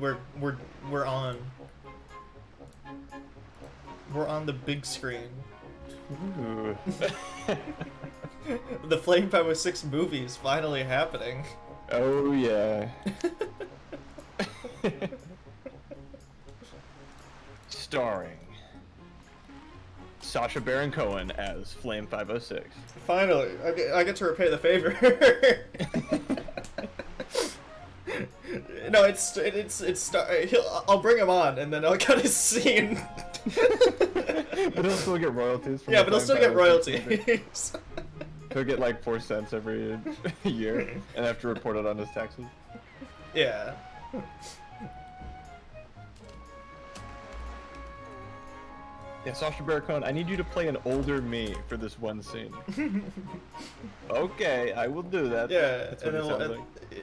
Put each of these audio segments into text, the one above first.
we're we're we're on we're on the big screen. Ooh. The Flame 506 movie is finally happening. Oh yeah. Starring Sacha Baron Cohen as Flame 506. Finally, I get to repay the favor. No, I'll bring him on, and then I'll cut his scene. But he'll still get royalties. From Yeah, the but he'll still Flame get 506 movie. royalties. He'll get like 4 cents every year, and have to report it on his taxes. Yeah. Yeah, Sacha Baron Cohen, I need you to play an older me for this one scene. Okay, I will do that. Yeah, That's what and he then sounds like.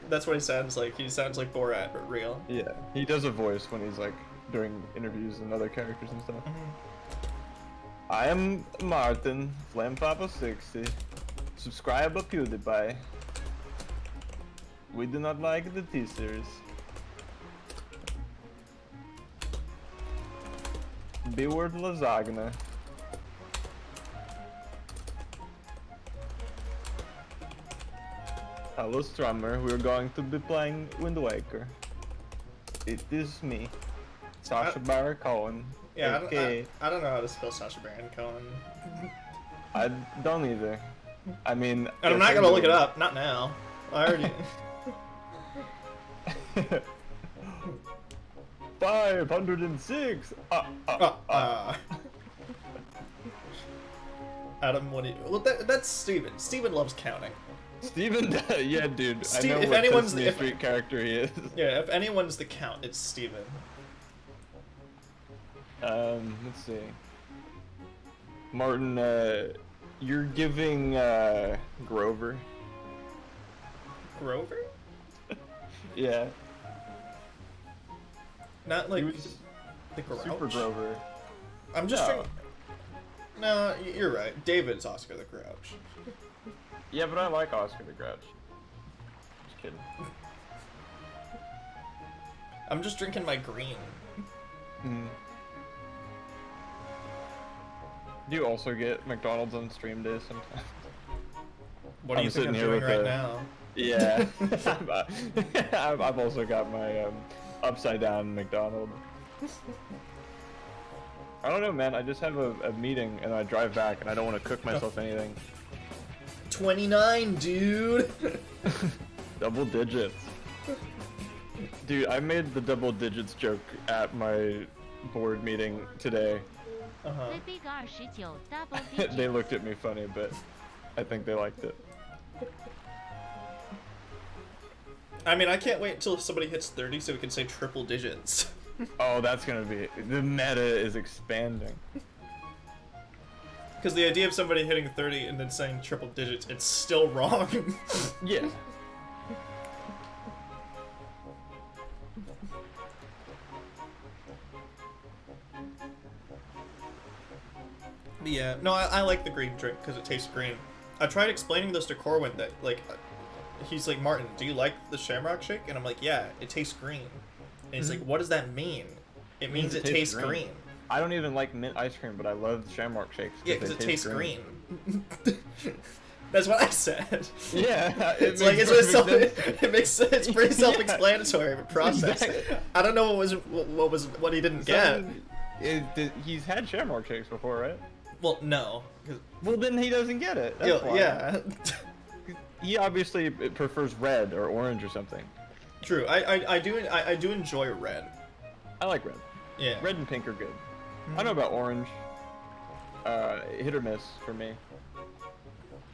that's what he sounds like. He sounds like Borat, but real. Yeah, he does a voice when he's like during interviews and other characters and stuff. I am Martin, Flame 560. Subscribe to PewDiePie. We do not like the T-series. B-word lasagna. Hello Strummer, we're going to be playing Wind Waker. It is me, Sacha Baron Cohen. Yeah, Okay. I don't know how to spell Sacha Baron Cohen. I don't either. I mean, And I'm not gonna look it up. Not now. I already. 506. Adam, what do you? Well, that's Steven. Steven loves counting. Steven, yeah, dude. Steve, I know if what anyone's Sesame Street character he is. Yeah, if anyone's the count, it's Steven. Let's see. Martin, you're giving Grover. Grover? Yeah. Not like He was the Grouch. Super Grover. I'm just No. trying. No, you're right. David's Oscar the Grouch. Yeah, but I like Oscar the Grouch. Just kidding. I'm just drinking my green. Do you also get McDonald's on stream days sometimes? What do you think I'm doing right now? Yeah. I've also got my upside down McDonald's. I don't know, man. I just have a meeting and I drive back and I don't want to cook myself anything. 29, dude. Double digits. Dude, I made the double digits joke at my board meeting today. They looked at me funny, but I think they liked it. I mean, I can't wait until somebody hits 30 so we can say triple digits. Oh, that's gonna be... The meta is expanding. Because the idea of somebody hitting 30 and then saying triple digits, it's still wrong. Yeah. Yeah, no, I like the green drink because it tastes green. I tried explaining this to Corwin that, like, he's like, Martin, do you like the Shamrock Shake? And I'm like, yeah, it tastes green. And he's like, what does that mean? It means it tastes green. I don't even like mint ice cream, but I love Shamrock Shakes. Yeah, because it tastes green. That's what I said. Yeah, it's like it's pretty self-explanatory of a process. Exactly. I don't know what he didn't get. He's had Shamrock Shakes before, right? Well, no. Well, then he doesn't get it. That's why. Yeah. He obviously prefers red or orange or something. True. I do enjoy red. I like red. Yeah. Red and pink are good. I don't know about orange. Hit or miss for me.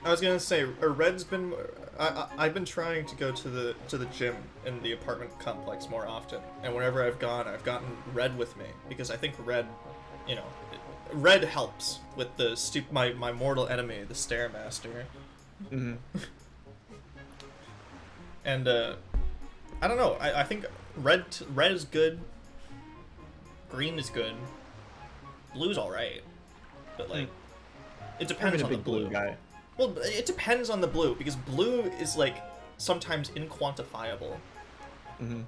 I was gonna say, red's been. I've been trying to go to the gym in the apartment complex more often, and whenever I've gone, I've gotten red with me because I think red, you know, red helps with the my mortal enemy, the Stairmaster. Mm-hmm. And I don't know. I think red is good. Green is good. Blue's all right, but like, it depends on the blue. Guy. Well, it depends on the blue because blue is like sometimes inquantifiable. Mm-hmm.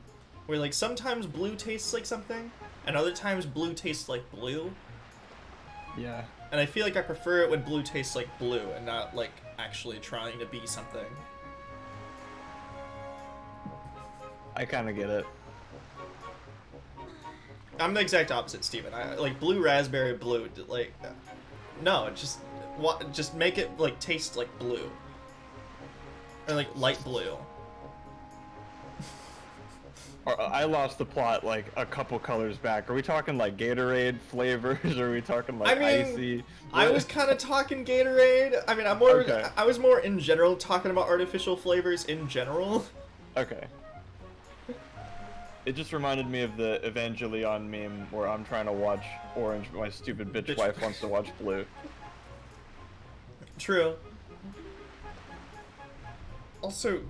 where like sometimes blue tastes like something, and other times blue tastes like blue. Yeah. And I feel like I prefer it when blue tastes like blue and not like actually trying to be something. I kind of get it. I'm the exact opposite, Steven. I like blue raspberry blue. Like, no, just make it like taste like blue, or like light blue. I lost the plot like a couple colors back. Are we talking like Gatorade flavors, or are we talking like I mean, icy? I was kind of talking Gatorade. I mean, Okay. I was more in general talking about artificial flavors in general. Okay. It just reminded me of the Evangelion meme where I'm trying to watch Orange, but my stupid bitch wife wants to watch Blue. True. Also,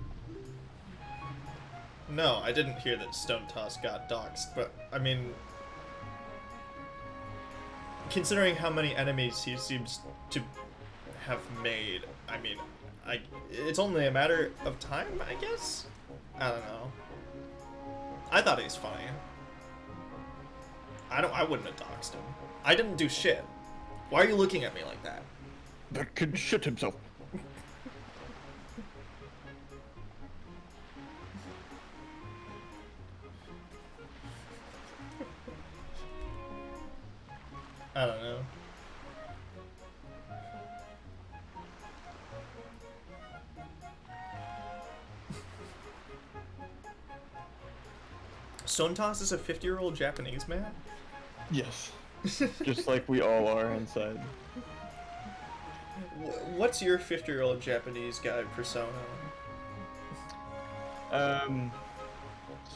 no, I didn't hear that Stone Toss got doxxed, but I mean, considering how many enemies he seems to have made, I mean, it's only a matter of time, I guess? I don't know. I thought he was funny. I wouldn't have doxed him. I didn't do shit. Why are you looking at me like that? That kid shit himself. I don't know. Stone Toss is a 50-year-old Japanese man? Yes. Just like we all are inside. What's your 50-year-old Japanese guy persona?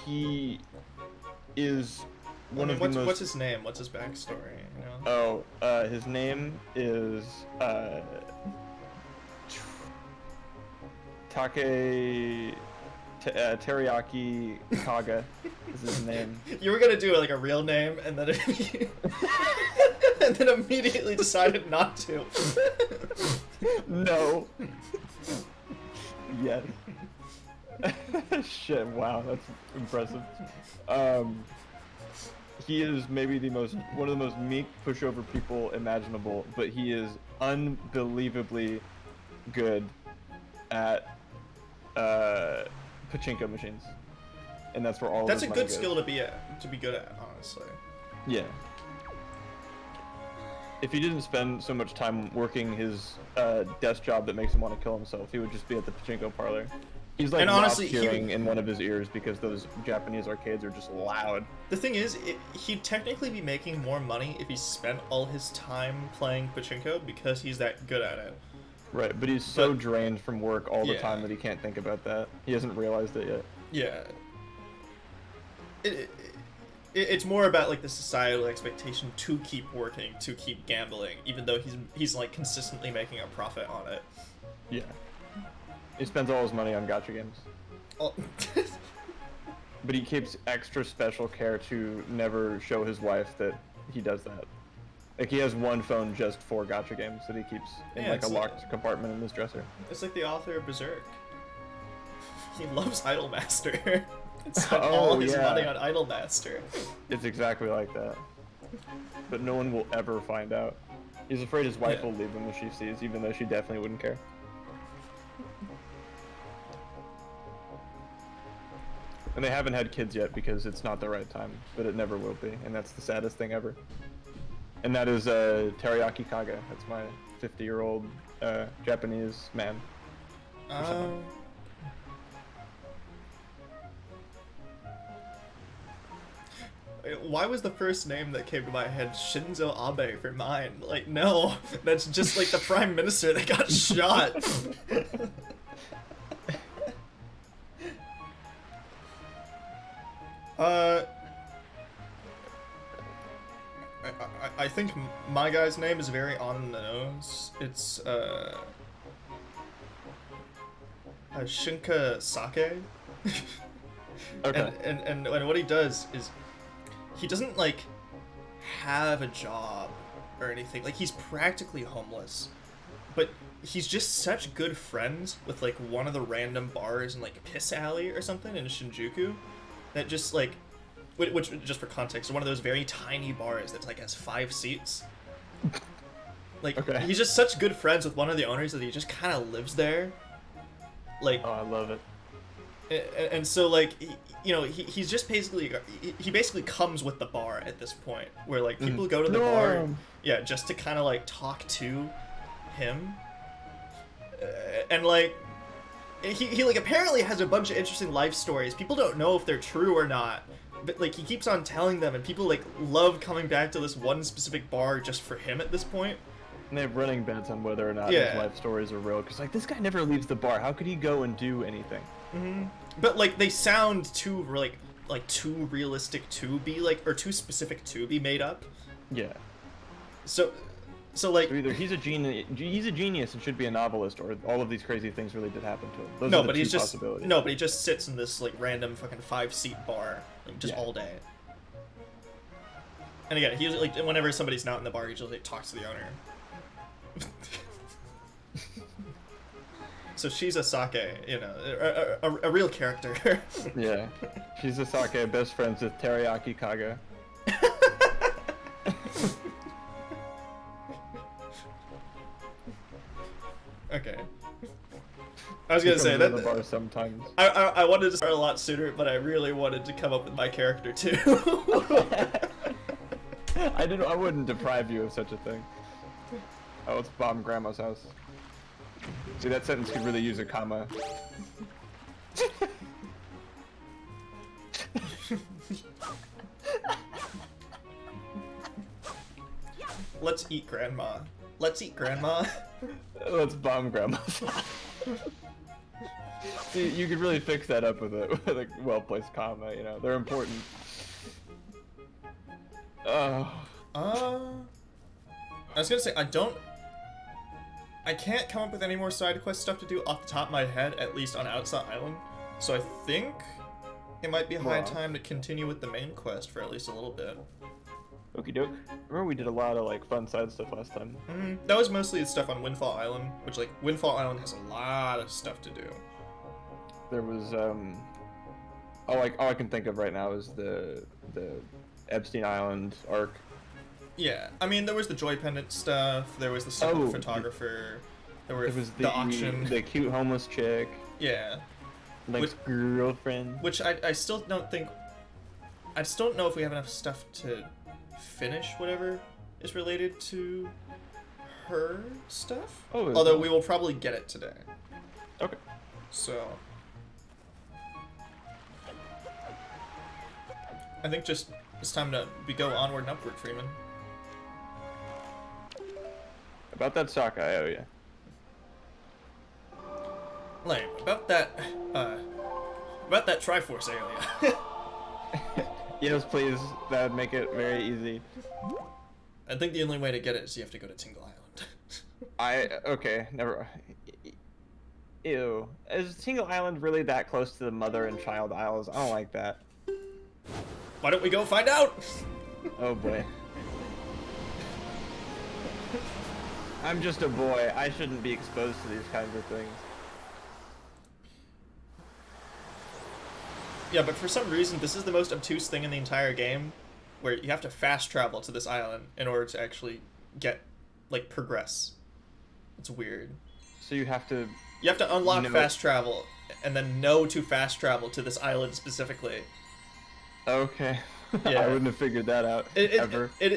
He is one of the most... What's his name? What's his backstory? You know? Oh, his name is, Teriyaki Kaga is his name. You were gonna do like a real name, and then and then immediately decided not to. No. Yes. Shit, wow, that's impressive. He is maybe one of the most meek pushover people imaginable, but he is unbelievably good at pachinko machines, and that's where all. That's of a his money good goes. skill to be good at, honestly. Yeah. If he didn't spend so much time working his desk job that makes him want to kill himself, he would just be at the pachinko parlor. He's like honestly, lost hearing in one of his ears because those Japanese arcades are just loud. The thing is, he'd technically be making more money if he spent all his time playing pachinko because he's that good at it. Right, but he's so drained from work all the Yeah. time that he can't think about that. He hasn't realized it yet. Yeah. It's more about like the societal expectation to keep working, to keep gambling, even though he's like consistently making a profit on it. Yeah. He spends all his money on gacha games. Oh. But he keeps extra special care to never show his wife that he does that. Like, he has one phone just for gacha games that he keeps in like a locked compartment in his dresser. It's like the author of Berserk. He loves Idolmaster. Spent all his money on Idolmaster. It's exactly like that. But no one will ever find out. He's afraid his wife will leave him if she sees, even though she definitely wouldn't care. And they haven't had kids yet because it's not the right time, but it never will be, and that's the saddest thing ever. And that is Teriyaki Kaga. That's my 50-year-old Japanese man. Why was the first name that came to my head Shinzo Abe for mine? Like, no, that's just like the prime minister that got shot. I think my guy's name is very on the nose. It's Shinka Sake. Okay. And what he does is he doesn't like have a job or anything. Like, he's practically homeless, but he's just such good friends with like one of the random bars in like Piss Alley or something in Shinjuku that just like, which just for context, is one of those very tiny bars that's like has 5 seats. Like, Okay. he's just such good friends with one of the owners that he just kind of lives there. Like, Oh, I love it. and so like, he's just basically, he basically comes with the bar at this point, where like people go to the bar, yeah, just to kind of like talk to him, and like, he like apparently has a bunch of interesting life stories. People don't know if they're true or not, but like he keeps on telling them, and people like love coming back to this one specific bar just for him at this point. And they have running bets on whether or not Yeah. his life stories are real. Because, like, this guy never leaves the bar. How could he go and do anything? But like they sound too like too realistic to be like, or too specific to be made up. Yeah. So like, So either he's a genius and should be a novelist, or all of these crazy things really did happen to him. Those no, are the but he's two just possibilities. no, but he just sits in this like random fucking 5-seat bar like, just Yeah. all day. And again, he like whenever somebody's not in the bar, he just like talks to the owner. So she's a sake, a real character. Yeah. She's a sake best friends with Teriyaki Kaga. Okay. I was gonna say Comes in the that. bar sometimes. I wanted to start a lot sooner, but I really wanted to come up with my character too. I wouldn't deprive you of such a thing. Oh, let's bomb Grandma's house. See, that sentence could really use a comma. Let's eat grandma. Let's eat grandma. Let's bomb Grandma's house. See, you could really fix that up with a well-placed comma, you know. They're important. Oh. I was gonna say, I can't come up with any more side quest stuff to do off the top of my head, at least on Outside Island. So I think it might be high Wow. time to continue with the main quest for at least a little bit. Okie doke. Remember we did a lot of like fun side stuff last time. That was mostly the stuff on Windfall Island, which like Windfall Island has a lot of stuff to do. There was all I can think of right now is the Epstein Island arc. Yeah, I mean there was the Joy Pendant stuff, there was the stuff with the photographer, there It was the auction. the cute homeless chick, Yeah. Link's girlfriend. Which I still don't think. I just don't know if we have enough stuff to finish whatever is related to her stuff. Oh, Although we will probably get it today. Okay. So. I think just it's time to go onward and upward, Freeman. About that sock I owe you. Lame. About that Triforce area. Yes, please. That would make it very easy. I think the only way to get it is you have to go to Tingle Island. Okay, never. Ew. Is Tingle Island really that close to the Mother and Child Isles? I don't like that. Why don't we go find out? Oh boy. I'm just a boy. I shouldn't be exposed to these kinds of things. Yeah, but for some reason, this is the most obtuse thing in the entire game, where you have to fast travel to this island in order to actually get, like, progress. It's weird. So you have to... You have to unlock No. fast travel, and then know to fast travel to this island specifically. Okay. Yeah. I wouldn't have figured that out, ever. The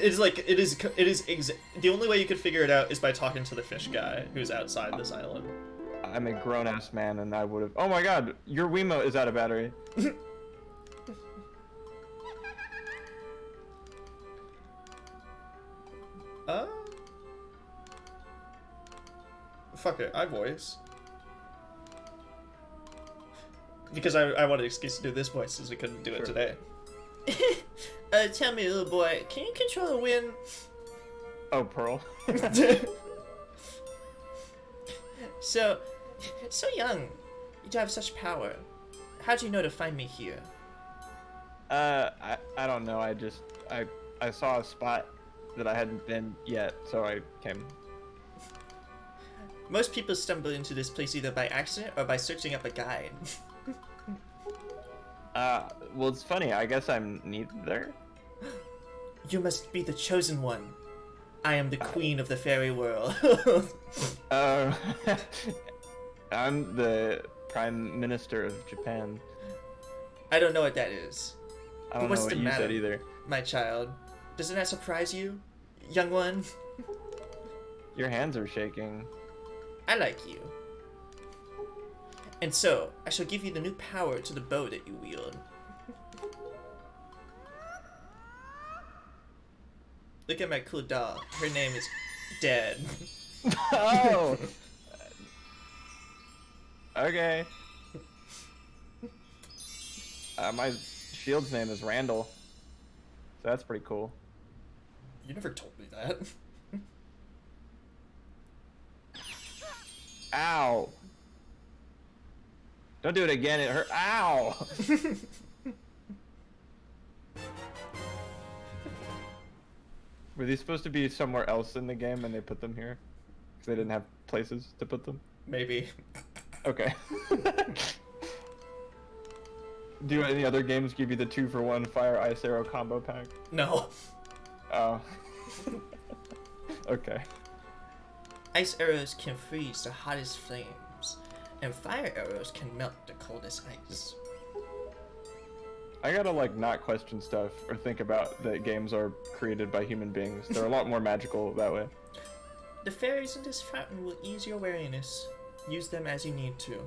only way you could figure it out is by talking to the fish guy who's outside this island. I'm a grown-ass man, and I would have... Oh my god, your Wiimote is out of battery. Fuck it, I voice. Because I wanted an excuse to do this voice since we couldn't do it Sure. today. Tell me, little boy, can you control the wind? Oh, Pearl. So young, you have such power. How do you know to find me here? I don't know, I saw a spot that I hadn't been yet, so I came. Most people stumble into this place either by accident or by searching up a guide. Well, it's funny. I guess I'm neither. You must be the chosen one. I am the queen of the fairy world. Uh, I'm the Prime Minister of Japan. I don't know what that is. I don't know What's what the you matter, said either. my child? Doesn't that surprise you, young one? Your hands are shaking. I like you. And so, I shall give you the new power to the bow that you wield. Look at my cool doll. Her name is Dad. Oh! Okay. My shield's name is Randall. So that's pretty cool. You never told me that. Ow! Don't do it again, it hurt. Ow! Were these supposed to be somewhere else in the game and they put them here? Because they didn't have places to put them? Maybe. Okay. Do any other games give you the 2-for-1 fire ice arrow combo pack? No. Oh. Okay. Ice arrows can freeze the hottest flames, and fire arrows can melt the coldest ice. I gotta like not question stuff or think about that games are created by human beings. They're a lot more magical that way. The fairies in this fountain will ease your weariness. Use them as you need to.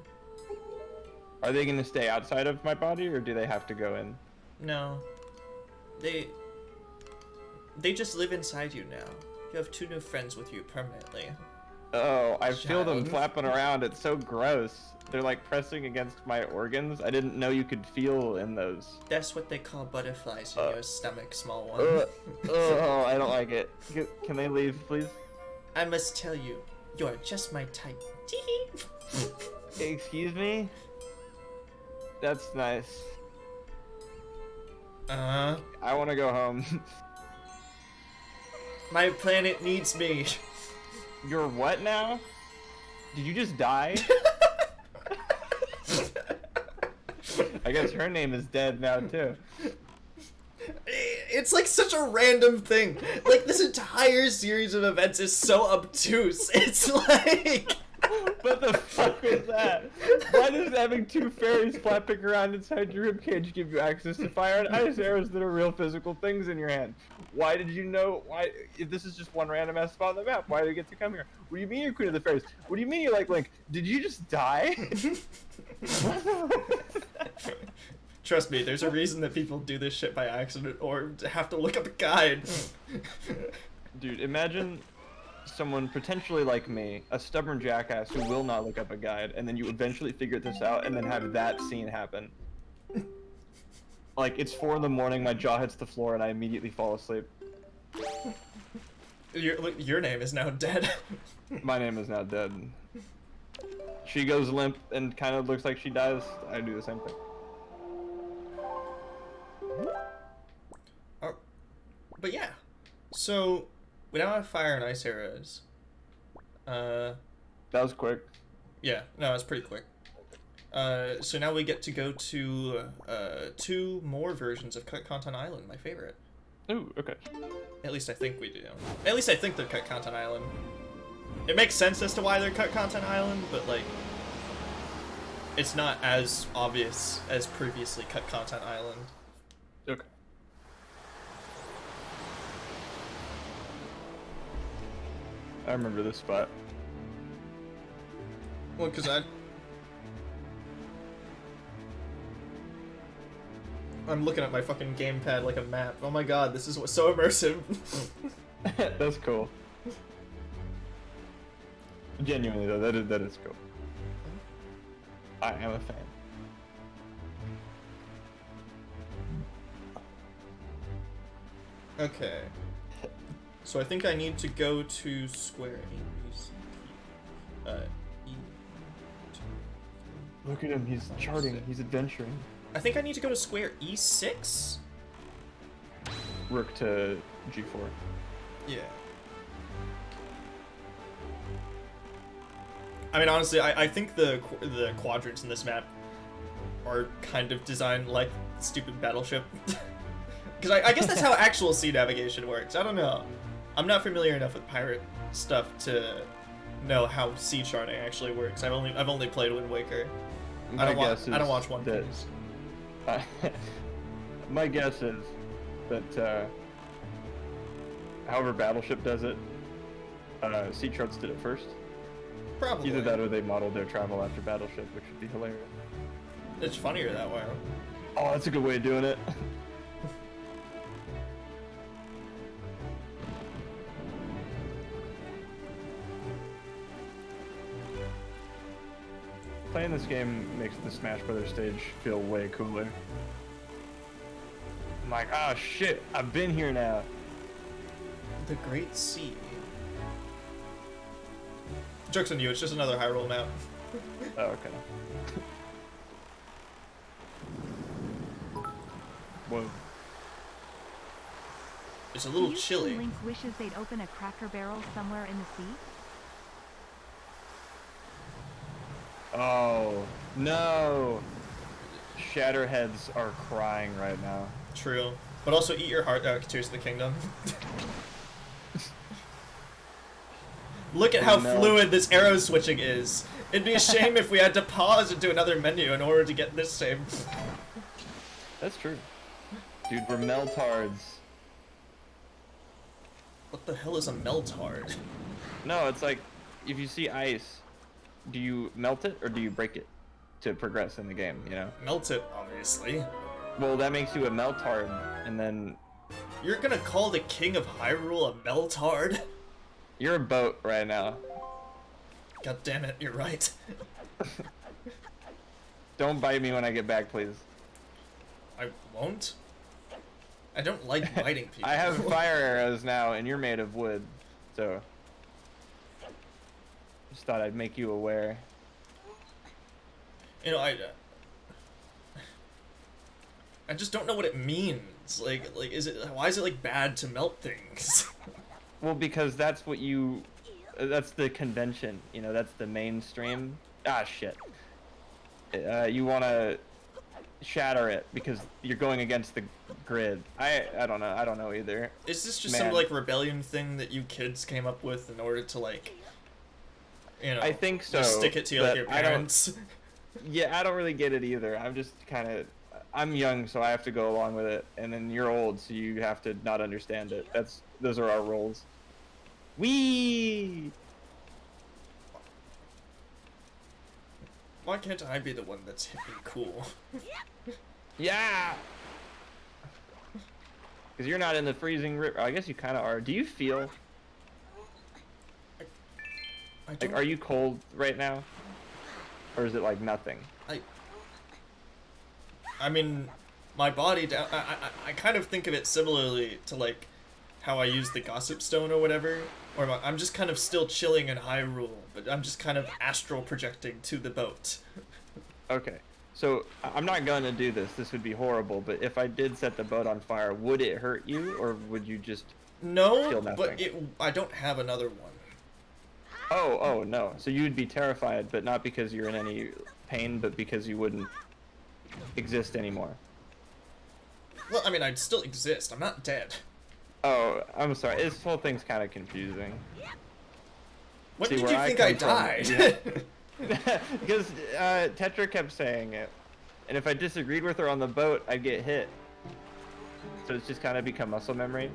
Are they gonna stay outside of my body or do they have to go in? No. They just live inside you now. You have 2 new friends with you permanently. Oh, I feel them Child. flapping around. It's so gross. They're like pressing against my organs. I didn't know you could feel in those. That's what they call butterflies in your stomach, small one. Oh, I don't like it. Can they leave, please? I must tell you, you are just my type. Excuse me? That's nice. Uh-huh. I want to go home. My planet needs me. You're what now? Did you just die? I guess her name is dead now too. It's like such a random thing. Like this entire series of events is so obtuse. It's like What the fuck is that? Why does having 2 fairies flapping around inside your ribcage give you access to fire and ice arrows that are real physical things in your hand? Why did you know? Why? If this is just one random ass spot on the map, why do you get to come here? What do you mean you're Queen of the Fairies? What do you mean you're like Link? Did you just die? trust me, there's a reason that people do this shit by accident or have to look up a guide. Dude, imagine someone potentially like me, a stubborn jackass who will not look up a guide, and then you eventually figure this out and then have that scene happen. Like, it's 4 in the morning, my jaw hits the floor, and I immediately fall asleep. Your name is now dead. My name is now dead. She goes limp and kind of looks like she dies. I do the same thing. But yeah, so we now have fire and ice arrows. That was quick. Yeah, no, it's pretty quick. So now we get to go to 2 more versions of Cut Content Island, my favorite. Ooh, okay. At least I think we do. At least I think they're Cut Content Island. It makes sense as to why they're Cut Content Island, but like, it's not as obvious as previously Cut Content Island. Okay. I remember this spot. Well, because I'm looking at my fucking gamepad like a map. Oh my god, this is so immersive. That's cool. Genuinely though, that is cool. I am a fan. Okay. So I think I need to go to Square E. Look at him, he's charting, he's adventuring. I think I need to go to Square E6? Rook to G4. Yeah. I mean, honestly, I think the quadrants in this map are kind of designed like stupid battleship. Because I guess that's how actual sea navigation works. I don't know. I'm not familiar enough with pirate stuff to know how sea charting actually works. I've only played Wind Waker. I don't watch One Piece. My guess is that however Battleship does it, Sea Charts did it first. Probably. Either that or they modeled their travel after Battleship, which would be hilarious. It's funnier that way. Oh, that's a good way of doing it. Playing this game makes the Smash Brothers stage feel way cooler. I'm like, oh shit, I've been here now. The Great Sea. Joke's on you, it's just another Hyrule map. Oh, okay. Whoa. It's a little Do you chilly. think Link wishes they'd open a Cracker Barrel somewhere in the sea? Oh, no. Shatterheads are crying right now. True. But also eat your heart out, Tears of the Kingdom. Look at how fluid this arrow switching is. It'd be a shame if we had to pause and do another menu in order to get this same. That's true. Dude, we're meltards. What the hell is a meltard? No, it's like, if you see ice, do you melt it or do you break it to progress in the game, you know? Melt it, obviously. Well, that makes you a meltard, and then... You're gonna call the king of Hyrule a meltard? You're a boat right now. God damn it, you're right. Don't bite me when I get back, please. I won't? I don't like biting people. I have fire arrows now, and you're made of wood, so... Just thought I'd make you aware. You know, I just don't know what it means. Like, why is it, like, bad to melt things? Well, because that's what you... That's the convention, you know, that's the mainstream. Ah, shit. You want to shatter it because you're going against the grid. I don't know either. Is this just some, like, rebellion thing that you kids came up with in order to, like... You know, I think so. Just stick it to like, your parents. Yeah, I don't really get it either. I'm just kind of, I'm young, so I have to go along with it, and then you're old, so you have to not understand it. Those are our roles. Whee! Why can't I be the one that's hip and cool? Yeah. Because you're not in the freezing river. I guess you kind of are. Do you feel? Like, are you cold right now? Or is it like nothing? I mean, my body down. I kind of think of it similarly to like how I use the Gossip Stone or whatever. Or I'm just kind of still chilling in Hyrule, but I'm just kind of astral projecting to the boat. Okay, so I'm not gonna do this. This would be horrible. But if I did set the boat on fire, would it hurt you, or would you just no? But I don't have another one. Oh, no. So you'd be terrified, but not because you're in any pain, but because you wouldn't exist anymore. Well, I mean, I'd still exist. I'm not dead. Oh, I'm sorry. This whole thing's kind of confusing. When did you think I died? Yeah. Because Tetra kept saying it. And if I disagreed with her on the boat, I'd get hit. So it's just kind of become muscle memory.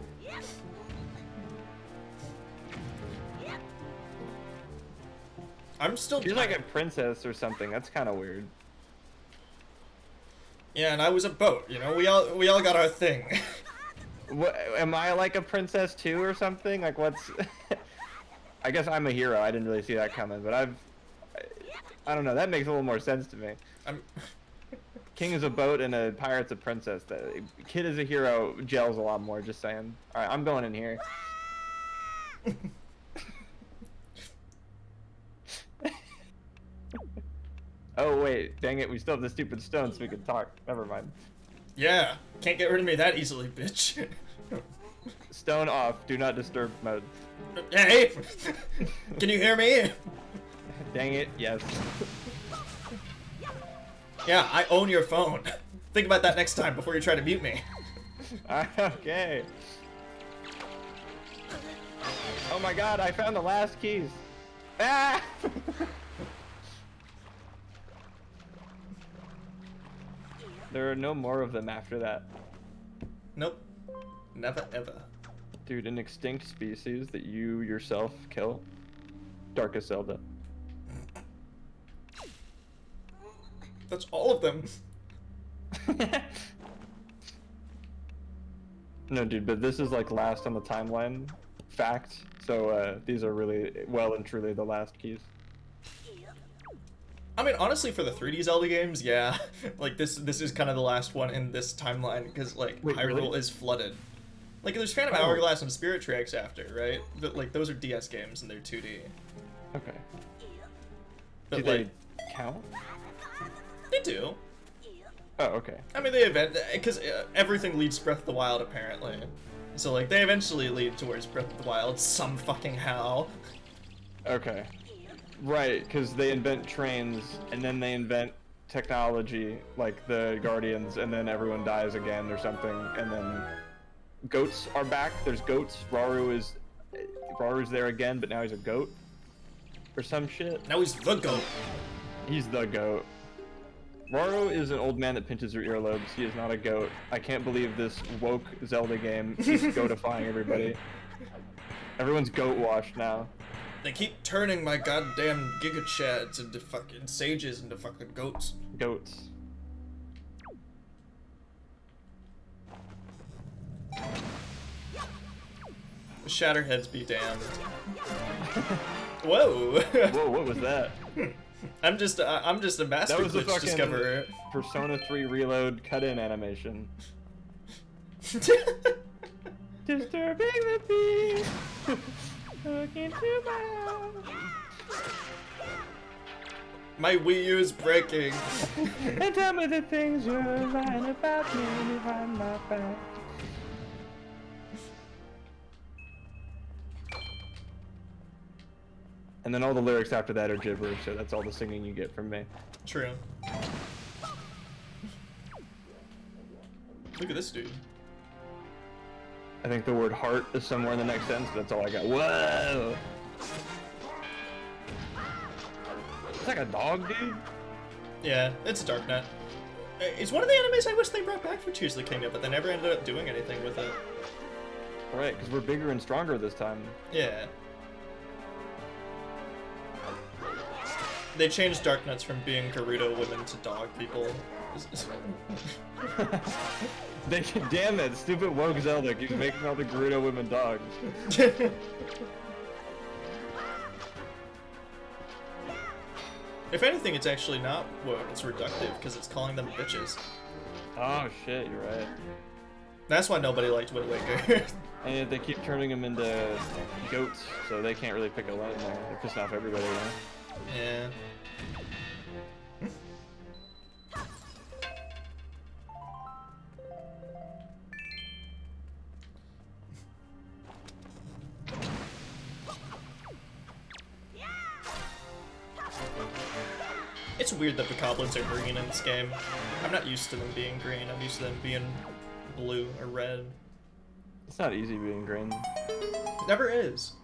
I'm still. She's like a princess or something. That's kind of weird. Yeah, and I was a boat. You know, we all got our thing. What, am I like a princess too or something? Like what's? I guess I'm a hero. I didn't really see that coming, but I don't know. That makes a little more sense to me. King is a boat and a pirate's a princess. The kid is a hero gels a lot more. Just saying. All right, I'm going in here. Oh wait, dang it, we still have the stupid stone so we can talk. Never mind. Yeah, can't get rid of me that easily, bitch. Stone off, do not disturb mode. Hey! Can you hear me? Dang it, yes. Yeah, I own your phone. Think about that next time before you try to mute me. Okay. Oh my god, I found the last keys. Ah! There are no more of them after that. Nope. Never ever. Dude, an extinct species that you yourself kill? Darkest Zelda. That's all of them. No, dude, but this is like last on the timeline fact. So these are really well and truly the last keys. I mean, honestly, for the 3D Zelda games, yeah. Like, this is kind of the last one in this timeline, because, like, Wait, Hyrule really? is flooded. Like, there's Phantom Oh. Hourglass and Spirit Tracks after, right? But, like, those are DS games, and they're 2D. Okay. But, Do like, they count? they do. Oh, okay. I mean, they event... Because everything leads to Breath of the Wild, apparently. So, like, they eventually lead towards Breath of the Wild some fucking how. Okay. Right, because they invent trains, and then they invent technology, like the Guardians, and then everyone dies again or something, and then goats are back. There's goats. Raru's there again, but now he's a goat. Or some shit. Now he's the GOAT. He's the goat. Raru is an old man that pinches your earlobes. He is not a goat. I can't believe this woke Zelda game is goatifying everybody. Everyone's goat washed now. They keep turning my goddamn Giga Chads into fucking sages into fucking goats. Goats. Shatterheads be damned. Whoa! Whoa, what was that? I'm just a master That was the glitch fucking discoverer. Persona 3 Reload cut-in animation. Disturbing the peace. Look into my eyes. My Wii U is breaking. And tell me the things you're lying about me behind my back. And then all the lyrics after that are gibberish, so that's all the singing you get from me. True. Look at this dude. I think the word heart is somewhere in the next sentence, but that's all I got. Whoa! It's like a dog, dude. Yeah, it's Dark Knight. It's one of the animes I wish they brought back for Tears of the Kingdom, but they never ended up doing anything with it. Right, because we're bigger and stronger this time. Yeah. They changed Dark Nuts from being Gerudo women to dog people. Damn it, stupid woke Zelda keeps making all the Gerudo women dogs. If anything, it's actually not woke, it's reductive, because it's calling them bitches. Oh shit, you're right. That's why nobody liked Wind Waker. And yet they keep turning them into goats, so they can't really pick a lane there. They're pissing off everybody, you know? Yeah. It's weird that the goblins are green in this game. I'm not used to them being green, I'm used to them being blue or red. It's not easy being green. It never is.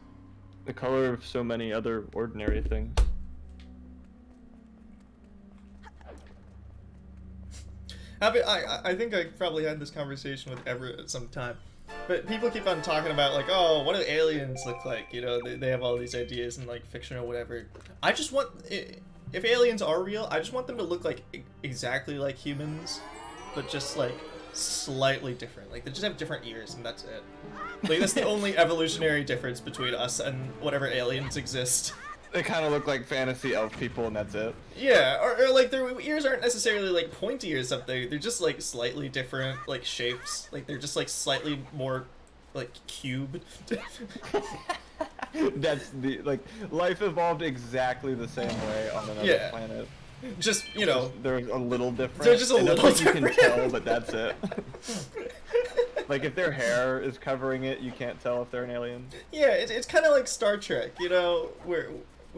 The color of so many other ordinary things. I think I probably had this conversation with Everett at some time, but people keep on talking about, like, oh, what do aliens look like? You know, they have all these ideas in, like, fiction or whatever. I just want, if aliens are real, I just want them to look like exactly like humans, but just, like, slightly different. Like, they just have different ears, and that's it. Like, that's the only evolutionary difference between us and whatever aliens exist. They kind of look like fantasy elf people, and that's it. Yeah, or like their ears aren't necessarily like pointy or something. They're just like slightly different like shapes. Like they're just like slightly more like cubed. That's the like life evolved exactly the same way on another planet. Just, you know, They're a little different. They're just a and little that's what different. You can tell, but that's it. Like if their hair is covering it, you can't tell if they're an alien. Yeah, it's kind of like Star Trek, you know, where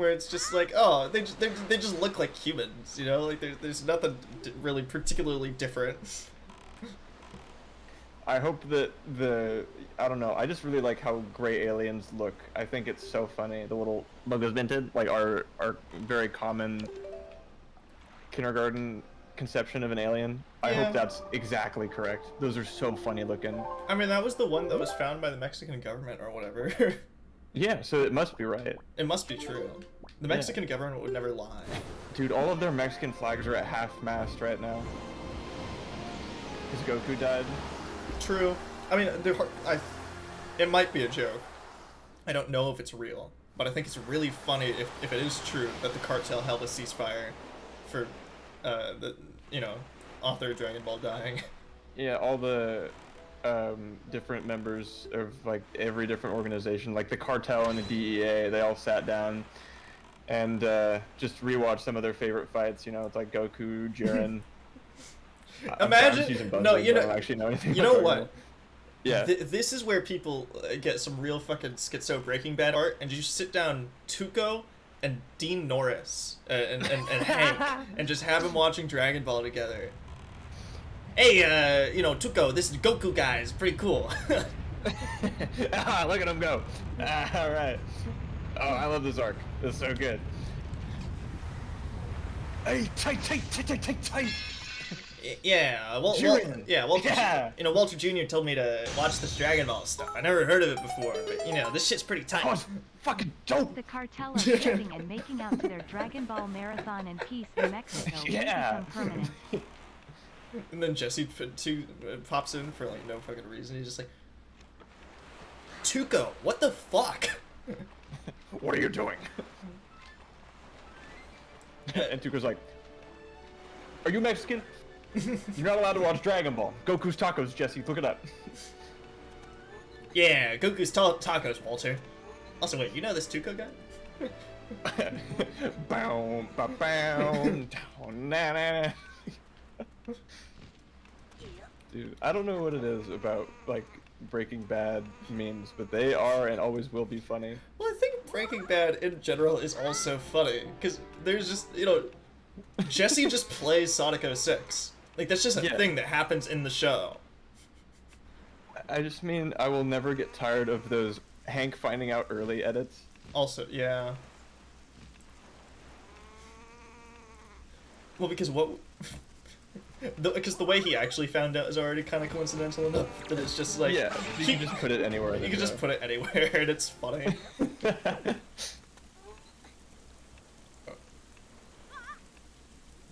where it's just like, oh, they just look like humans, you know? Like there's nothing really particularly different. I hope that I don't know, I just really like how gray aliens look. I think it's so funny. The little Medli, like our very common kindergarten conception of an alien. I Yeah. hope that's exactly correct. Those are so funny looking. I mean, that was the one that was found by the Mexican government or whatever. Yeah, so it must be right. It must be true. The Mexican government would never lie. Dude, all of their Mexican flags are at half-mast right now. Because Goku died. True. I mean, it might be a joke. I don't know if it's real, but I think it's really funny if it is true that the cartel held a ceasefire for the author of Dragon Ball dying. Yeah, all the different members of like every different organization, like the cartel and the DEA, they all sat down and just rewatched some of their favorite fights. You know, it's like Goku, Jiren. Imagine, no, you know, I don't actually know anything. You know what? Yeah. This is where people get some real fucking schizo Breaking Bad art, and you sit down Tuco and Dean Norris and Hank, and just have them watching Dragon Ball together. Hey, Tuco, this Goku guy is pretty cool. Ah, look at him go. Ah, all right. Oh, I love this arc. It's so good. Hey, tight. Yeah, Walter, Walter Jr. told me to watch this Dragon Ball stuff. I never heard of it before, but this shit's pretty tight. Oh, it's fucking dope. The cartel are shipping and making out to their Dragon Ball marathon in peace in Mexico will Yeah. become permanent. And then Jesse pops in for like no fucking reason. He's just like, Tuco, what the fuck? What are you doing? And Tuco's like, are you Mexican? You're not allowed to watch Dragon Ball. Goku's Tacos, Jesse, look it up. Yeah, Goku's tacos, Walter. Also, wait, you know this Tuco guy? Bow, ba, bow, down, na, na, na. Dude, I don't know what it is about like Breaking Bad memes, but they are and always will be funny. Well, I think Breaking Bad in general is also funny because there's just Jesse just plays Sonic 06. Like that's just a thing that happens in the show. I just mean I will never get tired of those Hank finding out early edits. Also, yeah. Well, because because the way he actually found out is already kind of coincidental enough that it's just like yeah, you can just put it anywhere. You can just put it anywhere, and it's funny.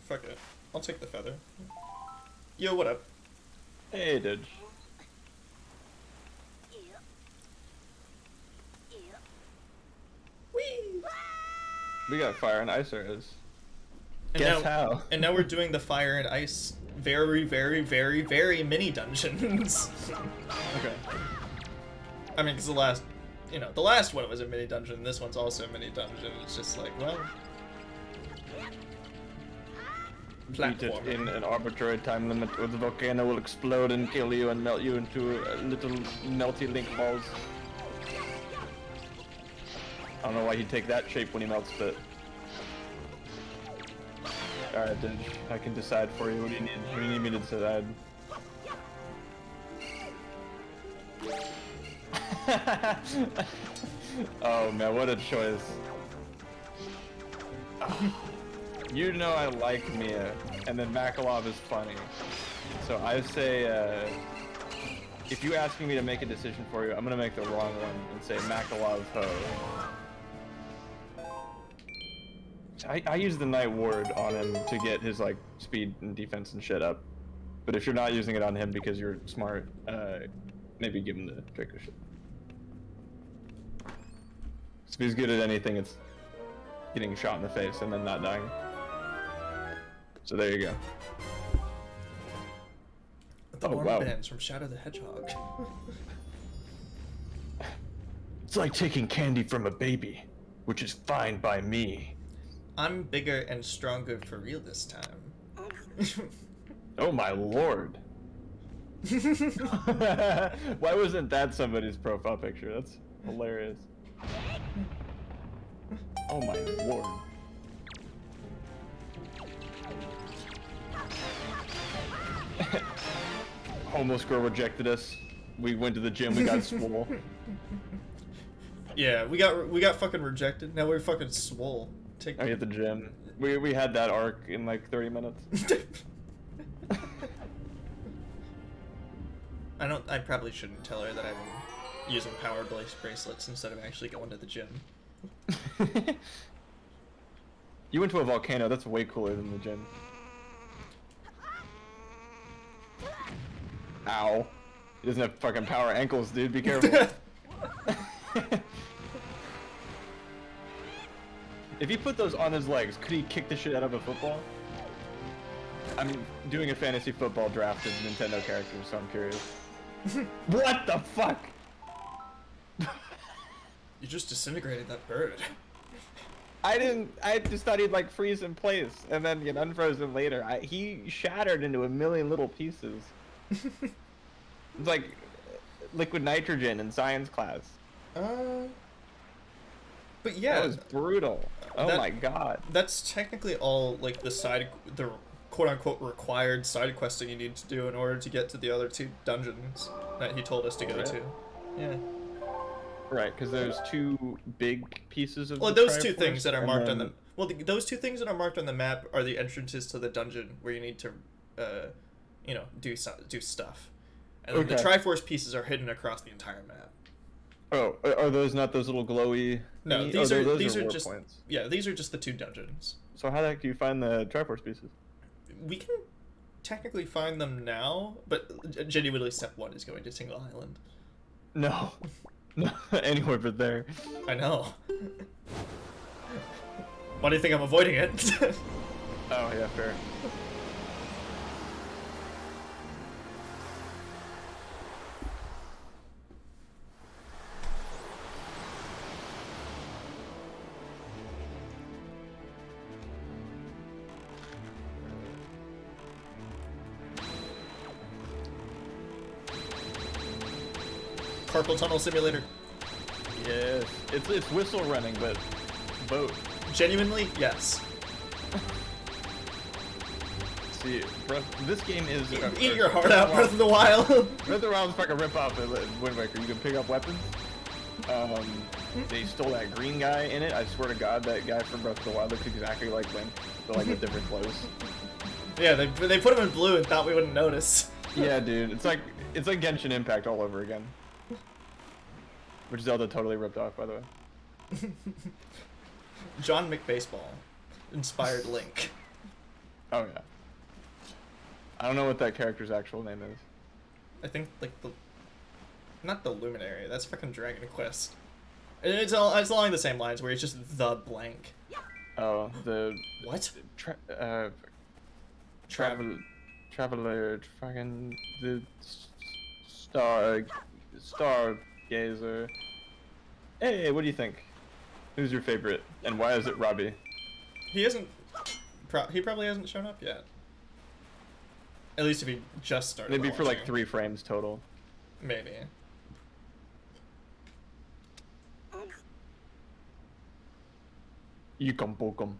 Fuck it, I'll take the feather. Yo, what up? Hey, Didge. Whee! We got fire and ice arrows. And Guess now, how? And now we're doing the fire and ice very, very, very, very mini dungeons. Okay. I mean, because the last one was a mini dungeon, this one's also a mini dungeon. It's just like, well... Beat it in an arbitrary time limit, or the volcano will explode and kill you and melt you into little melty link balls. I don't know why he'd take that shape when he melts, but... Alright, Didge, I can decide for you. What do you need? What do you need me to decide? Oh man, what a choice. You know I like Mia, and then Makalov is funny. So I say, if you asking me to make a decision for you, I'm gonna make the wrong one and say Makalov Ho. I use the Night Ward on him to get his like speed and defense and shit up. But if you're not using it on him because you're smart, maybe give him the Draco shit. So if he's good at anything, it's getting shot in the face and then not dying. So there you go. The wow. armbands from Shadow the Hedgehog. It's like taking candy from a baby, which is fine by me. I'm bigger and stronger for real this time. Oh my lord. Why wasn't that somebody's profile picture? That's hilarious. Oh my lord. Homeless girl rejected us. We went to the gym, we got swole. Yeah, we got fucking rejected. Now we're fucking swole. Take I hit the gym. We had that arc in like 30 minutes. I probably shouldn't tell her that I'm using power bracelets instead of actually going to the gym. You went to a volcano, that's way cooler than the gym. Ow. He doesn't have fucking power ankles, dude, be careful. If he put those on his legs, could he kick the shit out of a football? I'm doing a fantasy football draft of Nintendo characters, so I'm curious. What the fuck? You just disintegrated that bird. I just thought he'd like freeze in place and then get unfrozen later. He shattered into a million little pieces. It's like liquid nitrogen in science class. But yeah, That was brutal. Oh my god. That's technically all like the quote-unquote required side questing you need to do in order to get to the other 2 dungeons that he told us to go to. Yeah. Right, because there's 2 big pieces of. Well, the those 2 Triforce, things that are marked then... on the those 2 things that are marked on the map are the entrances to the dungeon where you need to, you know, do stuff, and then the Triforce pieces are hidden across the entire map. Oh, are those not those little glowy? No, thingy? these those are war just points. yeah, these are just the 2 dungeons. So how the heck do you find the Triforce pieces? We can technically find them now, but genuinely step 1 is going to Tingle Island. No, no, anywhere but there. I know. Why do you think I'm avoiding it? Oh yeah, fair. Carpal tunnel simulator. Yes, it's whistle running, but boat. Genuinely, yes. See, this game is. Eat your heart out, Breath of the Wild. Breath of the Wild is fucking rip off of Wind Waker. You can pick up weapons. They stole that green guy in it. I swear to God, that guy from Breath of the Wild looks exactly like Link, but like with different clothes. Yeah, they put him in blue and thought we wouldn't notice. Yeah, dude, it's like Genshin Impact all over again. Which Zelda totally ripped off, by the way. John McBaseball inspired Link. Oh yeah. I don't know what that character's actual name is. I think like not the Luminary. That's fucking Dragon Quest. It's along the same lines where it's just the blank. Oh, the what? Traveler, fucking the Stargazer. Hey, what do you think? Who's your favorite, and why is it Robbie? He hasn't. He probably hasn't shown up yet. At least if he just started. Maybe for like launching. 3 frames total. Maybe. You can poke him.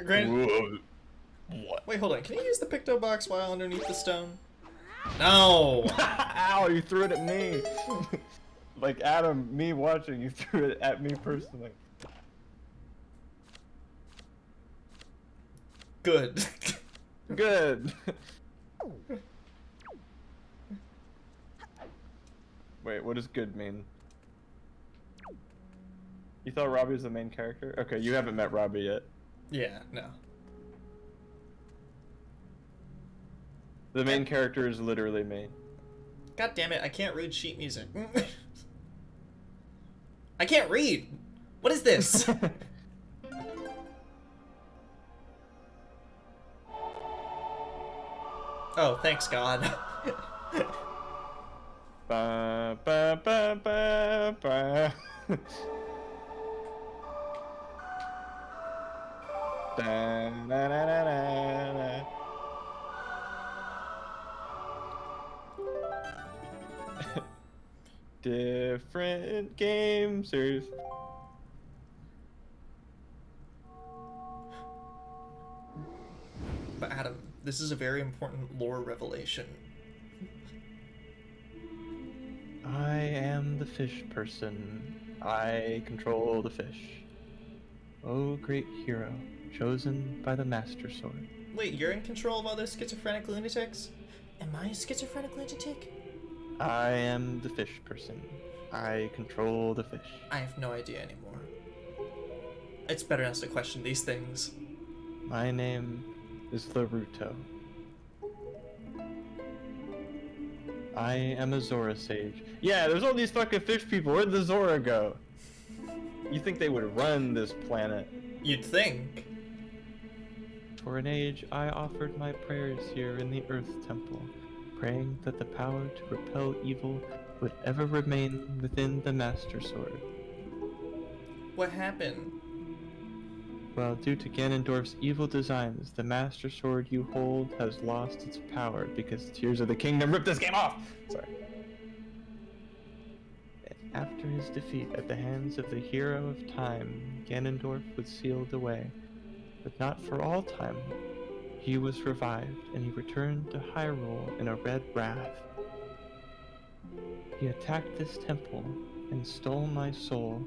Granted. What? Wait, hold on. Can you use the Picto Box while underneath the stone? No! Ow, you threw it at me! Like Adam, me watching, you threw it at me personally. Good. Good! Wait, what does good mean? You thought Robbie was the main character? Okay, you haven't met Robbie yet. Yeah, no. The main character is literally me. God damn it, I can't read sheet music. I can't read! What is this? Oh, thanks God. Ba, ba, ba, ba, ba. Da, da, da, da, da. Different game series. But Adam, this is a very important lore revelation. I am the fish person. I control the fish. Oh, great hero, chosen by the Master Sword. Wait, you're in control of other schizophrenic lunatics? Am I a schizophrenic lunatic? I am the fish person. I control the fish. I have no idea anymore. It's better us to question these things. My name is Laruto. I am a Zora sage. Yeah, there's all these fucking fish people. Where'd the Zora go? You think they would run this planet? You'd think. For an age, I offered my prayers here in the Earth Temple, praying that the power to repel evil would ever remain within the Master Sword. What happened? Well, due to Ganondorf's evil designs, the Master Sword you hold has lost its power because Tears of the Kingdom ripped this game off! Sorry. After his defeat at the hands of the Hero of Time, Ganondorf was sealed away. But not for all time. He was revived, and he returned to Hyrule in a red wrath. He attacked this temple and stole my soul,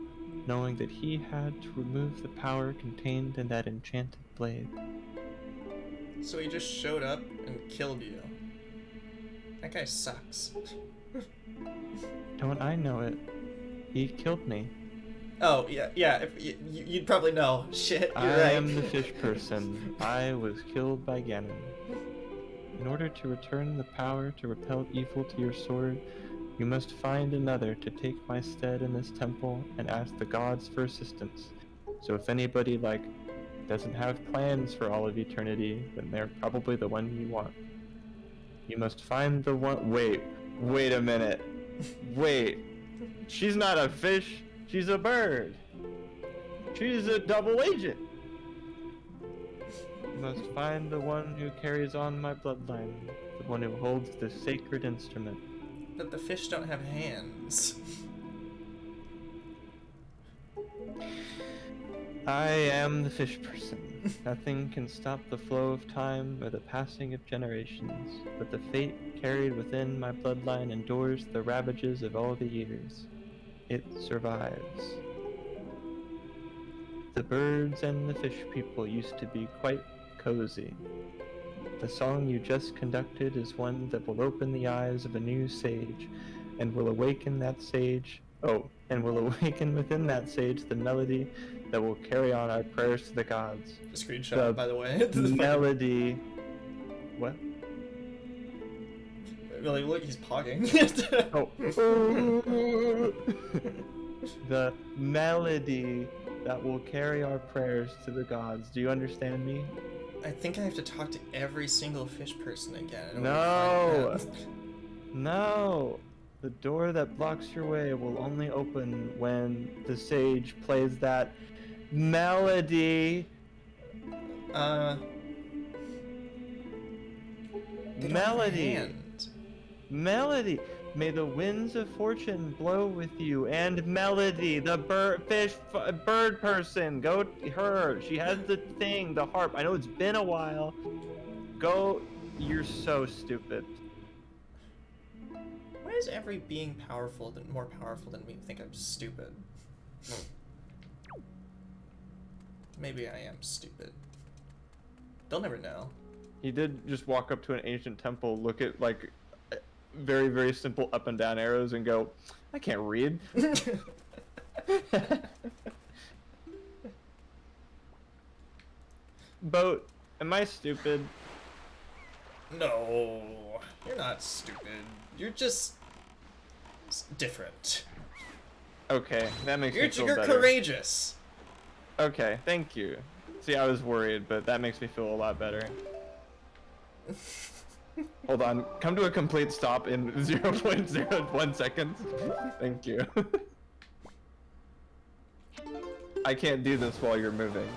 knowing that he had to remove the power contained in that enchanted blade. So he just showed up and killed you. That guy sucks. Don't I know it? He killed me. Oh, yeah, if, you'd probably know. Shit, you're I right. am the fish person. I was killed by Ganon. In order to return the power to repel evil to your sword, you must find another to take my stead in this temple and ask the gods for assistance. So if anybody, doesn't have plans for all of eternity, then they're probably the one you want. You must find the one— Wait a minute. Wait. She's not a fish. She's a bird. She's a double agent. You must find the one who carries on my bloodline, the one who holds the sacred instrument. But the fish don't have hands. I am the fish person. Nothing can stop the flow of time or the passing of generations, but the fate carried within my bloodline endures the ravages of all the years. It survives. The birds and the fish people used to be quite cozy. The song you just conducted is one that will open the eyes of a new sage, and will awaken that sage— and will awaken within that sage the melody that will carry on our prayers to the gods. A screenshot, by the way. Melody— What? Really, look, he's pogging. Oh. The melody that will carry our prayers to the gods. Do you understand me? I think I have to talk to every single fish person again. in order to No! find that. No! The door that blocks your way will only open when the sage plays that melody. They don't have a Melody. hand. Melody. May the winds of fortune blow with you. And Melody, the bird person. Go to her. She has the thing, the harp. I know it's been a while. Go. You're so stupid. Why is every being more powerful than me think I'm stupid? Maybe I am stupid. They'll never know. He did just walk up to an ancient temple, look at very, very simple up and down arrows and go, I can't read. Boat, am I stupid? No, you're not stupid. You're just different. Okay, that makes me feel You're better. courageous. Okay, thank you. See, I was worried, but that makes me feel a lot better. Hold on, come to a complete stop in 0.01 seconds. Thank you. I can't do this while you're moving.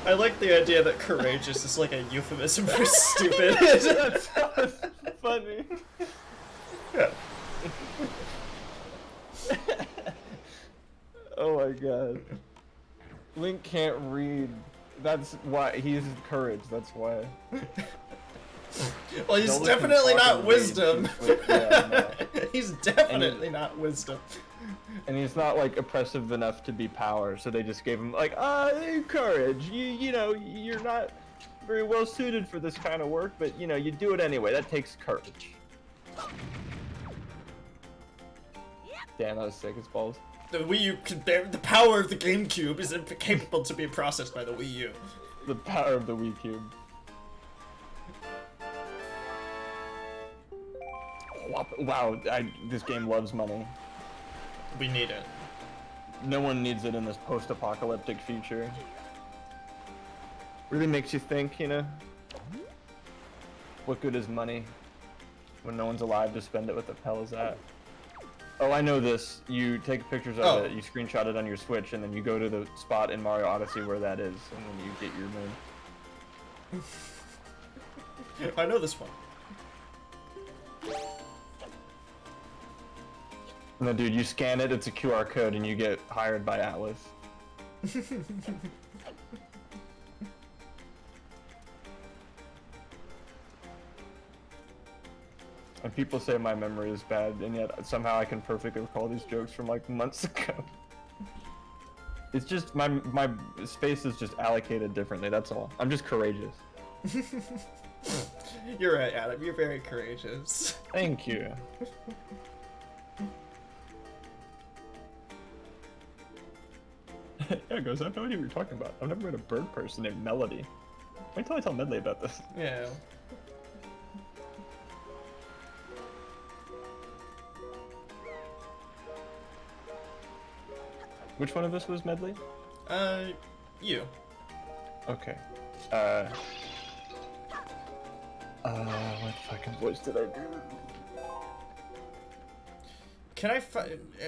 I like the idea that courageous is like a euphemism for stupid. That sounds funny. Oh my god. Link can't read. That's why he's courage. That's why. Well, he's Zelda definitely can talk not and read, wisdom. yeah, no. He's definitely not wisdom. And he's not like oppressive enough to be power, so they just gave him like, courage. You know, you're not very well suited for this kind of work, but you know, you do it anyway. That takes courage. Damn, that was sick as balls. The Wii U can bear the power of the GameCube is incapable to be processed by the Wii U. The power of the Wii Cube. Wow, this game loves money. We need it. No one needs it in this post-apocalyptic future. Really makes you think, you know? What good is money when no one's alive to spend it? What the hell is that? Oh, I know this. You take pictures of it, you screenshot it on your Switch, and then you go to the spot in Mario Odyssey where that is, and then you get your moon. I know this one. No, dude, you scan it, it's a QR code, and you get hired by Atlas. And people say my memory is bad, and yet somehow I can perfectly recall these jokes from like months ago. It's just my space is just allocated differently, that's all. I'm just courageous. You're right, Adam. You're very courageous. Thank you. Yeah, goes, I have no idea what you're talking about. I've never met a bird person named Melody. Wait till I tell Medli about this. Yeah. Which one of us was Medli? You. Okay. What fucking voice did I do? Can I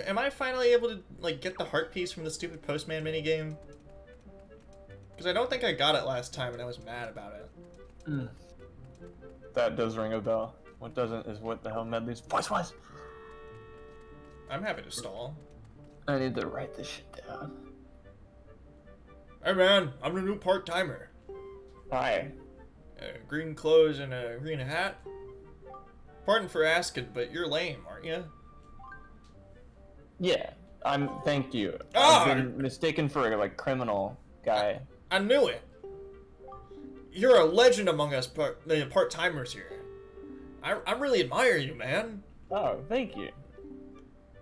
am I finally able to, like, get the heart piece from the stupid Postman minigame? Because I don't think I got it last time and I was mad about it. That does ring a bell. What doesn't is what the hell Medli's voice was. I'm happy to stall. I need to write this shit down. Hey man, I'm the new part-timer. Hi. Green clothes and a green hat. Pardon for asking, but you're lame, aren't you? Yeah. Thank you. Ah! I've been mistaken for a, like, criminal guy. I knew it. You're a legend among us the part-timers here. I really admire you, man. Oh, thank you.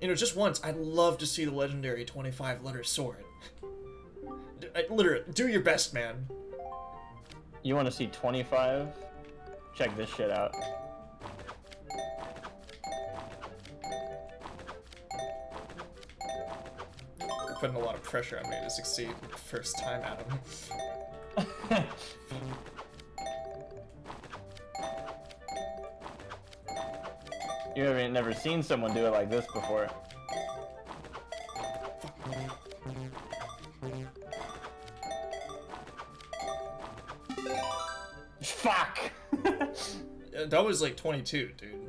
You know, just once, I'd love to see the legendary 25-letter sword. Literally, do your best, man. You want to see 25? Check this shit out. You're putting a lot of pressure on me to succeed the first time, Adam. You haven't never seen someone do it like this before. Fuck! That was like 22, dude.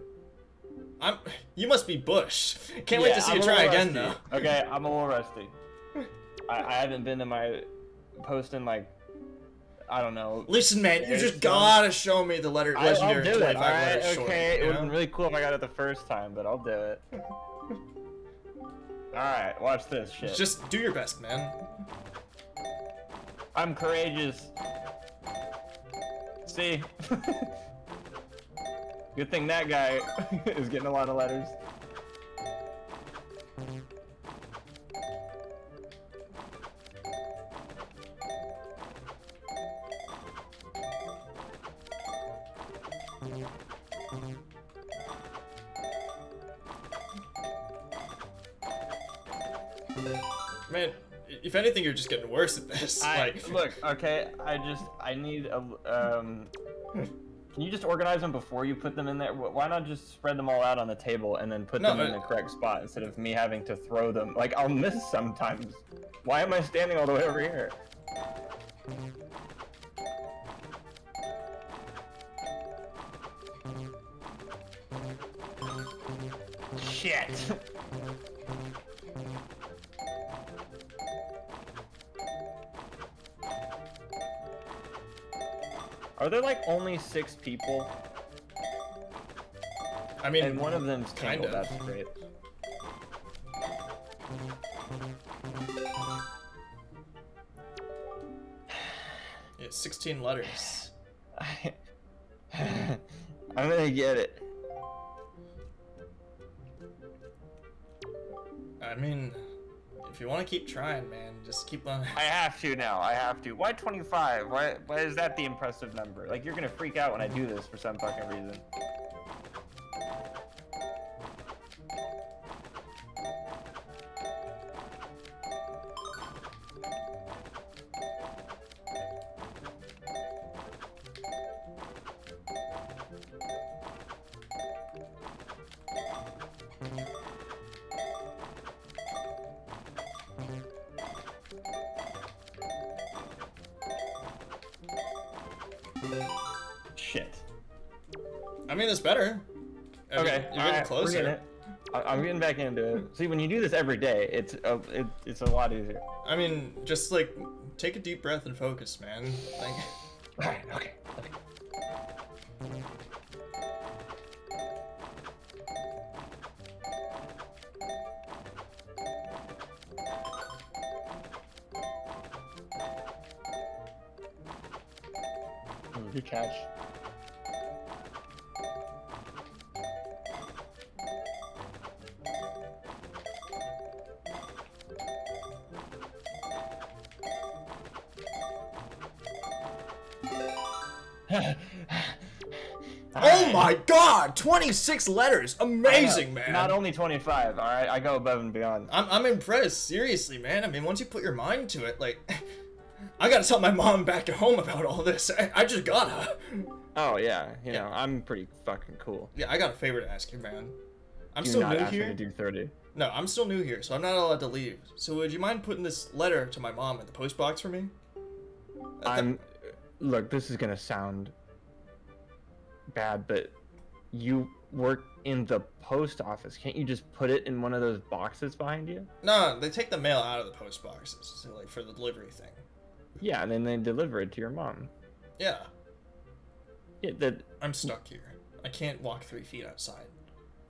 You must be Bush. Can't wait to see you try again, though. Okay, I'm a little rusty. I haven't been to my post in like, I don't know. Listen, man, you just gotta show me the legendary 25-letter sword. Okay, it would have been really cool if I got it the first time, but I'll do it. Alright, watch this shit. Just do your best, man. I'm courageous. See? Good thing that guy is getting a lot of letters. Man, if anything, you're just getting worse at this. Look, okay, I need a, can you just organize them before you put them in there? Why not just spread them all out on the table and then put them in the correct spot instead of me having to throw them? Like, I'll miss sometimes. Why am I standing all the way over here? Shit! Are there like only 6 people? I mean, And one of them's kind Tangled, of. that's great. Yeah, 16 letters. I'm gonna get it. I mean, if you want to keep trying, man, just keep on. I have to now, I have to. Why 25? Why is that the impressive number? Like, you're gonna freak out when I do this for some fucking reason. Shit. I mean, it's better. I mean, Okay, you're getting closer. We're getting it. I'm getting back into it. See, when you do this every day, it's a lot easier. I mean, just like take a deep breath and focus, man. Like, Alright, okay. Good catch. oh my God, 26 letters, amazing, man. Not only 25, alright? I go above and beyond. I'm impressed, seriously, man. I mean, once you put your mind to it, like, I gotta tell my mom back at home about all this. I just gotta. Oh, yeah. You know, I'm pretty fucking cool. Yeah, I got a favor to ask you, man. I'm Do still not new ask me here. to do 30. No, I'm still new here, so I'm not allowed to leave. So would you mind putting this letter to my mom in the post box for me? Look, this is gonna sound bad, but you work in the post office. Can't you just put it in one of those boxes behind you? No, they take the mail out of the post boxes, so, like, for the delivery thing. Yeah, and then they deliver it to your mom. Yeah, Yeah, I'm stuck here. I can't walk 3 feet outside.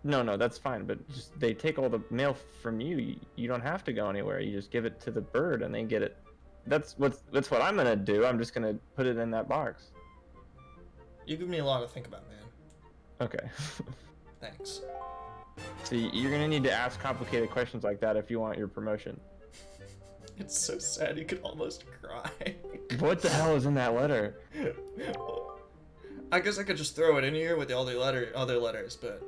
no, that's fine, but just they take all the mail from you. You don't have to go anywhere. You just give it to the bird and they get it. That's what I'm gonna do. I'm just gonna put it in that box. You give me a lot to think about, man. Okay. Thanks. So you're gonna need to ask complicated questions like that if you want your promotion. It's so sad you could almost cry. What the hell is in that letter? I guess I could just throw it in here with all the other letters, but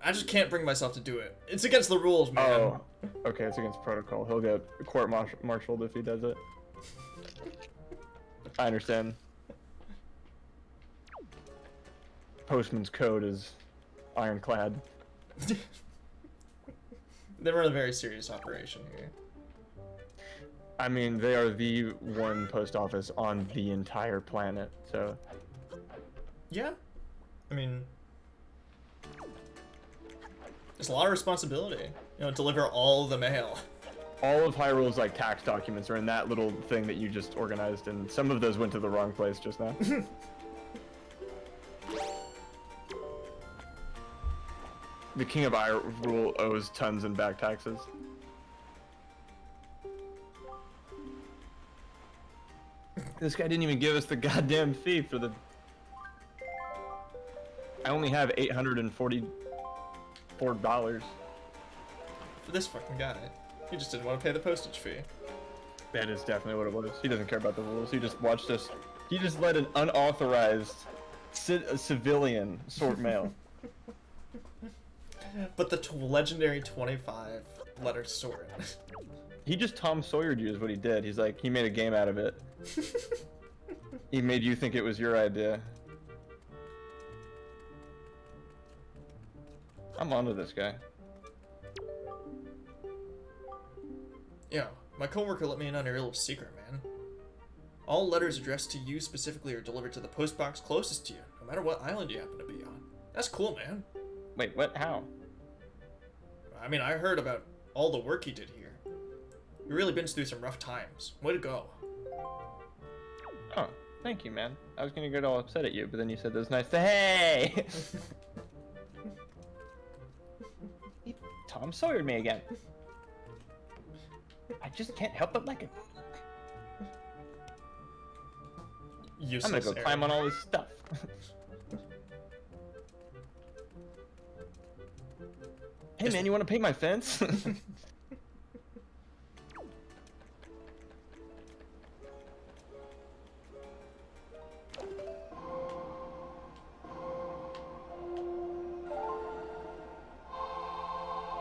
I just can't bring myself to do it. It's against the rules, man. Oh, okay, it's against protocol. He'll get court-martialed if he does it. I understand. Postman's code is ironclad. They run a very serious operation here. I mean, they are the one post office on the entire planet, so... Yeah. I mean, it's a lot of responsibility, you know, deliver all the mail. All of Hyrule's, like, tax documents are in that little thing that you just organized, and some of those went to the wrong place just now. The King of Hyrule owes tons in back taxes. This guy didn't even give us the goddamn fee for the... I only have $844. For this fucking guy. He just didn't want to pay the postage fee. That is definitely what it was. He doesn't care about the rules. He just watched us. He just let an unauthorized civilian sort mail. But the legendary 25 letter sort. He just Tom Sawyered you is what he did. He's like, he made a game out of it. He made you think it was your idea. I'm onto this guy. Yo, my coworker let me in on a little secret, man. All letters addressed to you specifically are delivered to the post box closest to you, no matter what island you happen to be on. That's cool, man. Wait, what? How? I mean, I heard about all the work he did here. He really been through some rough times. Way to go. Oh, Thank you, man. I was gonna get all upset at you, but then you said it was nice to hey. He Tom Sawyered me again. I just can't help but like it. Useless I'm gonna go climb on all this stuff. Hey man, you wanna paint my fence?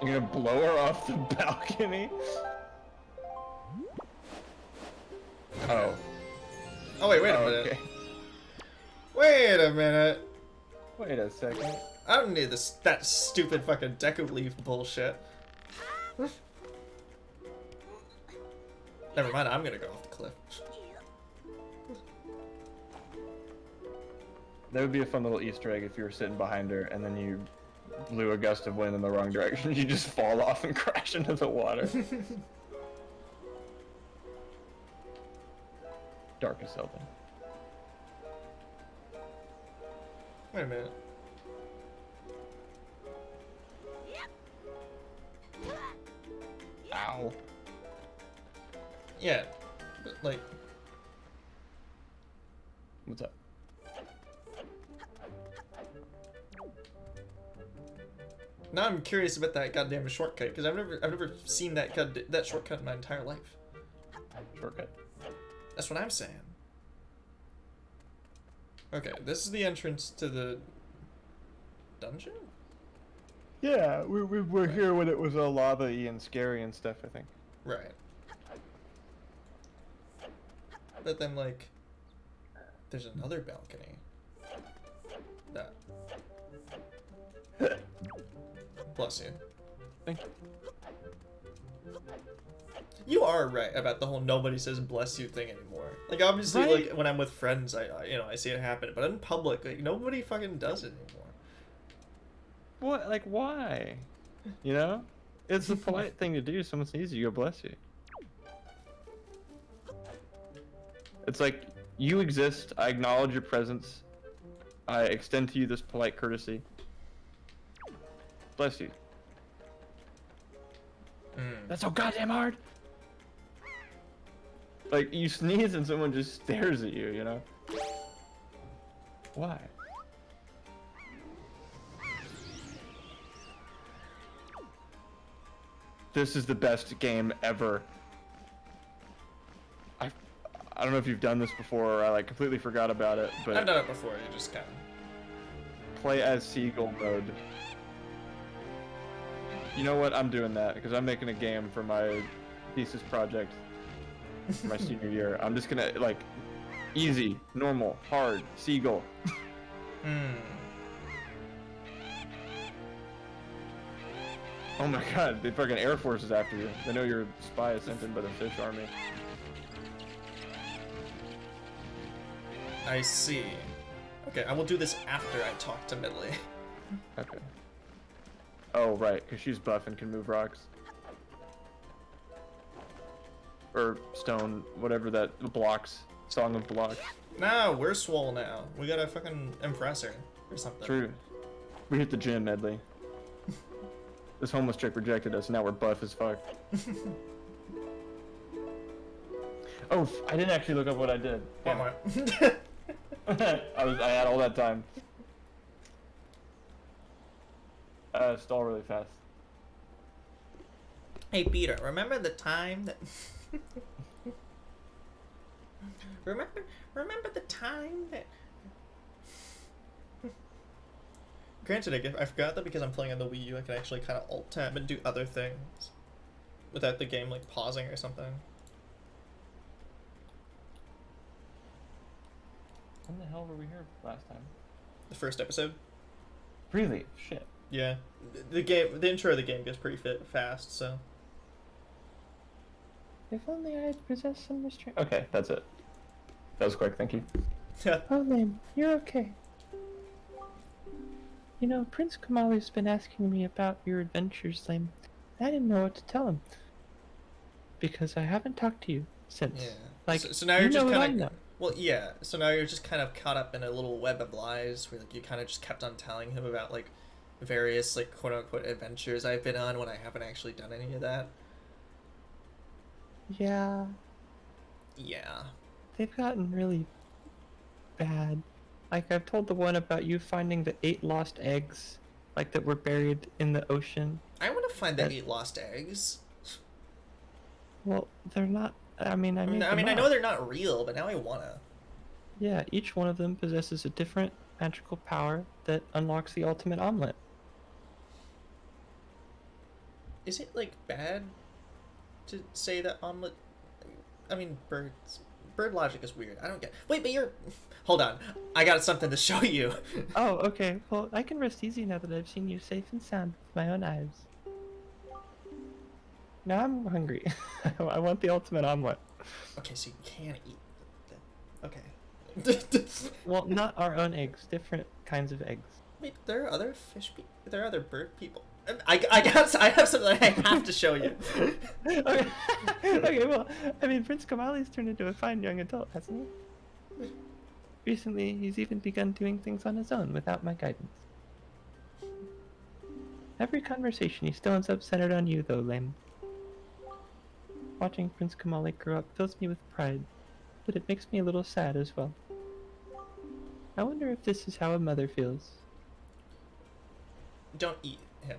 You're gonna blow her off the balcony? Oh. Oh wait, wait a Oh, minute. okay. Wait a minute. Wait a second. I don't need that stupid fucking deco leaf bullshit. Never mind, I'm gonna go off the cliff. That would be a fun little Easter egg if you were sitting behind her and then you blew a gust of wind in the wrong direction. You just fall off and crash into the water. Dark as hell then. Wait a minute. Ow. Yeah, but like, What's up? now I'm curious about that goddamn shortcut because I've never seen that shortcut in my entire life. Shortcut. That's what I'm saying. Okay, this is the entrance to the dungeon? Yeah, we were here when it was all lava-y and scary and stuff, I think. Right. But then, like, there's another balcony. That. Bless you. Thank you. You are right about the whole nobody says bless you thing anymore. Like, obviously, Right? like, when I'm with friends, I see it happen. But in public, like, nobody fucking does it anymore. What? Like, why? You know? It's the polite thing to do. Someone sees you, go bless you. It's like, you exist, I acknowledge your presence, I extend to you this polite courtesy. Bless you. That's so goddamn hard! Like, you sneeze and someone just stares at you, you know? Why? This is the best game ever. I don't know if you've done this before, or I like completely forgot about it, but I've done it before, you just kind of... play as Seagull mode. You know what? I'm doing that because I'm making a game for my thesis project for my senior year. I'm just gonna like easy, normal, hard, Seagull. Oh my god, the fucking Air Force is after you. They know you're a spy sent in by the fish army. I see. Okay, I will do this after I talk to Medli. Okay. Oh, right, because she's buff and can move rocks. Or stone, whatever that, blocks. Song of blocks. No, we're swole now. We gotta fucking impress her or something. True. We hit the gym, Medli. This homeless chick rejected us, and now we're buff as fuck. Oh, I didn't actually look up what I did. Damn it. I had all that time. Stall really fast. Hey Peter, remember the time that remember the time that Granted, I forgot that because I'm playing on the Wii U, I can actually kind of alt tab and do other things without the game like pausing or something. When the hell were we here last time? The first episode. Really? Shit. Yeah, the intro of the game goes pretty fast, so. If only I had possessed some restraint. Okay, that's it. That was quick, thank you. Yeah. Oh, Lame, you're okay. You know, Prince Kamali's been asking me about your adventures, Lame. I didn't know what to tell him. Because I haven't talked to you since. Yeah. Like, So now you you're just know what I kind know. of. Well, yeah. So now you're just kind of caught up in a little web of lies where like you kind of just kept on telling him about like various like quote unquote adventures I've been on when I haven't actually done any of that. Yeah, Yeah. they've gotten really bad. Like I've told the one about you finding the 8 lost eggs, like that were buried in the ocean. I want to find the That- 8 lost eggs. Well, they're not. I mean, I made I them mean, I up. know they're not real, but now I wanna. Yeah, each one of them possesses a different magical power that unlocks the ultimate omelet. Is it like bad to say that omelet? I mean, bird logic is weird. I don't get. Wait, but you're. Hold on. I got something to show you. Oh, okay. Well, I can rest easy now that I've seen you safe and sound with my own eyes. Now I'm hungry. I want the ultimate omelet. Okay, so you can't eat. Okay. Well, not our own eggs, different kinds of eggs. Wait, there are other fish people. There are other bird people. I have something I have to show you. Okay. Okay, well, I mean, Prince Kamali's turned into a fine young adult, hasn't he? Recently, he's even begun doing things on his own without my guidance. Every conversation he still ends up centered on you, though, Lame. Watching Prince Kamali grow up fills me with pride, but it makes me a little sad as well. I wonder if this is how a mother feels. Don't eat him.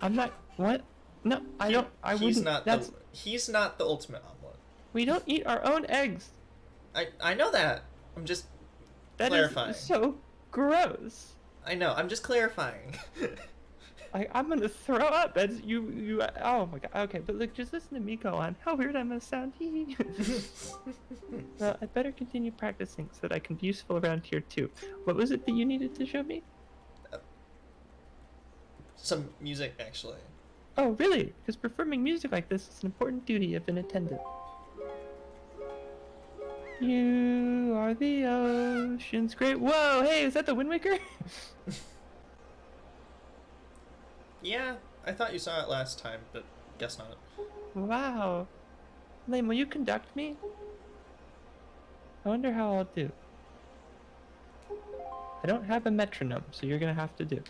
I'm not. What? No, I don't. I He's wouldn't. not That's. the. He's not the ultimate omelet. We don't eat our own eggs. I know that. I'm just That clarifying. is so gross. I know. I'm just clarifying. I'm gonna throw up as you. Oh my god. Okay, but look, just listen to me go on. How weird I must sound. Hee hee. Well, I'd better continue practicing so that I can be useful around here too. What was it that you needed to show me? Some music, actually. Oh, really? Because performing music like this is an important duty of an attendant. You are the ocean's great. Whoa, hey, is that the Wind Waker? Yeah, I thought you saw it last time, but guess not. Wow. Lame, will you conduct me? I wonder how I'll do. I don't have a metronome, so you're gonna have to do.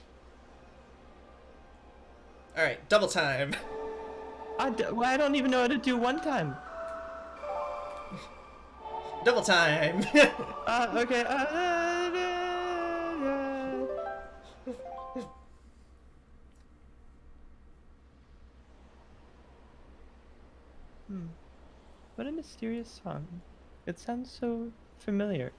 Alright, double time. Well, I don't even know how to do one time. Double time. Okay. What a mysterious song. It sounds so familiar.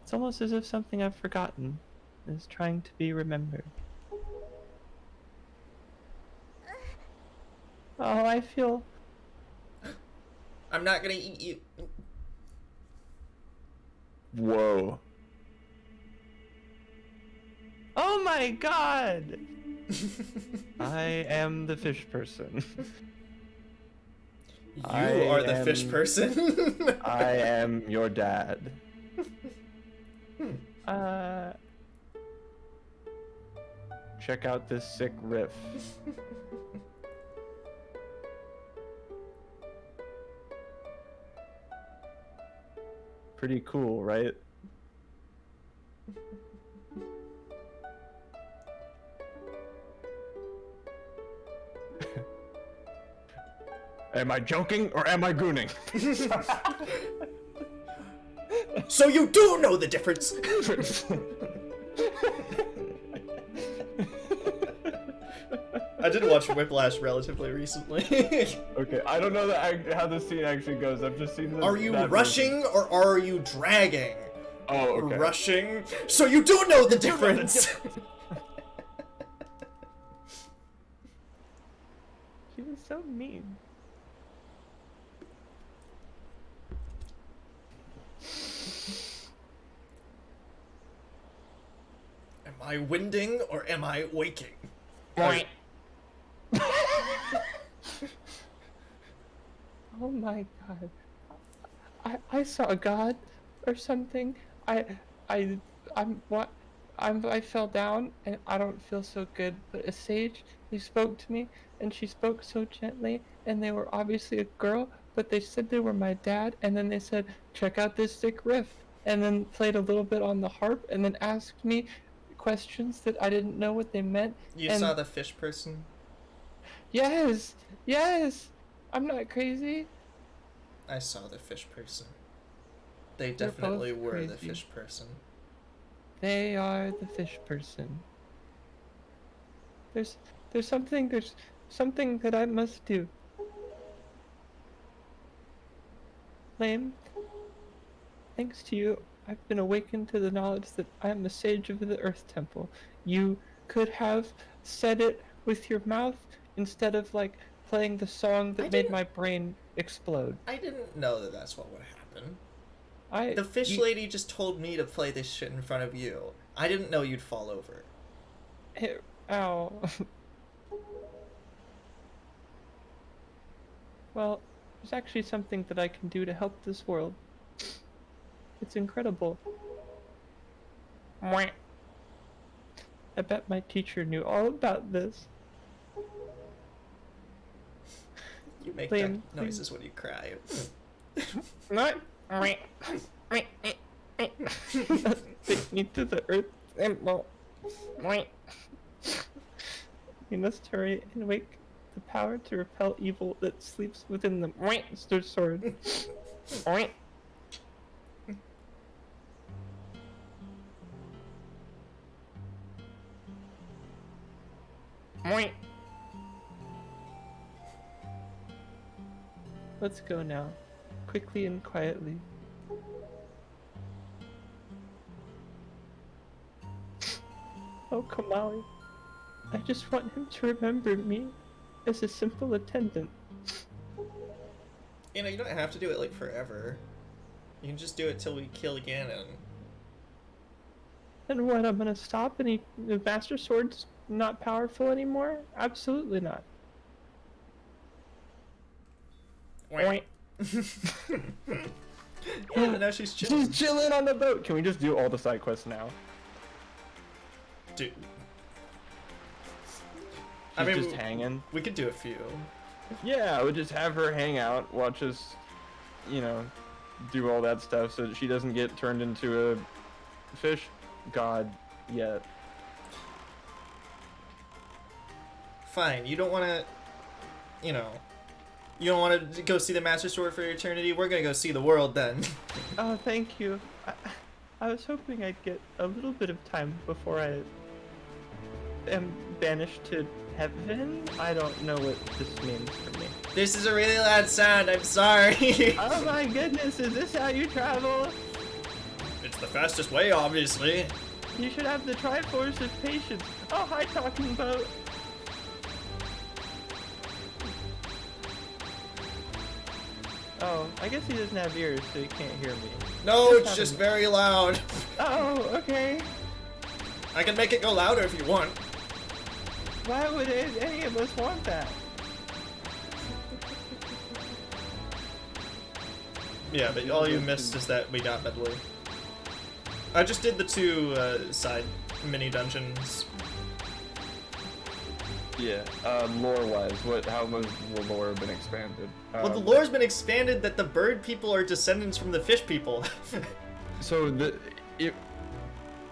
It's almost as if something I've forgotten is trying to be remembered. Oh, I feel... I'm not gonna eat you. Whoa. Oh my god! I am the fish person. You I are the fish am- person. I am your dad. Check out this sick riff. Pretty cool, right? Am I joking or am I gooning? So you do know the difference. I did watch Whiplash relatively recently. Okay, I don't know how this scene actually goes. I've just seen this. Are you that rushing or are you dragging? version. Oh, okay. Rushing. So you do know the difference. She was so mean. Am I winding or am I waking? Boing. Oh my god. I saw a god or something. I fell down and I don't feel so good, but a sage, he spoke to me and she spoke so gently and they were obviously a girl but they said they were my dad, and then they said, check out this sick riff, and then played a little bit on the harp, and then asked me questions that I didn't know what they meant. You and saw the fish person? yes, yes, I'm not crazy. I saw the fish person. They They're definitely both were the crazy. fish person. They are the fish person. There's something that I must do. Lame, thanks to you, I've been awakened to the knowledge that I am a sage of the Earth Temple. You could have said it with your mouth instead of like playing the song that made my brain explode. I didn't know that that's what would happen. I The fish lady just told me to play this shit in front of you. I didn't know you'd fall over. Ow. Well, there's actually something that I can do to help this world. It's incredible. Mwah. I bet my teacher knew all about this. You make Liam, that noises when you cry. What? Take me to the Earth Temple. You must hurry and wake the power to repel evil that sleeps within the monster sword. Let's go now, quickly and quietly. Oh, Kamali, I just want him to remember me as a simple attendant. You know, you don't have to do it like forever. You can just do it till we kill Ganon. And what, I'm gonna stop and the Master Sword's not powerful anymore? Absolutely not. Yeah, but now she's chilling. She's chilling on the boat! Can we just do all the side quests now? Dude. She's just hanging. We could do a few. Yeah, I would just have her hang out, watch us, you know, do all that stuff so that she doesn't get turned into a fish god yet. Fine, you don't want to, you know, you don't want to go see the Master Sword for eternity? We're gonna go see the world then. Oh, thank you. I was hoping I'd get a little bit of time before I am banished to heaven? I don't know what this means for me. This is a really loud sound, I'm sorry. Oh my goodness, is this how you travel? It's the fastest way, obviously. You should have the Triforce of Patience. Oh, hi, talking boat. Oh, I guess he doesn't have ears, so he can't hear me. No, it's just very loud. Oh, okay. I can make it go louder if you want. Why would any of us want that? Yeah, but all you missed is that we got Medli. I just did the two side mini dungeons. Yeah, lore-wise, how has the lore been expanded? Well, the lore's been expanded that the bird people are descendants from the fish people. So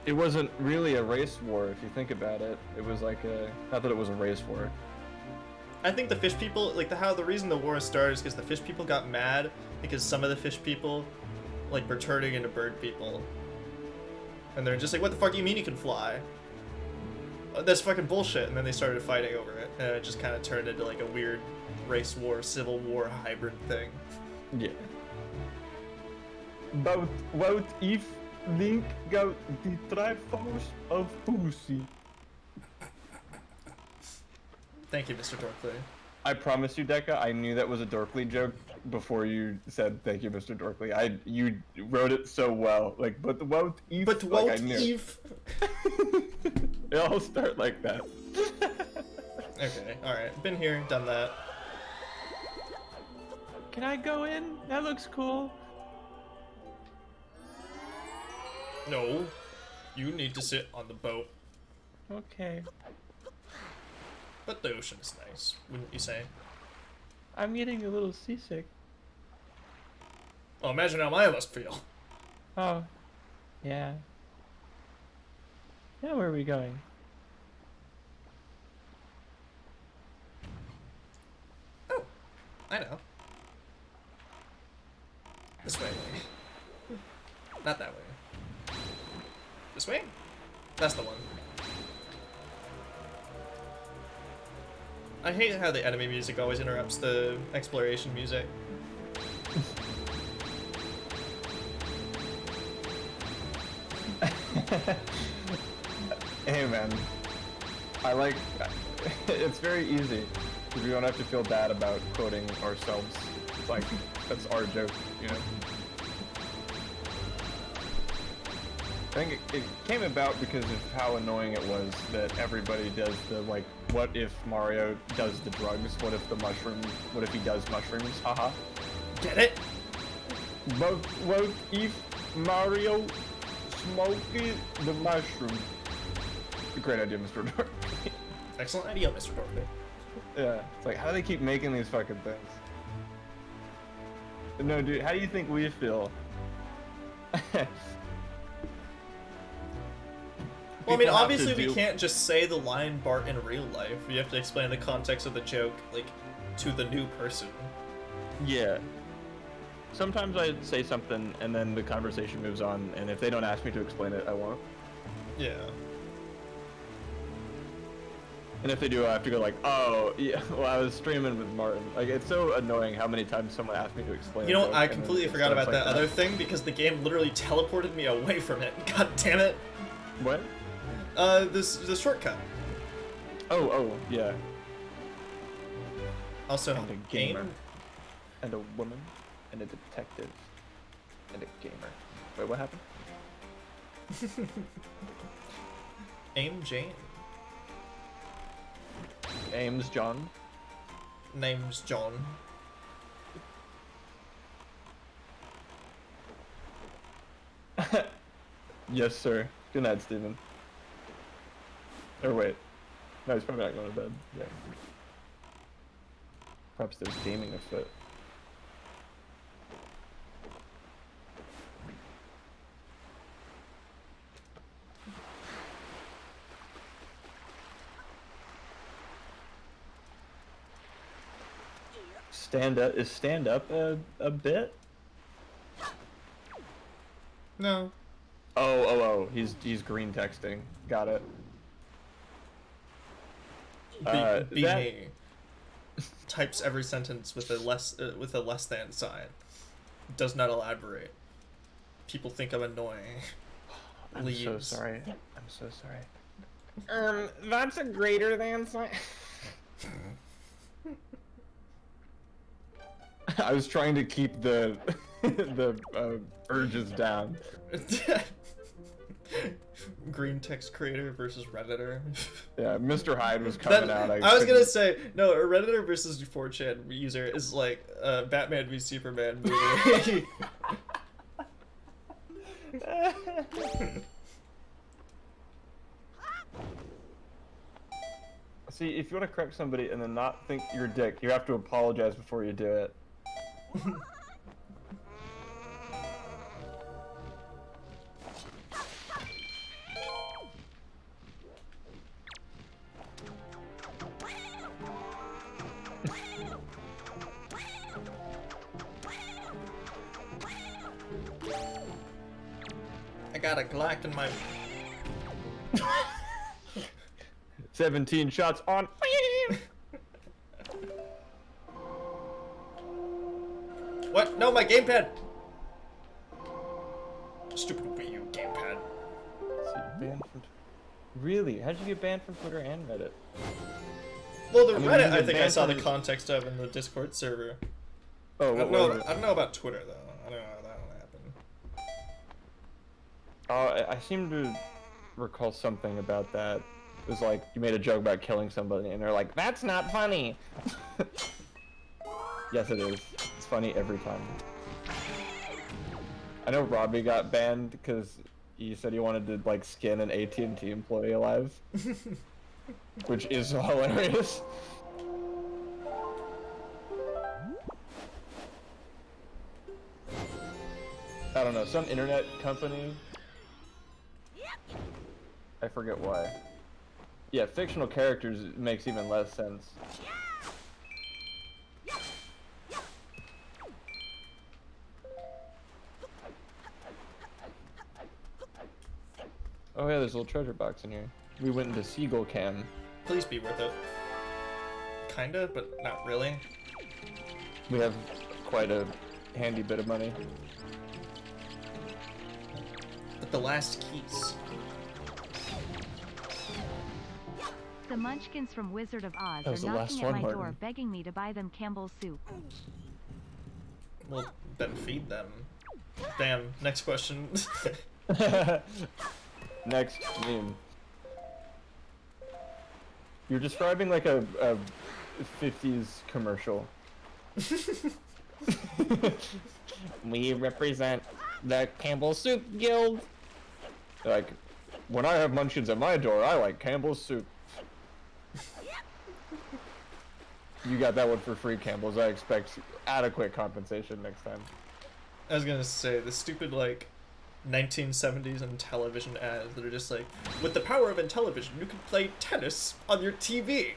it wasn't really a race war if you think about it. It was like not that it was a race war. I think the fish people, like the reason the war started is because the fish people got mad because some of the fish people, like, were turning into bird people. And they're just like, what the fuck do you mean you can fly? That's fucking bullshit. And then they started fighting over it, and it just kind of turned into like a weird race war, civil war hybrid thing. Yeah. But what if Link got the Triforce of Pussy? Thank you, Mr. Dorkley. I promise you, Dekka, I knew that was a Dorkley joke before you said thank you, Mr. Dorkley. You wrote it so well. Like, but what if? But like, what I knew. if? It all start like that. Okay, alright. Been here, done that. Can I go in? That looks cool. No. You need to sit on the boat. Okay. But the ocean is nice, wouldn't you say? I'm getting a little seasick. Oh, imagine how my must feel. Oh, yeah. Yeah, where are we going? Oh, I know. This way. Not that way. This way? That's the one. I hate how the enemy music always interrupts the exploration music. Hey man, I like, it's very easy, because we don't have to feel bad about quoting ourselves. It's like, that's our joke, you know? I think it came about because of how annoying it was that everybody does the, like, what if Mario does the drugs? What if the mushrooms? What if he does mushrooms? Haha. Get it? What if Mario smoking the mushroom? Great idea, Mr. Dork. Excellent idea, Mr. Dorothy. Yeah, it's like, how do they keep making these fucking things? No, dude, how do you think we feel? Well, I mean, People have to obviously we do- can't just say the line Bart in real life. We have to explain the context of the joke, like, to the new person. Yeah. Sometimes I say something and then the conversation moves on, and if they don't ask me to explain it, I won't. Yeah. And if they do, I have to go like, oh, yeah, well, I was streaming with Martin. Like, it's so annoying how many times someone asked me to explain You know, it, I and then completely it forgot starts about like that other thing because the game literally teleported me away from it. God damn it. What? The shortcut. Oh, yeah. Also, And a gamer. aim. And a woman. And a detective. And a gamer. Wait, what happened? Aim Jane. Ames John. Name's John. Yes, sir. Good night, Steven. Or wait. No, he's probably not going to bed. Yeah. Perhaps there's gaming afoot. Stand up a bit? No. Oh, he's green texting. Got it. Be That- me. Types every sentence with a less than sign. Does not elaborate. People think I'm annoying. I'm Leaves. so sorry. I'm so sorry. That's a greater than sign. I was trying to keep the urges down. Green text creator versus Redditor. Yeah, Mr. Hyde was coming out. I was gonna couldn't- say, no, a Redditor versus 4chan user is like a Batman v Superman movie. See, if you want to correct somebody and then not think you're a dick, you have to apologize before you do it. I got a Glock in my. 17 shots on. What? No, my gamepad. Stupid Wii U gamepad. Really? How'd you get banned from Twitter and Reddit? Well, the I mean, Reddit, you I get think I banned saw the from- context of in the Discord server. Oh, I don't what know. was it? I don't know about Twitter though. I don't know how that one happened. I seem to recall something about that. It was like, you made a joke about killing somebody, and they're like, that's not funny! Yes, it is. It's funny every time. I know Robbie got banned because he said he wanted to, like, skin an AT&T employee alive. Which is hilarious. I don't know, some internet company. I forget why. Yeah, fictional characters makes even less sense. Oh yeah, there's a little treasure box in here. We went into Seagull Cam. Please be worth it. Kinda, but not really. We have quite a handy bit of money. But the last keys. The Munchkins from Wizard of Oz That was are the last knocking at one, my door Martin. begging me to buy them Campbell's soup. Well, then feed them. Damn, next question. Next meme. You're describing like a 50s commercial. We represent the Campbell's Soup Guild. Like, when I have munchkins at my door, I like Campbell's soup. You got that one for free, Campbell's. I expect adequate compensation next time. I was gonna say, the stupid, like, 1970s and television ads that are just like, with the power of Intellivision, you can play tennis on your TV.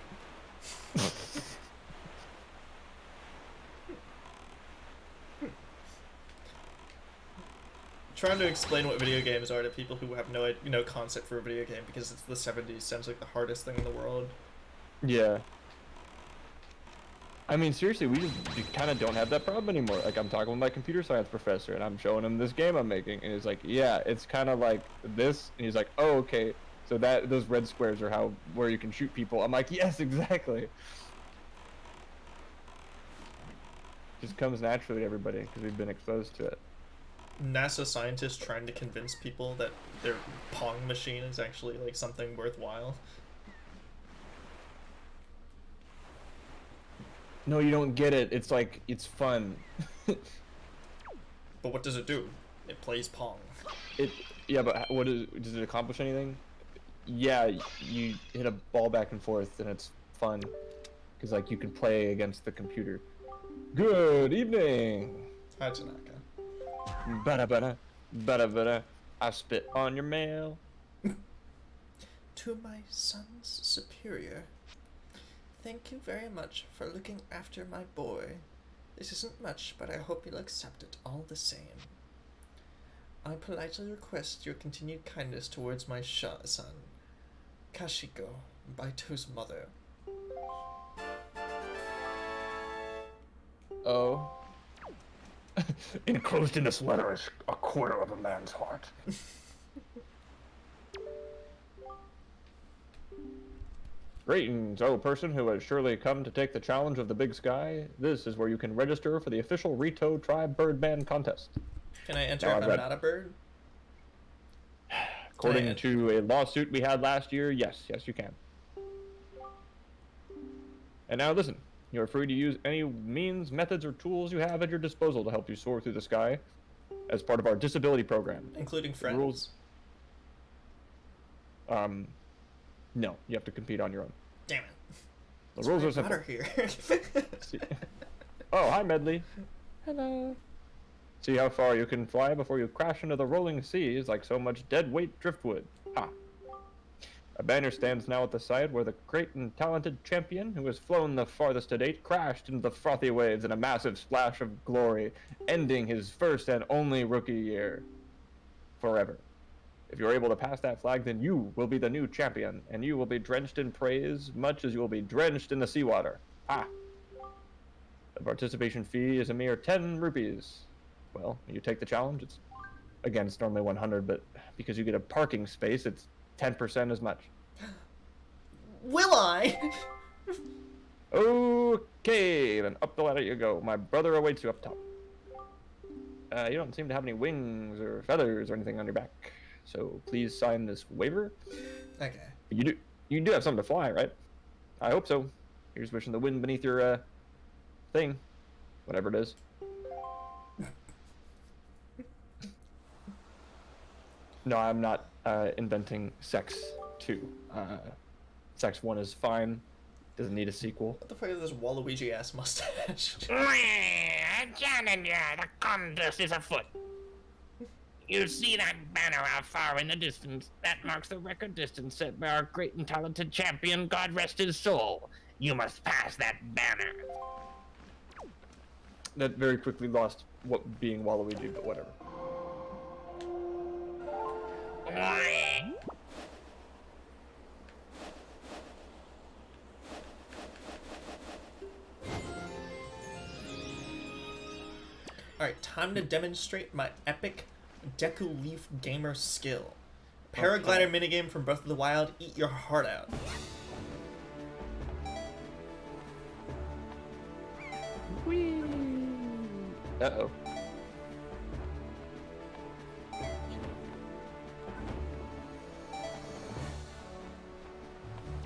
Trying to explain what video games are to people who have no concept for a video game because it's the 70s sounds like the hardest thing in the world. Yeah. I mean, seriously, we kind of don't have that problem anymore. Like, I'm talking with my computer science professor, and I'm showing him this game I'm making, and he's like, yeah, it's kind of like this, and he's like, oh, okay, so those red squares are where you can shoot people. I'm like, yes, exactly. Just comes naturally to everybody, because we've been exposed to it. NASA scientists trying to convince people that their Pong machine is actually, like, something worthwhile. No, you don't get it. It's like, it's fun. But what does it do? It plays Pong. Yeah, but does it accomplish anything? Yeah, you hit a ball back and forth, and it's fun. Because, like, you can play against the computer. Good evening! Hi, Tanaka. Bada bada, bada. I spit on your mail. To my son's superior. Thank you very much for looking after my boy. This isn't much, but I hope you'll accept it all the same. I politely request your continued kindness towards my son, Kashiko, Baito's mother. Oh. Enclosed in this letter is a quarter of a man's heart. Greetings, oh person who has surely come to take the challenge of the big sky. This is where you can register for the official Rito Tribe Bird Band contest. Can I enter if I'm not a bird? According to a lawsuit we had last year, yes, you can. And now listen, you are free to use any means, methods, or tools you have at your disposal to help you soar through the sky as part of our disability program. Including friends? Rules. No, you have to compete on your own. Damn it. The rules are simple. Here. Oh, hi Medli. Hello. See how far you can fly before you crash into the rolling seas like so much dead weight driftwood. Ha. A banner stands now at the site where the great and talented champion who has flown the farthest to date crashed into the frothy waves in a massive splash of glory, ending his first and only rookie year. Forever. If you're able to pass that flag, then you will be the new champion, and you will be drenched in praise much as you will be drenched in the seawater. Ah. The participation fee is a mere 10 rupees. Well, you take the challenge, it's normally 100, but because you get a parking space, it's 10% as much. Will I? Okay, then up the ladder you go. My brother awaits you up top. You don't seem to have any wings or feathers or anything on your back, so please sign this waiver. Okay. You do have something to fly, right? I hope so. Here's wishing the wind beneath your thing, whatever it is. No, I'm not inventing Sex 2. Sex 1 is fine. Doesn't need a sequel. What the fuck is this Waluigi-ass mustache? The contest is afoot. You see that banner out far in the distance? That marks the record distance set by our great and talented champion, God rest his soul. You must pass that banner. That very quickly lost what being Waluigi, but whatever. Alright, time to demonstrate my epic Deku Leaf gamer skill. Paraglider minigame from Breath of the Wild, eat your heart out. Whee! Uh-oh.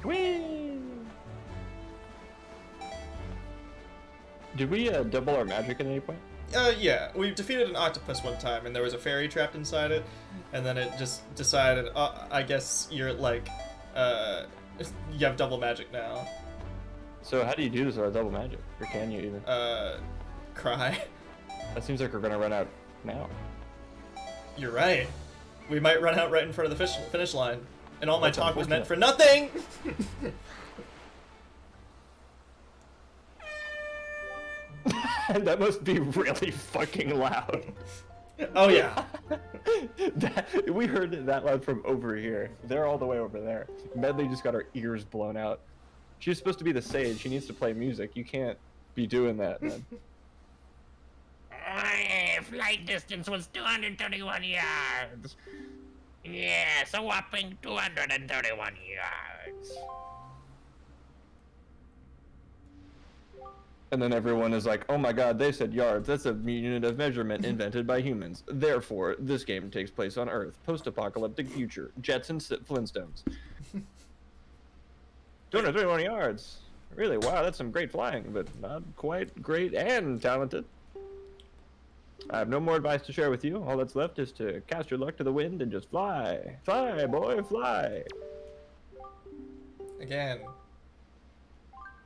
Whee! Did we double our magic at any point? Yeah, we defeated an octopus one time, and there was a fairy trapped inside it, and then it just decided, I guess you're like, you have double magic now. So how do you do this without double magic? Or can you even? Cry. That seems like we're gonna run out now. You're right. We might run out right in front of the finish line. And all my That's talk was meant for unfortunate. nothing! That must be really fucking loud. Oh yeah. We heard it that loud from over here. They're all the way over there. Medli just got her ears blown out. She's supposed to be the sage. She needs to play music. You can't be doing that, man. Flight distance was 231 yards. Yes, a whopping 231 yards. And then everyone is like, oh my god, they said yards. That's a unit of measurement invented by humans. Therefore, this game takes place on Earth. Post-apocalyptic future. Jets and Flintstones. 231 yards. Really? Wow, that's some great flying, but not quite great and talented. I have no more advice to share with you. All that's left is to cast your luck to the wind and just fly. Fly, boy, fly. Again.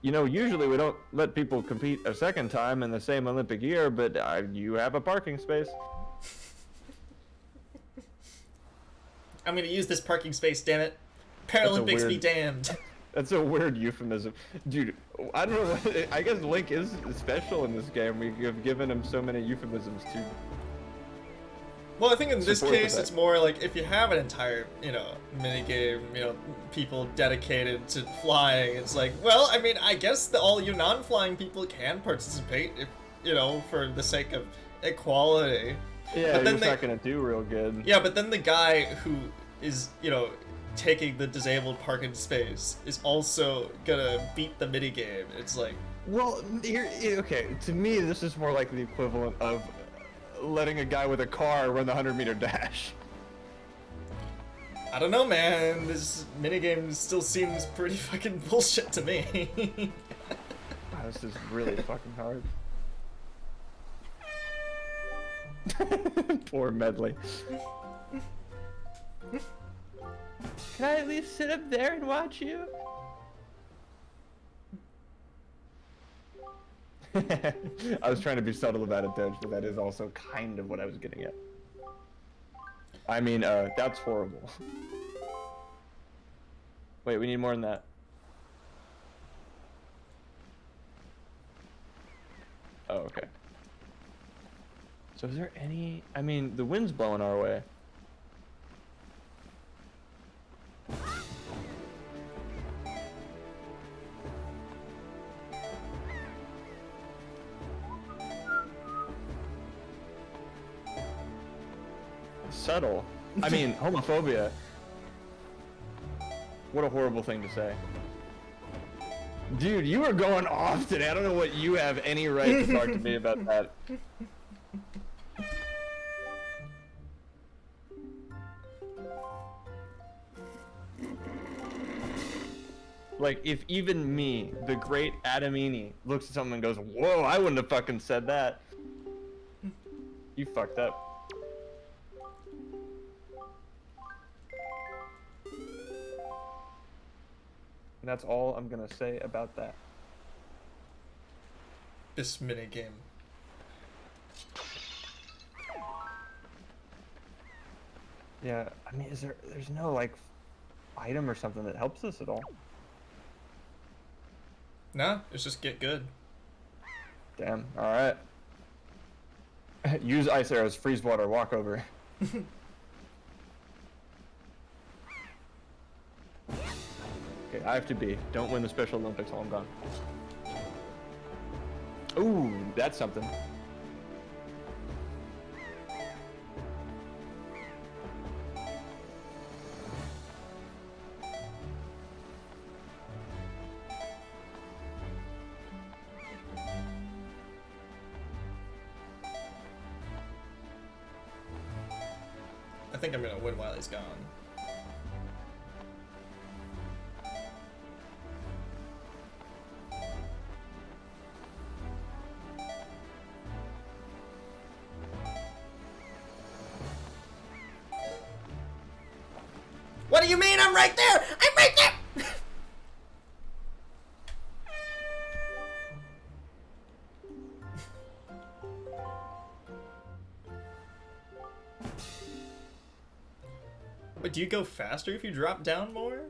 You know, usually we don't let people compete a second time in the same Olympic year, but you have a parking space. I'm gonna use this parking space, damn it. Paralympics be damned. That's a weird euphemism. Dude, I don't know. I guess Link is special in this game. We have given him so many euphemisms to. Well, I think in this Support case, that. it's more like if you have an entire, minigame, people dedicated to flying, it's like, well, I mean, I guess all you non-flying people can participate if, for the sake of equality. Yeah, But then he's not gonna do real good. Yeah, but then the guy who is, taking the disabled parking space is also gonna beat the minigame. It's like... Well, okay, to me, this is more like the equivalent of letting a guy with a car run the 100-meter dash. I don't know, man. This minigame still seems pretty fucking bullshit to me. Wow, this is really fucking hard. Poor Medli. Can I at least sit up there and watch you? I was trying to be subtle about it, Doge, but that is also kind of what I was getting at. I mean, that's horrible. Wait, we need more than that. Oh, okay. So is there any... I mean, the wind's blowing our way. Subtle. I mean, homophobia. What a horrible thing to say. Dude, you are going off today. I don't know what you have any right to talk to me about that. Like, if even me, the great Adamini, looks at something and goes, whoa, I wouldn't have fucking said that. You fucked up. And that's all I'm gonna say about that. This minigame. Yeah, I mean, there's no like item or something that helps us at all? Nah, it's just get good. Damn. All right. Use ice arrows, freeze water, walk over. Okay, I have to be. Don't win the Special Olympics while I'm gone. Ooh, that's something. I think I'm gonna win while he's gone. What do you mean? I'm right there! I'm right there! But do you go faster if you drop down more?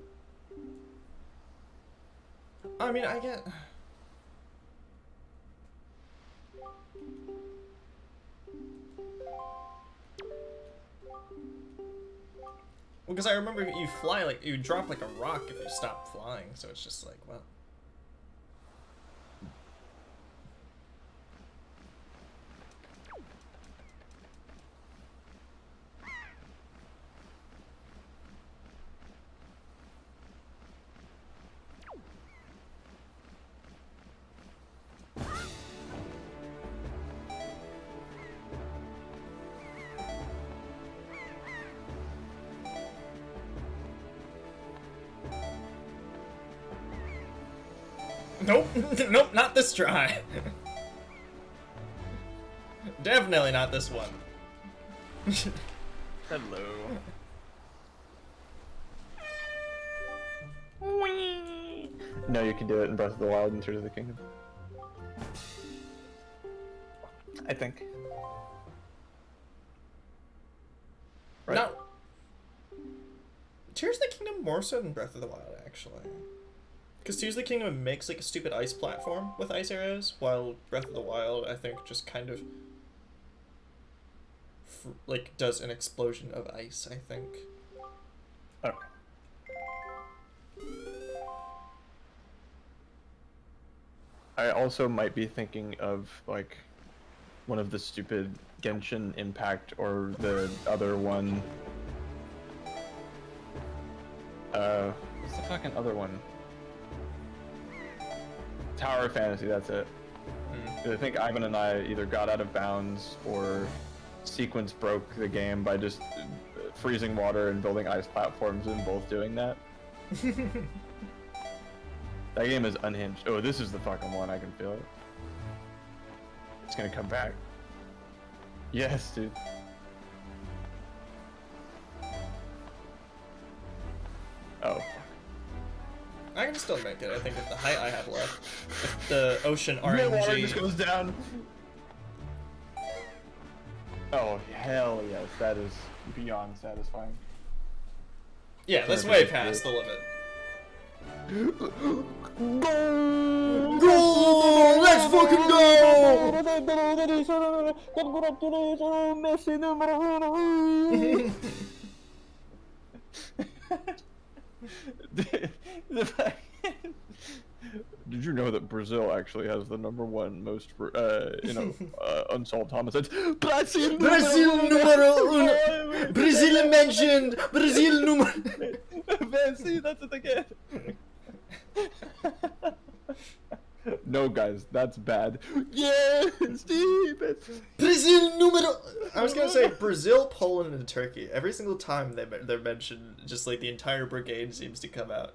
I mean, I get... Well, because I remember you fly, like, you drop like a rock if you stop flying, so it's just like, well... Nope, nope, not this try. Definitely not this one. Hello. No, you can do it in Breath of the Wild and Tears of the Kingdom. I think. Right? No. Tears of the Kingdom more so than Breath of the Wild, actually. Because Tears of the Kingdom makes like a stupid ice platform with ice arrows, while Breath of the Wild, I think, just kind of like does an explosion of ice, I think. Okay. I also might be thinking of like one of the stupid Genshin Impact or the other one. What's the fucking other one? Tower of Fantasy, that's it. I think Ivan and I either got out of bounds or Sequence broke the game by just freezing water and building ice platforms and both doing that. That game is unhinged. Oh, this is the fucking one, I can feel it. It's gonna come back. Yes, dude. Oh. I can still make it, I think, with the height I have left. If the ocean The water just RNG... goes down. Oh, hell yes. That is beyond satisfying. Yeah, that's way past the limit. Go! Go! Let's fucking Did you know that Brazil actually has the #1 most, unsolved homicides? Brazil numero uno! Brazil mentioned! Brazil numero... Fancy, that's what they get. No, guys, that's bad. Yeah, Steve. Brazil numero... I was gonna say Brazil, Poland, and Turkey. Every single time they're mentioned, just like the entire brigade seems to come out.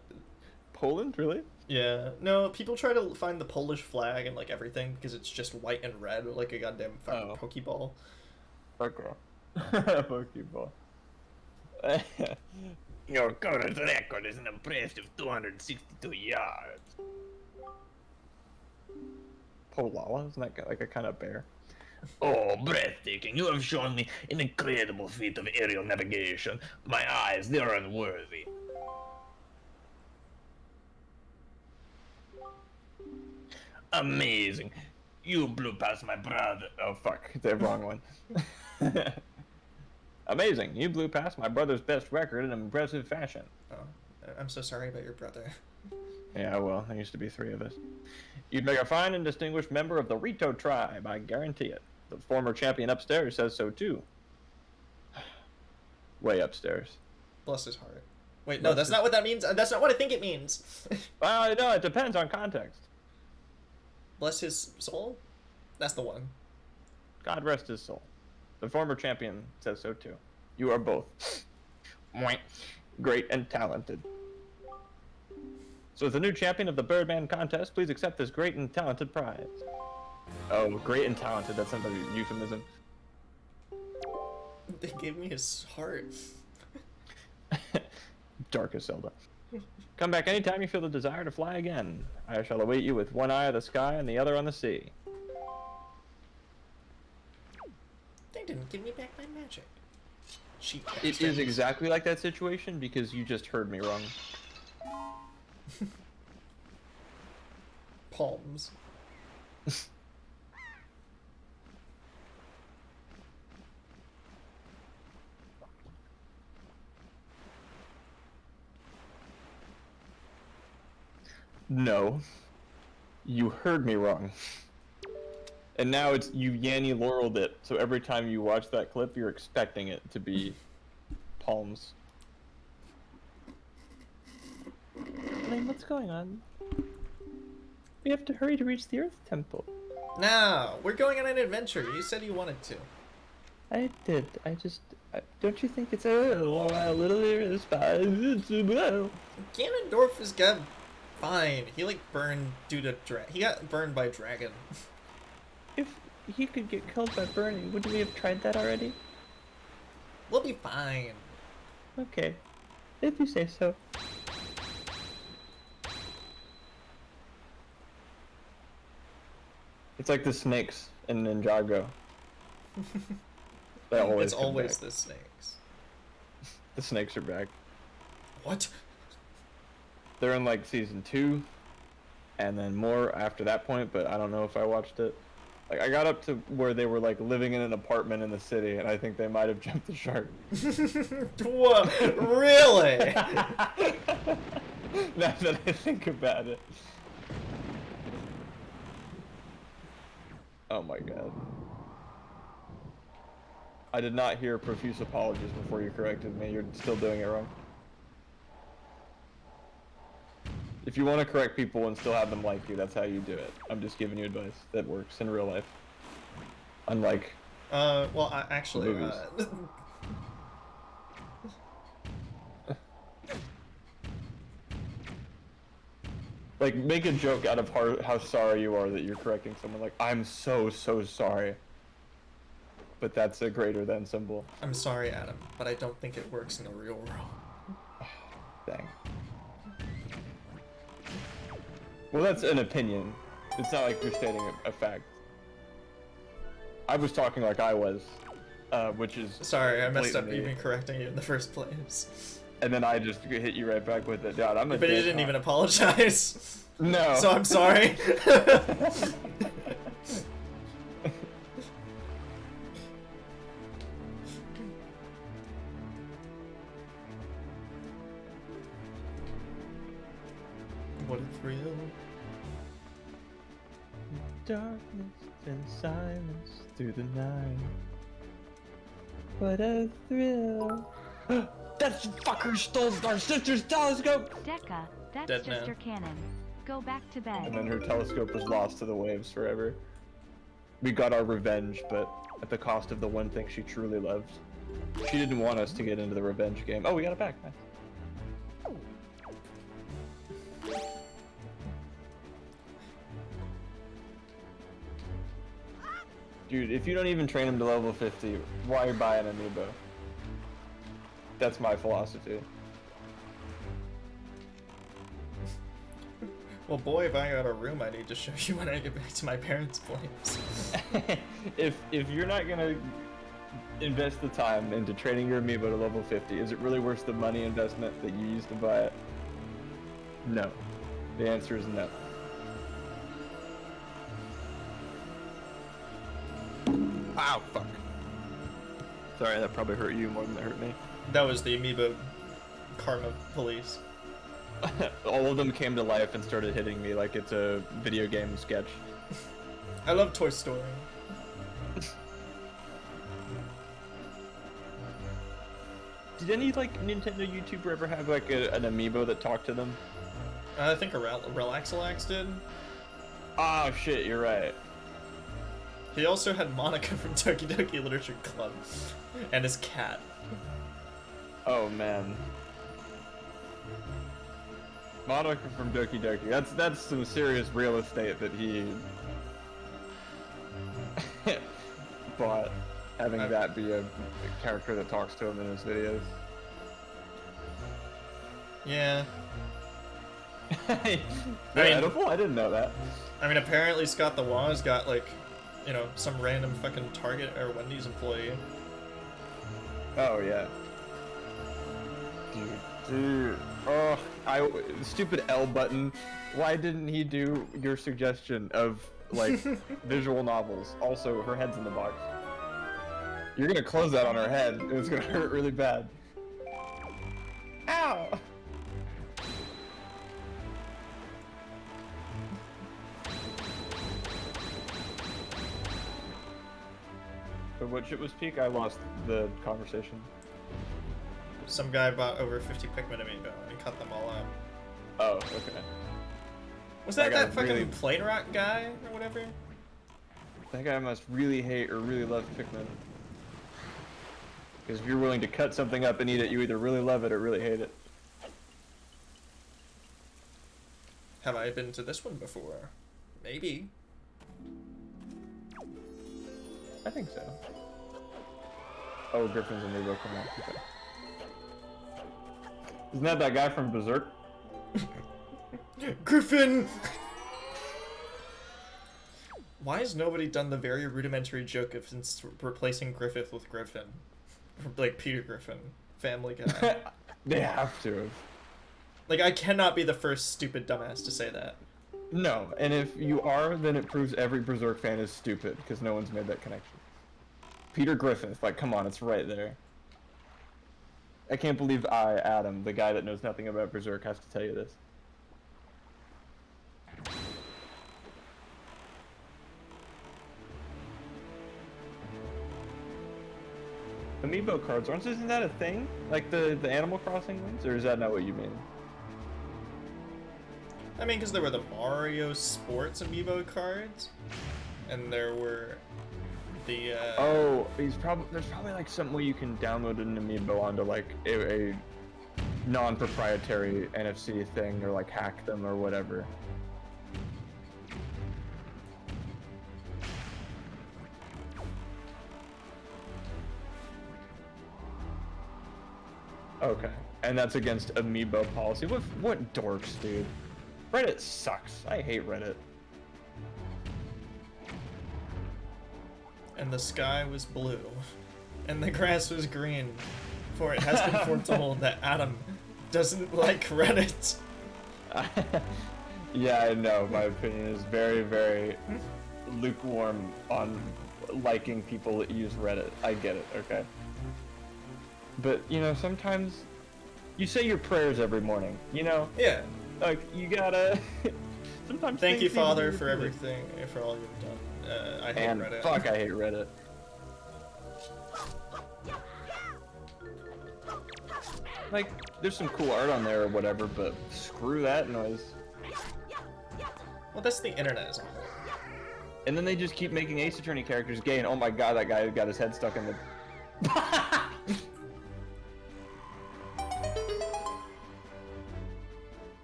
Poland, really? Yeah. No, people try to find the Polish flag and like everything because it's just white and red, like a goddamn fucking Pokeball. Okay. Pokeball. Your current record is an impressive 262 yards. Polala, isn't that like a kind of bear? Oh, breathtaking. You have shown me an incredible feat of aerial navigation. My eyes, they are unworthy. Amazing. You blew past my brother. Oh fuck, the wrong one. Amazing, you blew past my brother's best record in impressive fashion. Oh, I'm so sorry about your brother. Yeah, well, there used to be 3 of us. You'd make a fine and distinguished member of the Rito tribe, I guarantee it. The former champion upstairs says so too. Way upstairs. Bless his heart. Wait, no, that's not what that means. That's not what I think it means. Well, no, it depends on context. Bless his soul? That's the one. God rest his soul. The former champion says so too. You are both great and talented. So as the new champion of the Birdman contest, please accept this great and talented prize. Oh, great and talented, that's another euphemism. They gave me his heart. Darkest Zelda. Come back anytime you feel the desire to fly again. I shall await you with one eye of the sky and the other on the sea. They didn't give me back my magic. Cheap It is bastards. exactly like that situation because you just heard me wrong. Palms. No. You heard me wrong. And now it's you Yanny Laureled it, so every time you watch that clip, you're expecting it to be palms. Lane, what's going on? We have to hurry to reach the Earth Temple. No, we're going on an adventure. You said you wanted to. I did. Don't you think it's a little irresponsible? Ganondorf is got fine. He like burned due to he got burned by dragon. If he could get killed by burning, wouldn't we have tried that already? We'll be fine. Okay, if you say so. It's like the snakes in Ninjago. They always It's come always back. the snakes. The snakes are back. What? They're in like season 2, and then more after that point, but I don't know if I watched it. Like I got up to where they were like living in an apartment in the city, and I think they might have jumped the shark. What? Really? Now that I think about it. Oh my god. I did not hear profuse apologies before you corrected me. You're still doing it wrong. If you want to correct people and still have them like you, that's how you do it. I'm just giving you advice that works in real life. Unlike... well, actually, movies. Like, make a joke out of how sorry you are that you're correcting someone. Like, I'm so sorry. But that's a greater than symbol. I'm sorry, Adam, but I don't think it works in the real world. Dang. Well, that's an opinion. It's not like you're stating a fact. I was talking like I was, which is... Sorry, I messed up blatantly- even correcting you in the first place. And then I just hit you right back with it. God, I'm a But you dick, didn't huh? even apologize. No. So I'm sorry. What a thrill. Darkness and silence through the night. What a thrill. That fucker stole our sister's telescope! Decca, that's Dead just man. your cannon. Go back to And bed. then her telescope was lost to the waves forever. We got our revenge, but at the cost of the one thing she truly loved. She didn't want us to get into the revenge game. Oh, we got it back. Nice. Dude, if you don't even train him to level 50, why are you buying an amiibo? That's my philosophy. Well, boy, if I got a room, I need to show you when I get back to my parents' place. if you're not gonna invest the time into training your amiibo to level 50, is it really worth the money investment that you used to buy it? No. The answer is no. Ow, fuck. Sorry, that probably hurt you more than it hurt me. That was the amiibo karma police. All of them came to life and started hitting me like it's a video game sketch. I love Toy Story. Did any like Nintendo YouTuber ever have like an amiibo that talked to them? I think Relaxalax did. Oh shit, you're right. He also had Monica from Doki Doki Literature Club, and his cat. Oh man. Monica from Doki Doki. That's some serious real estate that he bought, having that be a character that talks to him in his videos. Yeah. Edible? I didn't know that. I mean, apparently Scott the Waz got like, you know, some random fucking Target or Wendy's employee. Oh yeah. Dude. Oh, stupid L button. Why didn't he do your suggestion of like visual novels? Also, her head's in the box. You're gonna close that on her head, and it's gonna hurt really bad. Ow! But what shit was peak? I lost the conversation. Some guy bought over 50 Pikmin amiibo and cut them all up. Oh, okay. Was that guy fucking really- Plane Rock guy or whatever? That guy must really hate or really love Pikmin. Because if you're willing to cut something up and eat it, you either really love it or really hate it. Have I been to this one before? Maybe. I think so. Oh, Griffin's amiibo, come on. Okay. Isn't that guy from Berserk? Griffin! Why has nobody done the very rudimentary joke of replacing Griffith with Griffin? Like Peter Griffin, Family Guy. They have to have. Like, I cannot be the first stupid dumbass to say that. No, and if you are, then it proves every Berserk fan is stupid, because no one's made that connection. Peter Griffith, like, come on, it's right there. I can't believe Adam, the guy that knows nothing about Berserk, has to tell you this. Amiibo cards, isn't that a thing? Like the Animal Crossing ones? Or is that not what you mean? I mean, because there were the Mario Sports amiibo cards, and there were the, Oh, there's probably like some way you can download an amiibo onto like a non-proprietary NFC thing, or like hack them or whatever. Okay, and that's against amiibo policy. What dorks, dude? Reddit sucks. I hate Reddit. and the sky was blue, and the grass was green, for it has been foretold that Adam doesn't like Reddit. Yeah, I know. My opinion is very, very lukewarm on liking people that use Reddit. I get it, okay? But, you know, sometimes you say your prayers every morning, you know? Yeah. Like, you gotta... Sometimes Thank you, things need to Father, be for repeated. everything, for all you've done. I hate And Reddit. fuck, I hate Reddit. Like, there's some cool art on there or whatever, but screw that noise. Well, that's the internet as a whole. And then they just keep making Ace Attorney characters gay, and oh my god, that guy got his head stuck in the...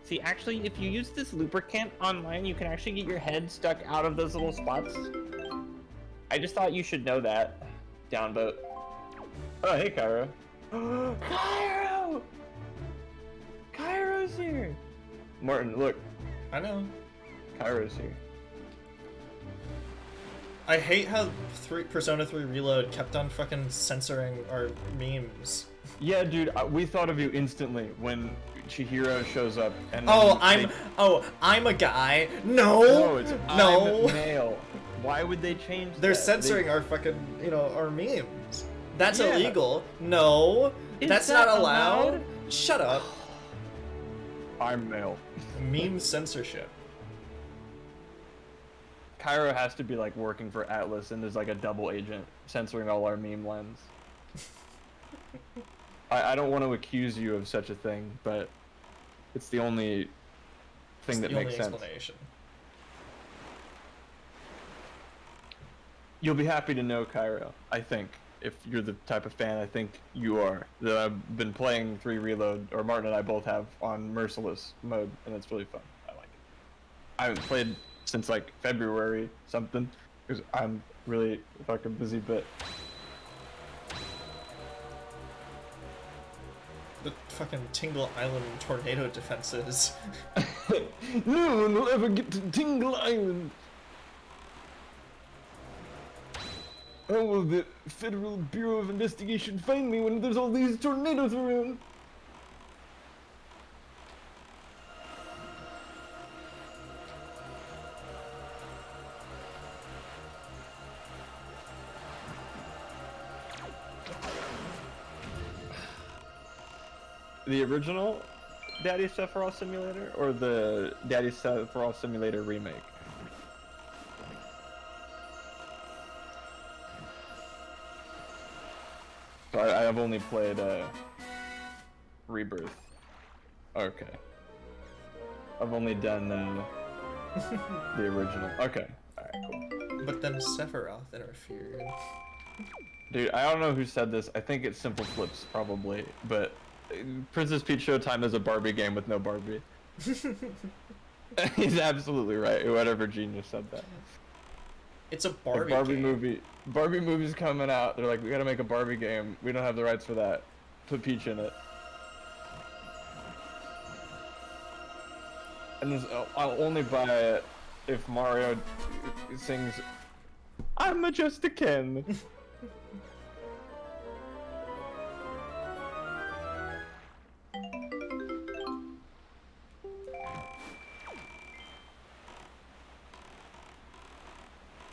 See, actually, if you use this lubricant online, you can actually get your head stuck out of those little spots. I just thought you should know that. Downvote. Oh, hey, Cairo. Cairo! Cairo's here! Martin, look. I know. Kairo's here. I hate how Persona 3 Reload kept on fucking censoring our memes. Yeah, dude, we thought of you instantly when Chihiro shows up and Oh, then I'm a guy. No. No, it's no. I'm male. Why would they change They're that? censoring our fucking, our memes. That's Yeah. illegal. No. Is That's that not allowed. allowed? Shut up. I'm male. Meme censorship. Cairo has to be like working for Atlas and there's like a double agent censoring all our meme lines. I don't want to accuse you of such a thing, but it's the only thing that makes sense. Explanation. You'll be happy to know, Cairo, I think. If you're the type of fan I think you are, that I've been playing 3 Reload, or Martin and I both have, on Merciless mode, and it's really fun. I like it. I haven't played since like February something, because I'm really fucking busy, but The fucking Tingle Island tornado defenses. no one will ever get to Tingle Island. How will the Federal Bureau of Investigation find me when there's all these tornadoes around? The original Daddy Sephiroth Simulator or the Daddy Sephiroth Simulator remake? So I have only played Rebirth. Okay. I've only done the original. Okay. Alright, cool. But then Sephiroth interfered. Dude, I don't know who said this. I think it's Simple Flips, probably. But Princess Peach Showtime is a Barbie game with no Barbie. He's absolutely right. Whatever genius said that. It's a Like Barbie game. movie. Barbie movie's coming out. They're like, we gotta make a Barbie game. We don't have the rights for that. Put Peach in it. And I'll only buy it if Mario sings, "I'm just a Ken."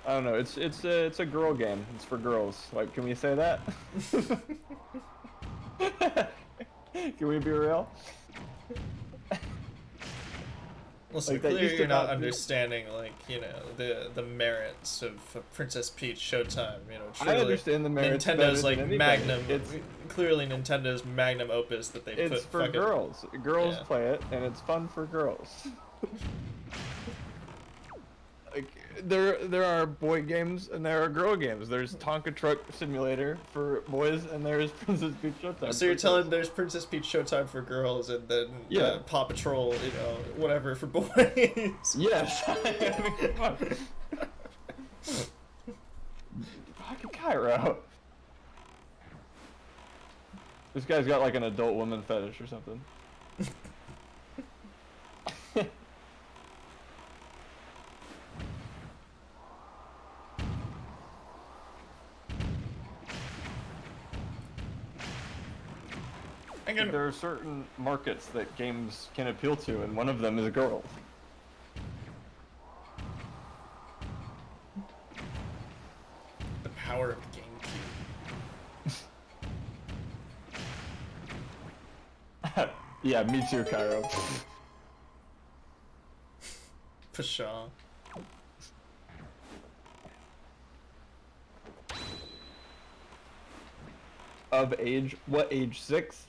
I don't know. It's a girl game. It's for girls. Like, can we say that? Can we be real? Listen, Like, that clearly used to you're not not be- understanding, like, the merits of Princess Peach Showtime. I Truly, understand the merits better Nintendo's than like anybody. magnum. It's Clearly Nintendo's magnum opus that they put. it's for fucking, girls. Girls Yeah. play it, and it's fun for girls. Like, there are boy games and there are girl games. There's Tonka Truck Simulator for boys, and there's Princess Peach Showtime. So you're for telling girls. there's Princess Peach Showtime for girls, and then Yeah. Paw Patrol, whatever for boys. Yes. Fucking Cairo. This guy's got like an adult woman fetish or something. Again, There are certain markets that games can appeal to, and one of them is girls. the power of the GameCube. Yeah, me too, Cairo. Pshaw. Of age? What age? 6?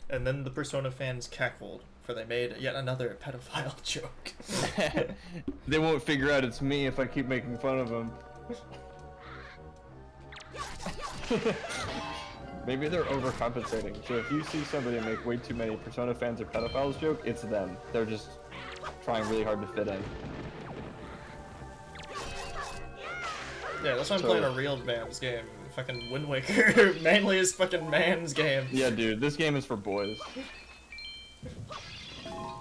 And then the Persona fans cackled, for they made yet another pedophile joke. They won't figure out it's me if I keep making fun of them. Maybe they're overcompensating. So if you see somebody make way too many Persona fans or pedophiles joke, it's them. They're just trying really hard to fit in. Yeah, that's why I'm So- playing a real man's game fucking Wind Waker. Manliest fucking man's game. Yeah, dude, this game is for boys.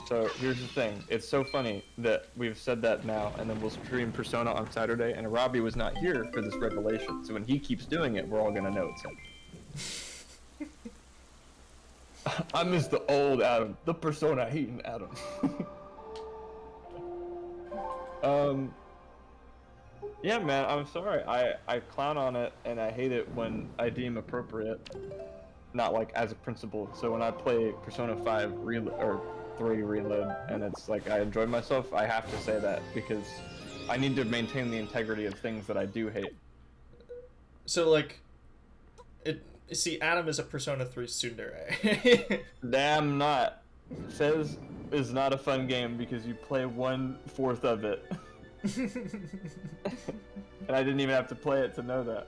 So here's the thing. It's so funny that we've said that now, and then we'll stream Persona on Saturday, and Robbie was not here for this revelation. So when he keeps doing it, we're all gonna know it's him. I miss the old Adam, the Persona hating Adam. Yeah, man, I'm sorry. I clown on it, and I hate it when I deem appropriate. Not like as a principle. So when I play Persona 5 or 3 Reload, and it's like I enjoy myself, I have to say that because I need to maintain the integrity of things that I do hate. So like, see, Adam is a Persona 3 tsundere. Damn not. Fez is not a fun game because you play 1/4 of it. And I didn't even have to play it to know that.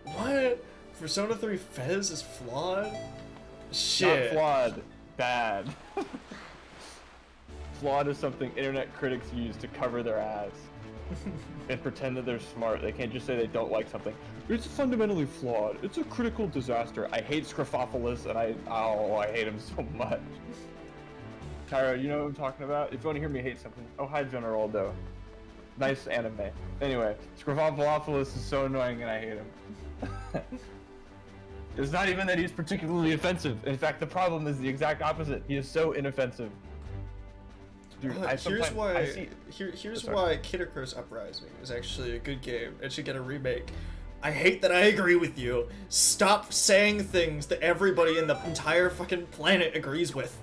What? Persona 3 Fez is flawed? Shit. Not flawed. Bad. Flawed is something internet critics use to cover their ass and pretend that they're smart. They can't just say they don't like something. It's fundamentally flawed. It's a critical disaster. I hate Scrofophilus, and I hate him so much. Tyra, you know what I'm talking about? If you want to hear me hate something, oh hi Generaldo. Nice anime. Anyway, Scrofophilus is so annoying and I hate him. It's not even that he's particularly offensive. In fact, the problem is the exact opposite. He is so inoffensive. Dude, here's why Kid Icarus Uprising is actually a good game. It should get a remake. I hate that I agree with you. Stop saying things that everybody in the entire fucking planet agrees with.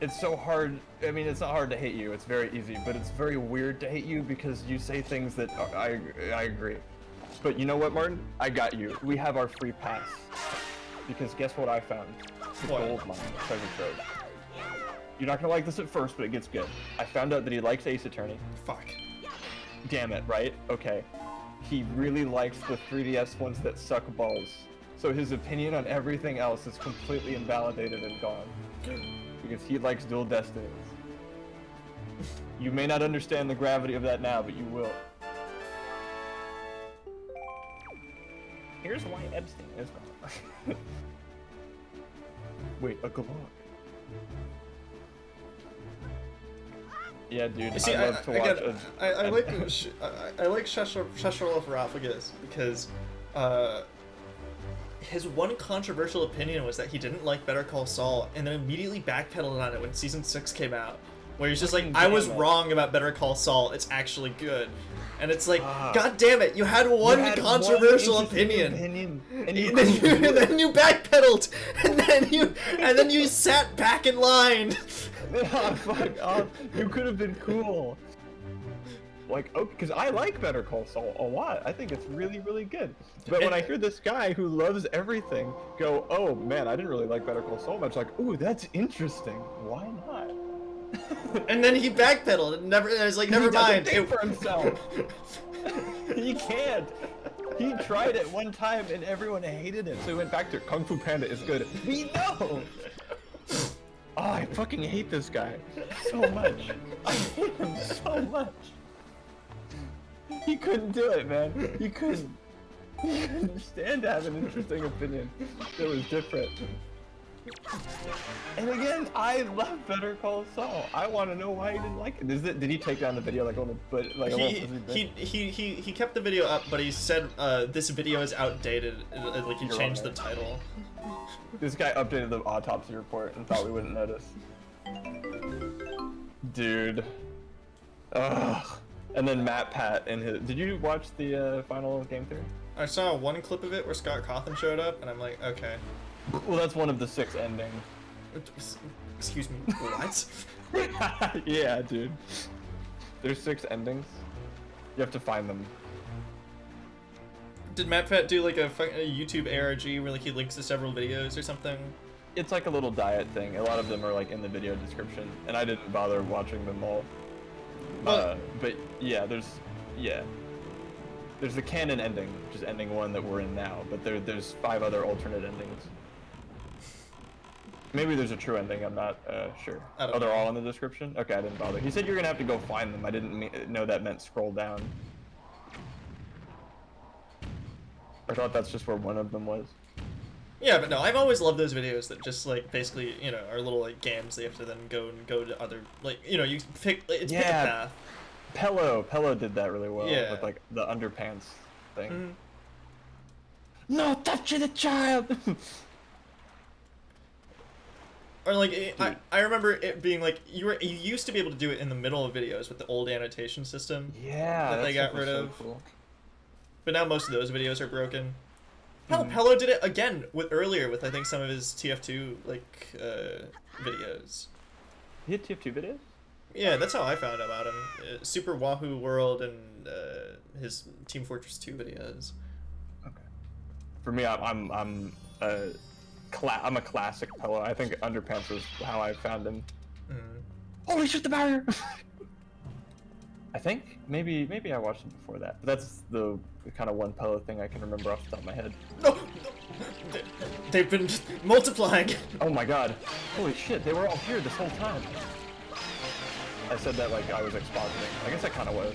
It's so hard. I mean, it's not hard to hate you. It's very easy, but it's very weird to hate you because you say things that I agree. But you know what, Martin? I got you. We have our free pass. Because guess what I found? The gold mine, treasure trove. You're not gonna like this at first, but it gets good. I found out that he likes Ace Attorney. Fuck. Damn it, right? Okay. He really likes the 3DS ones that suck balls. So his opinion on everything else is completely invalidated and gone. Because he likes Dual Destinies. You may not understand the gravity of that now, but you will. Here's why Epstein is gone. Wait, a Glock. Yeah, dude, See, I love to watch I like Shesharolopharophagus because his one controversial opinion was that he didn't like Better Call Saul, and then immediately backpedaled on it when season 6 came out, where he's just like, I was wrong about Better Call Saul, it's actually good. And it's like, god damn it, you had one controversial opinion. And then you backpedaled, and then you sat back in line. Oh, fuck off. You could have been cool. Like, oh, because I like Better Call Saul a lot. I think it's really, really good. But when I hear this guy who loves everything go, oh man, I didn't really like Better Call Saul much, like, ooh, that's interesting. Why not? And then he backpedaled and was like, never mind. He doesn't think for himself. He can't. He tried it one time and everyone hated it, so he went back to Kung Fu Panda is good. We know. Oh, I fucking hate this guy so much. I hate him so much. He couldn't do it, man. He couldn't. He couldn't stand to have an interesting opinion that was different. And again, I love Better Call Saul. I want to know why he didn't like it. Did he take down the video like on the he kept the video up, but he said this video is outdated. Like he changed the title. This guy updated the autopsy report and thought we wouldn't notice. Dude. Ugh. And then Matt Pat and his. Did you watch the final game theory? I saw one clip of it where Scott Cawthon showed up, and I'm like, okay. Well, that's one of the 6 endings. Excuse me, what? Yeah, dude. There's 6 endings. You have to find them. Did Matt Pat do like a YouTube ARG where like he links to several videos or something? It's like a little diet thing. A lot of them are like in the video description, and I didn't bother watching them all. But yeah, there's the canon ending, which is ending 1 that we're in now. But there's 5 other alternate endings. Maybe there's a true ending. I'm not sure. Oh, they're all in the description. Okay, I didn't bother. He said you're gonna have to go find them. I didn't know that meant scroll down. I thought that's just where one of them was. Yeah, but no, I've always loved those videos that just like basically, you know, are little like games. They have to then go to other, like, you know, you pick, it's pick a Yeah. path. Pello did that really well Yeah. with like the underpants thing. Mhm. No touching the child. Or like I remember it being like you used to be able to do it in the middle of videos with the old annotation system. Yeah, That they stuff got was rid so of. cool. But now most of those videos are broken. Hell, Mhm. Pello did it again earlier with I think some of his TF2 like videos. He had TF2 videos? Yeah, that's how I found out about him. Super Wahoo World and his Team Fortress 2 videos. Okay. For me, I'm a classic Pello. I think underpants was how I found him. Mm. Holy shit, the barrier! I think maybe I watched it before that. But that's the kind of one Pello thing I can remember off the top of my head. No, they've been multiplying. Oh my god! Holy shit! They were all here this whole time. I said that like I was expositing. I guess I kind of was.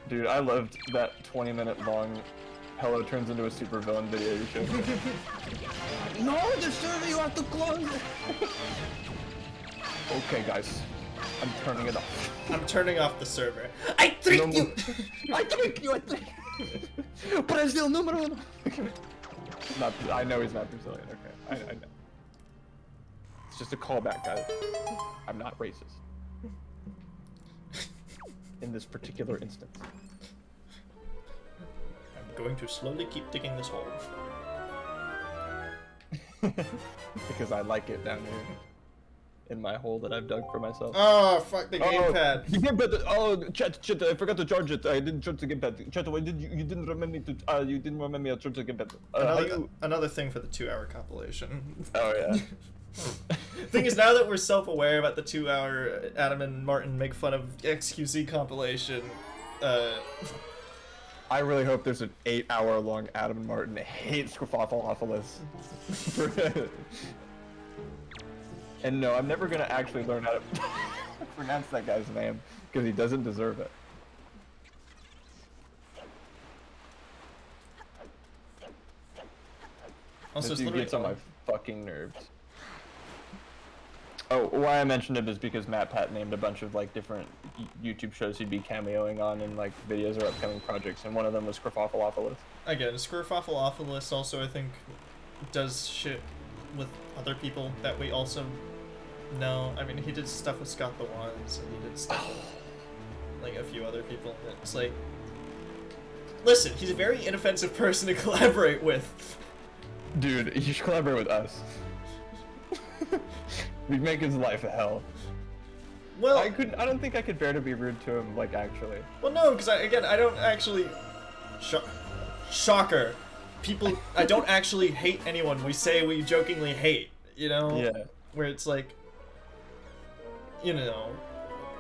Dude, I loved that 20-minute long Hello turns into a supervillain video you showed me. No, the server, you have to close it! Okay, guys. I'm turning it off. I'm turning off the server. I tricked you! I tricked you, I tricked you! Brazil numero uno! Not, I know he's not Brazilian, okay. I know. It's just a callback, guys. I'm not racist. In this particular instance. I'm going to slowly keep digging this hole. Because I like it down here. In my hole that I've dug for myself. Oh, fuck the gamepad. The gamepad! Oh, chat, I forgot to charge it. I didn't charge the gamepad. Chat, why did you didn't remember me to, you didn't remember me to charge the gamepad. Another thing for the 2-hour compilation. Oh, yeah. Thing is, now that we're self-aware about the 2-hour Adam and Martin make fun of XQC compilation, I really hope there's an 8-hour long Adam and Martin hate Squaffleopolis. And no, I'm never gonna actually learn how to pronounce that guy's name, because he doesn't deserve it. also, This it's dude literally gets on my fucking nerves. Oh, why I mentioned it is because Matt Pat named a bunch of like different YouTube shows he'd be cameoing on in like videos or upcoming projects, and one of them was Squaffleopolis. Again, Squirfophilopoulos also, I think, does shit with other people that we also know. I mean, he did stuff with Scott the Wise, and he did stuff with, like, a few other people. It's like, listen, he's a very inoffensive person to collaborate with. Dude, you should collaborate with us. We'd make his life a hell. Well, I don't think I could bear to be rude to him, like, actually. well, no, because I don't actually. Shocker. People, I don't actually hate anyone we say we jokingly hate, you know? Yeah. Where it's like, you know,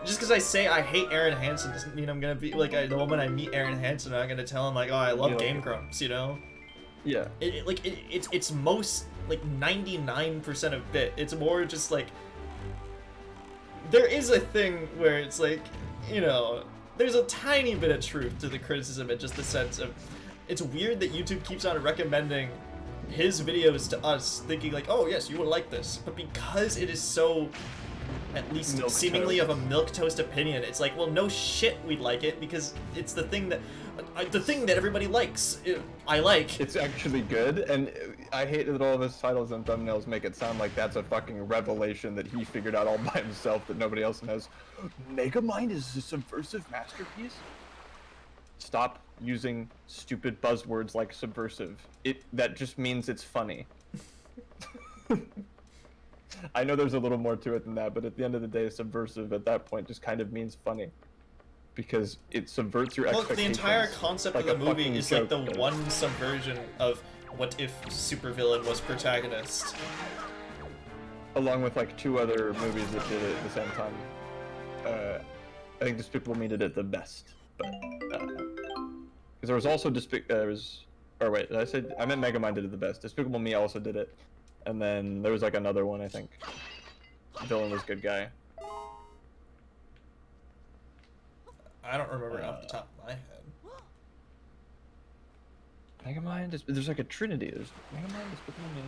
just because I say I hate Aaron Hansen doesn't mean I'm gonna be like the moment I meet Aaron Hansen, I'm gonna tell him like, oh, I love You like Game it. Grumps, you know? Yeah. It's most like 99% of bit. It's more just like there is a thing where it's like, you know, there's a tiny bit of truth to the criticism in just the sense of it's weird that YouTube keeps on recommending his videos to us, thinking like, oh yes, you will like this, but because it is so, at least Milk seemingly toast. of a milquetoast opinion, it's like, well, no shit, we'd like it because it's the thing that everybody likes. I like. It's actually good, and I hate that all of his titles and thumbnails make it sound like that's a fucking revelation that he figured out all by himself that nobody else knows. Megamind is a subversive masterpiece? Stop using stupid buzzwords like subversive. That just means it's funny. I know there's a little more to it than that, but at the end of the day, subversive at that point just kind of means funny. Because it subverts your Well, the expectations. entire concept like of the a movie fucking is like the joke does. one subversion of what if supervillain was protagonist. Along with like 2 other movies that did it at the same time. I think Despicable Me did it the best, but because there was also or wait, did I say I meant Megamind did it the best. Despicable Me also did it, and then there was like another one I think. Villain was good guy. I don't remember off the top of my head. Megamind is, there's like a trinity. There's Megamind, Despicable Me.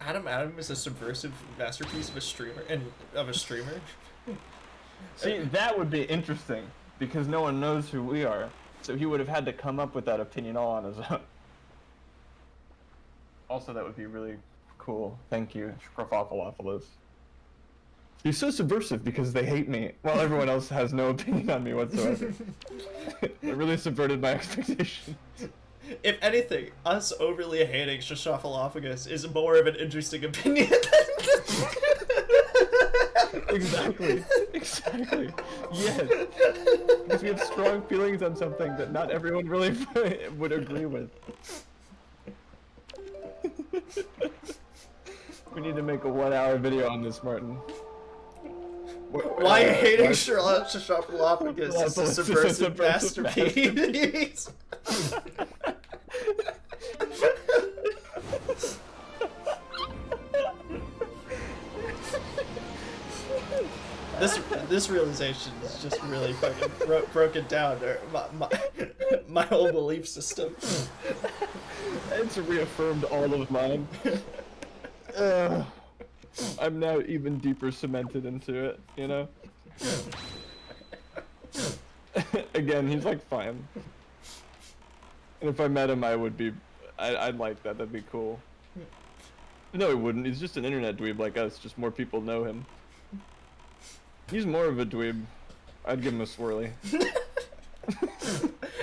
Adam is a subversive masterpiece of a streamer See, that would be interesting because no one knows who we are, so he would have had to come up with that opinion all on his own. Also, that would be really cool. Thank you, Scruffawfulopoulos. You're so subversive because they hate me, while everyone else has no opinion on me whatsoever. It really subverted my expectations. If anything, us overly hating Shashafalophagus is more of an interesting opinion. Exactly. Exactly. Yes. Because we have strong feelings on something that not everyone really would agree with. We need to make a 1-hour video on this, Martin. Why hating Shashafalophagus is a subversive masterpiece. This realization is just really fucking broken down my whole belief system. It's reaffirmed all of mine. I'm now even deeper cemented into it, you know? Again, he's like fine. And if I met him, I'd like that, that'd be cool. No, he wouldn't, he's just an internet dweeb like us, just more people know him. He's more of a dweeb. I'd give him a swirly.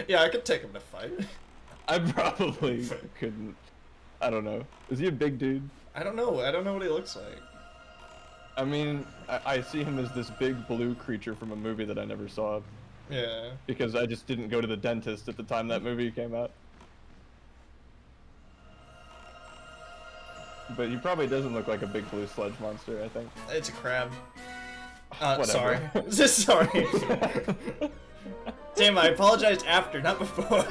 Yeah, I could take him to fight. I probably couldn't. I don't know. Is he a big dude? I don't know what he looks like. I mean, I see him as this big blue creature from a movie that I never saw. Yeah. Because I just didn't go to the dentist at the time that movie came out. But he probably doesn't look like a big blue sludge monster, I think. It's a crab. Whatever. Sorry. Sorry. Damn, I apologized after, not before.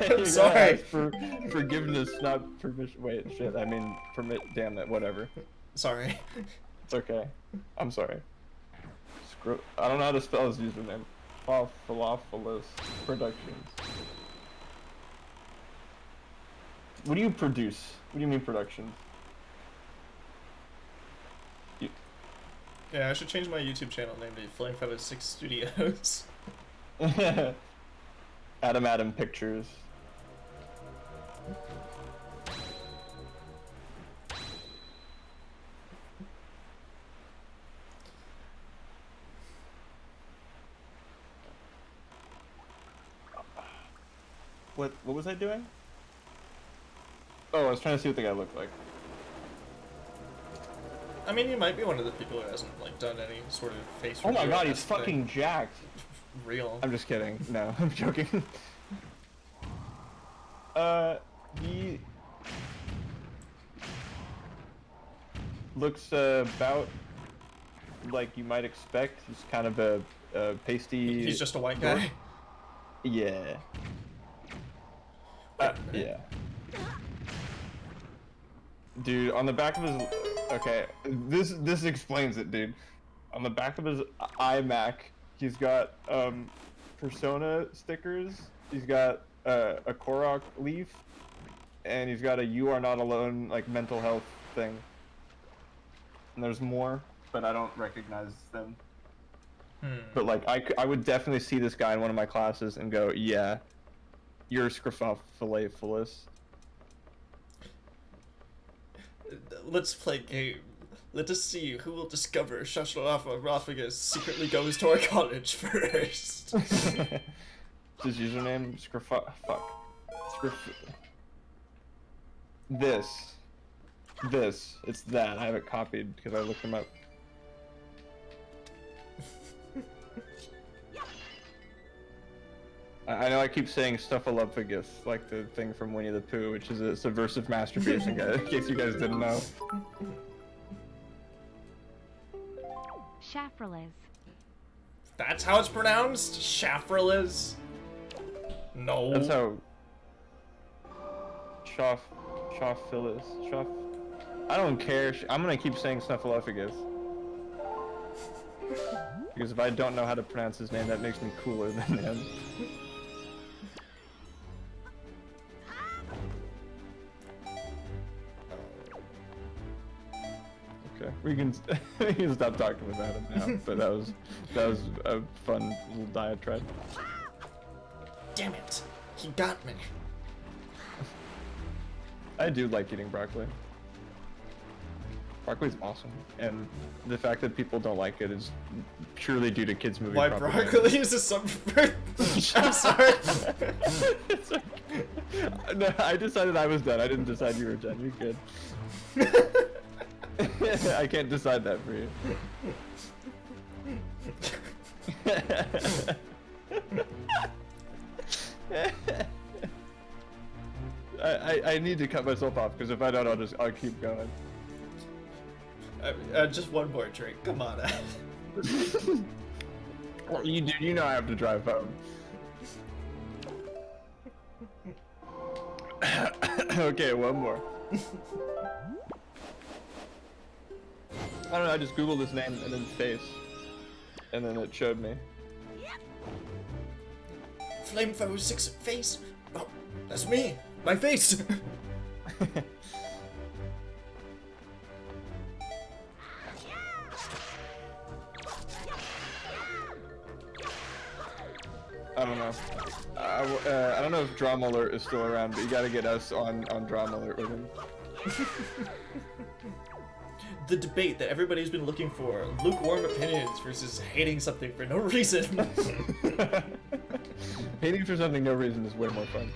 I'm sorry. For forgiveness, not permission. Wait, shit. I mean, permit. Damn it. Whatever. Sorry. It's okay. I'm sorry. I don't know how to spell his username. Falafalopoulos Productions. What do you produce? What do you mean productions? Yeah, I should change my YouTube channel name to Flame506 Studios. Adam Pictures. What was I doing? Oh, I was trying to see what the guy looked like. I mean, he might be one of the people who hasn't like done any sort of face. Oh my god, reveal he's fucking jacked. Real. I'm just kidding. No, I'm joking. He looks about like you might expect. He's kind of a pasty. He's just a white guy. Yeah. Yeah. Dude, on the back of his... Okay, this explains it, dude. On the back of his iMac, he's got Persona stickers, he's got a Korok leaf, and he's got a You Are Not Alone, like, mental health thing. And there's more, but I don't recognize them. But, like, I would definitely see this guy in one of my classes and go, yeah, you're Scruffawfulopoulos. Let's play game. Let us see who will discover Shashafalophagus secretly goes to our college first. His username? This. It's that. I have it copied because I looked him up. I know I keep saying Stuffalophagus, like the thing from Winnie the Pooh, which is a subversive masturbation, in case you guys didn't know. Shafraliz. That's how it's pronounced? Shafraliz? No. That's how... Shafphyllis. I don't care. I'm gonna keep saying Snuffleupagus. Because if I don't know how to pronounce his name, that makes me cooler than him. Okay, we can stop talking about him now. But that was a fun little diatribe. Damn it! He got me. I do like eating broccoli. Broccoli's awesome, and the fact that people don't like it is purely due to kids' movie Why propaganda. broccoli is a subvert? I'm sorry. It's okay. No, I decided I was done. I didn't decide you were done. You're good. I can't decide that for you. I need to cut myself off because if I don't, I'll keep going. Just one more drink. Come on. Well, you know I have to drive home. Okay, one more. I don't know, I just googled his name and then face. And then it showed me. Flamethrower 6 face. Oh, that's me. My face. I don't know. I don't know if Drama Alert is still around, but you gotta get us on Drama Alert with him. The debate that everybody's been looking for. Lukewarm opinions versus hating something for no reason. Hating for something no reason is way more fun.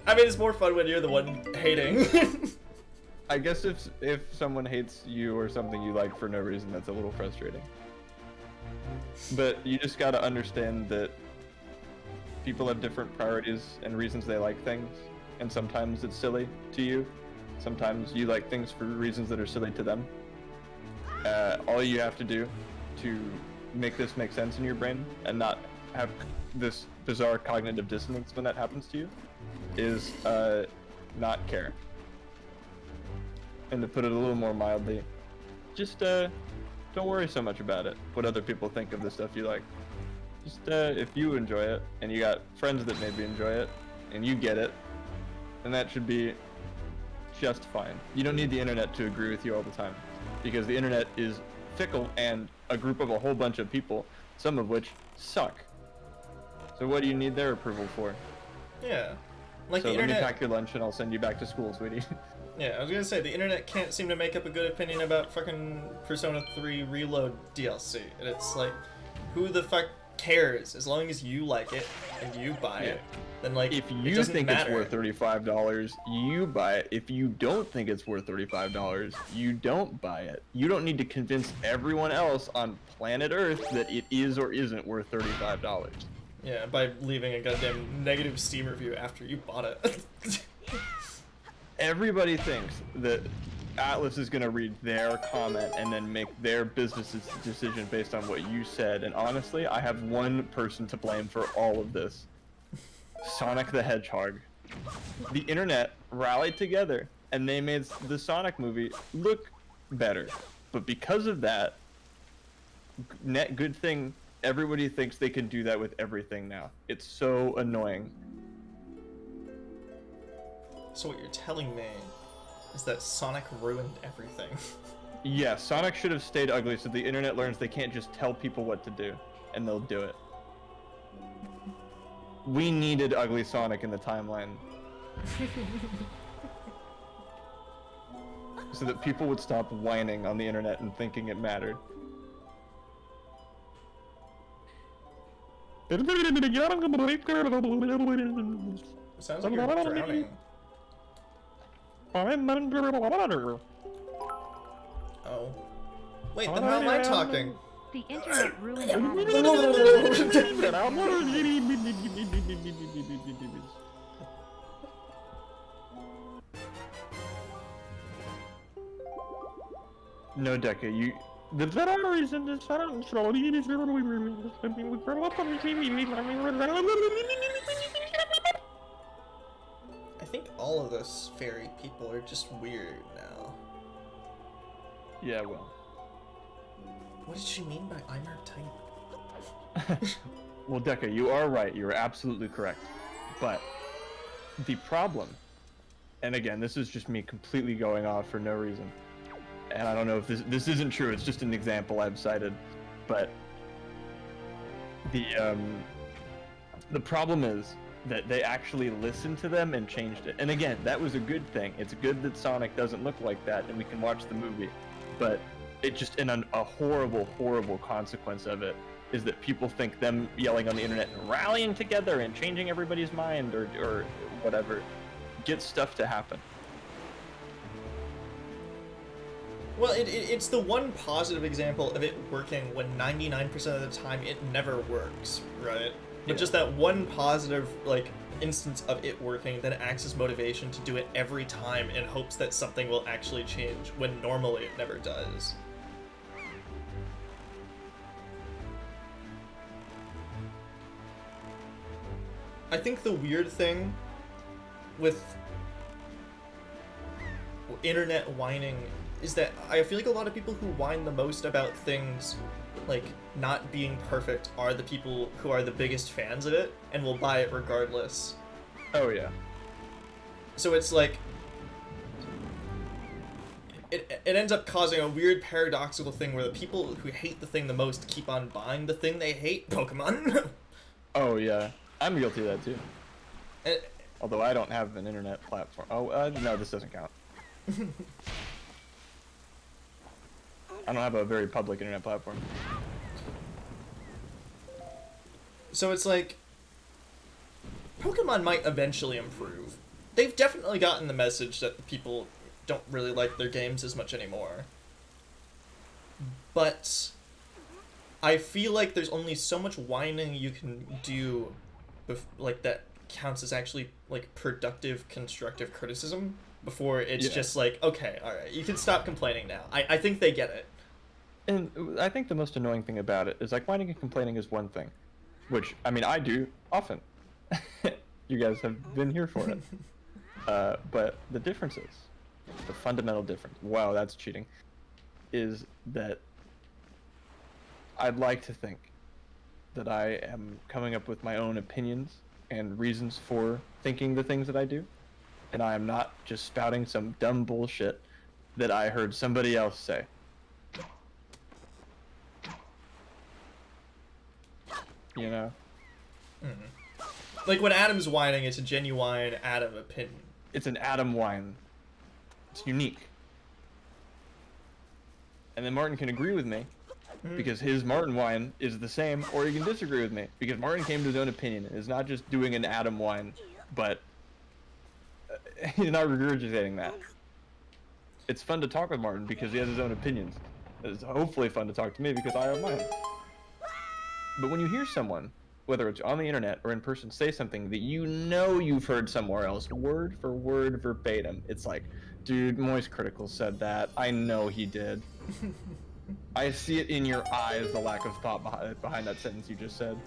I mean, it's more fun when you're the one hating. I guess if someone hates you or something you like for no reason, that's a little frustrating. But you just gotta understand that people have different priorities and reasons they like things, and sometimes it's silly to you. Sometimes you like things for reasons that are silly to them. All you have to do to make this make sense in your brain and not have this bizarre cognitive dissonance when that happens to you is not care. And to put it a little more mildly, just don't worry so much about it, what other people think of the stuff you like. Just if you enjoy it, and you got friends that maybe enjoy it, and you get it, then that should be just fine. You don't need the internet to agree with you all the time, because the internet is fickle and a group of a whole bunch of people, some of which suck. So what do you need their approval for? Yeah. Like So the let internet. me pack your lunch and I'll send you back to school, sweetie. Yeah, I was gonna say, the internet can't seem to make up a good opinion about fucking Persona 3 Reload DLC. And it's like, who the fuck cares? As long as you like it and you buy it, then like, If it you doesn't think matter. it's worth $35, you buy it. If you don't think it's worth $35, you don't buy it. You don't need to convince everyone else on planet Earth that it is or isn't worth $35. Yeah, by leaving a goddamn negative Steam review after you bought it. Everybody thinks that Atlas is going to read their comment and then make their business decision based on what you said. And honestly, I have one person to blame for all of this. Sonic the Hedgehog. The internet rallied together and they made the Sonic movie look better. But because of that, good thing, everybody thinks they can do that with everything now. It's so annoying. So what you're telling me is that Sonic ruined everything. Yeah, Sonic should have stayed ugly so the internet learns they can't just tell people what to do, and they'll do it. We needed ugly Sonic in the timeline. So that people would stop whining on the internet and thinking it mattered. It sounds like you're drowning. Oh. Wait, then how am I talking? The internet ruined Adam. No, Deca, you. The reason this I think all all of us fairy people are just weird now. Yeah, well. What did she mean by I'm her type? Well, Deca, you are right. You're absolutely correct. But the problem, and again, this is just me completely going off for no reason, and I don't know if this isn't true. It's just an example I've cited, but the problem is that they actually listened to them and changed it. And again, that was a good thing. It's good that Sonic doesn't look like that, and we can watch the movie. But it just, a horrible, horrible consequence of it is that people think them yelling on the internet and rallying together and changing everybody's mind or whatever gets stuff to happen. Well, it's the one positive example of it working when 99% of the time it never works, right? But Yeah. just that one positive, like, instance of it working that acts as motivation to do it every time in hopes that something will actually change when normally it never does. I think the weird thing with internet whining is that I feel like a lot of people who whine the most about things like not being perfect are the people who are the biggest fans of it and will buy it regardless. Oh yeah. So it's like it ends up causing a weird paradoxical thing where the people who hate the thing the most keep on buying the thing they hate, Pokemon. Oh yeah. I'm guilty of that too. And, Although I don't have an internet platform. Oh, no, this doesn't count. I don't have a very public internet platform. so it's like Pokemon might eventually improve. They've definitely gotten the message that the people don't really like their games as much anymore. But I feel like there's only so much whining you can do like that counts as actually like productive, constructive criticism before it's just like, okay, alright, you can stop complaining now. I think they get it. And I think the most annoying thing about it is like whining and complaining is one thing, which I mean I do often. You guys have been here for it. But the difference is, the fundamental difference, wow, that's cheating, is that I'd like to think that I am coming up with my own opinions and reasons for thinking the things that I do, and I am not just spouting some dumb bullshit that I heard somebody else say. You know? Like when Adam's whining, it's a genuine Adam opinion. It's an Adam whine. It's unique. And then Martin can agree with me because his Martin whine is the same, or he can disagree with me because Martin came to his own opinion and is not just doing an Adam whine, but he's not regurgitating that. It's fun to talk with Martin because he has his own opinions. It's hopefully fun to talk to me because I have mine. But when you hear someone, whether it's on the internet or in person, say something that you know you've heard somewhere else, word for word, verbatim, it's like, dude, Moist Critical said that. I know he did. I see it in your eyes, the lack of thought behind that sentence you just said.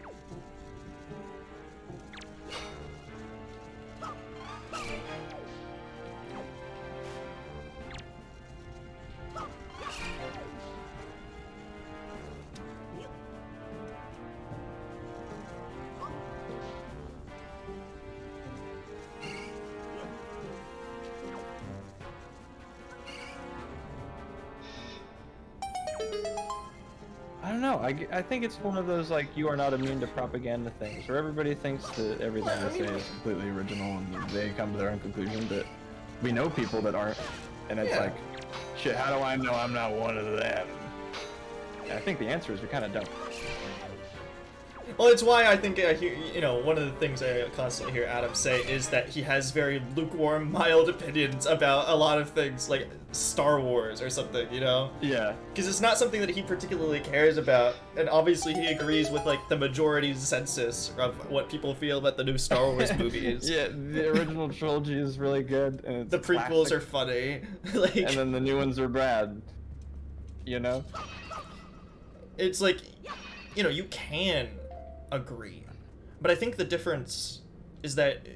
I don't know. I think it's one of those like you are not immune to propaganda things, where everybody thinks that everything they say is completely original and they come to their own conclusion. But we know people that aren't, and it's like, shit. How do I know I'm not one of them? And I think the answer is we kind of don't. Well, it's why I think I hear, you know, one of the things I constantly hear Adam say is that he has very lukewarm, mild opinions about a lot of things, like Star Wars or something, you know? Yeah. Because it's not something that he particularly cares about, and obviously he agrees with, like, the majority census of what people feel about the new Star Wars movies. Yeah, the original trilogy is really good, and it's The prequels classic, are funny. Like, and then the new ones are bad. You know? it's like, you know, you can agree. But I think the difference is that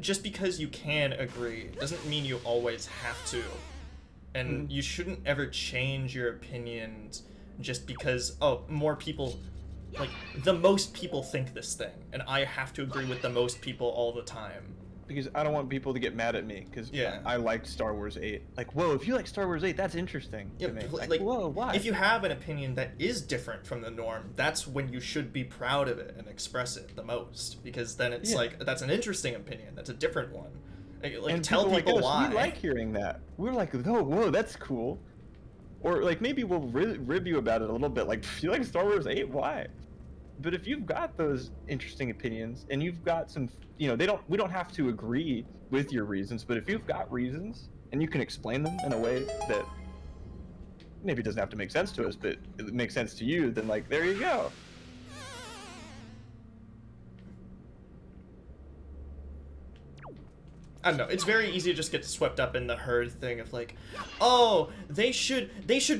just because you can agree doesn't mean you always have to. And you shouldn't ever change your opinions just because, oh, more people, like, the most people think this thing, and I have to agree with the most people all the time. Because I don't want people to get mad at me, because Yeah. I liked Star Wars 8. Like, whoa, if you like Star Wars 8, that's interesting Yeah, to me. like, whoa, why? if you have an opinion that is different from the norm, that's when you should be proud of it and express it the most, because then it's like, that's an interesting opinion, that's a different one. Like and tell people like us, why. we like hearing that. We're like, oh, whoa, that's cool. Or like maybe we'll rib you about it a little bit. Like, you like Star Wars 8? Why? But if you've got those interesting opinions and you've got some, you know, we don't have to agree with your reasons, but if you've got reasons and you can explain them in a way that maybe doesn't have to make sense to us, but it makes sense to you, then like, there you go. I don't know. It's very easy to just get swept up in the herd thing of like, oh, they should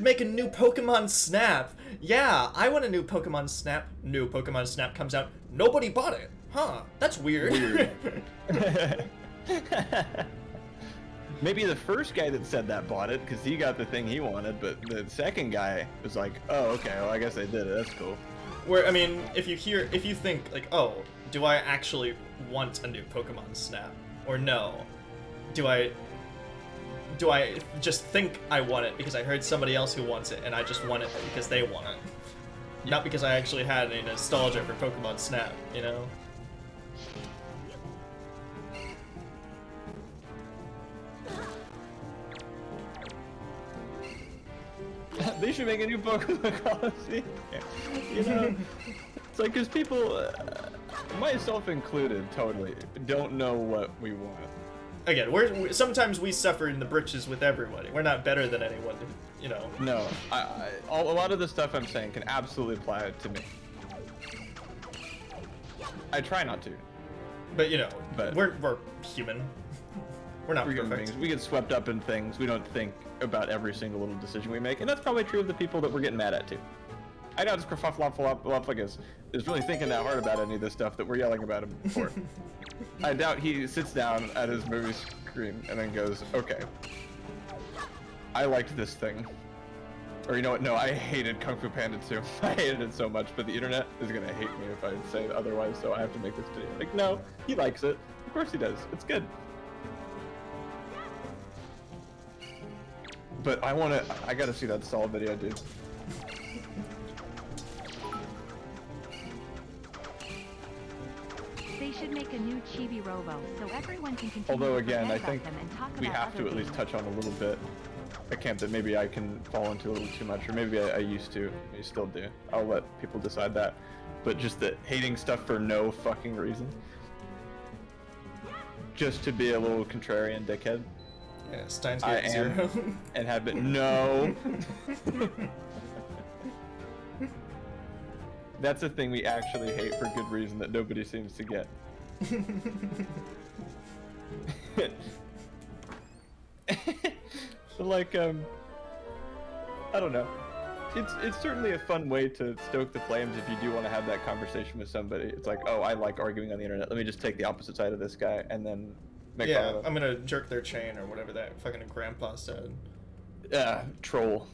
make a new Pokemon Snap. Yeah, I want a new Pokemon Snap. New Pokemon Snap comes out. Nobody bought it. Huh? That's weird. Maybe the first guy that said that bought it because he got the thing he wanted, but the second guy was like, oh, okay, well, I guess I did it. That's cool. Where, I mean, if you think like, oh, do I actually want a new Pokemon Snap? Or no, do I just think I want it because I heard somebody else who wants it and I just want it because they want it? Not because I actually had any nostalgia for Pokemon Snap, you know? They should make a new Pokemon Coliseum. You know? It's like, because people, myself included, totally, don't know what we want. Again, sometimes we suffer in the britches with everybody. We're not better than anyone, you know. No, a lot of the stuff I'm saying can absolutely apply to me. I try not to. But, you know, But- we're human. We're not We're human perfect. beings. We get swept up in things. We don't think about every single little decision we make, and that's probably true of the people that we're getting mad at too. I doubt this Kerfufflophagus is really thinking that hard about any of this stuff that we're yelling about him for. I doubt he sits down at his movie screen and then goes, okay, I liked this thing. Or you know what, no, I hated Kung Fu Panda 2. I hated it so much, but the internet is gonna hate me if I say otherwise, so I have to make this video. Like, no, he likes it. Of course he does. It's good. But I gotta see that Saw video, dude. They should make a new Chibi Robo so everyone can continue Although to again, I forget think about them and talk we about have to other at least games. touch on a little bit a camp that maybe I can fall into a little too much, or maybe I used to. I still do. I'll let people decide that. But just the hating stuff for no fucking reason. Just to be a little contrarian dickhead. Yeah, Steins I Gate am. 0. And have been. No! That's a thing we actually hate for good reason that nobody seems to get. Like, I don't know. It's certainly a fun way to stoke the flames if you do want to have that conversation with somebody. It's like, oh, I like arguing on the internet. Let me just take the opposite side of this guy and then make fun Yeah, of him. I'm gonna jerk their chain or whatever that fucking grandpa said. Troll.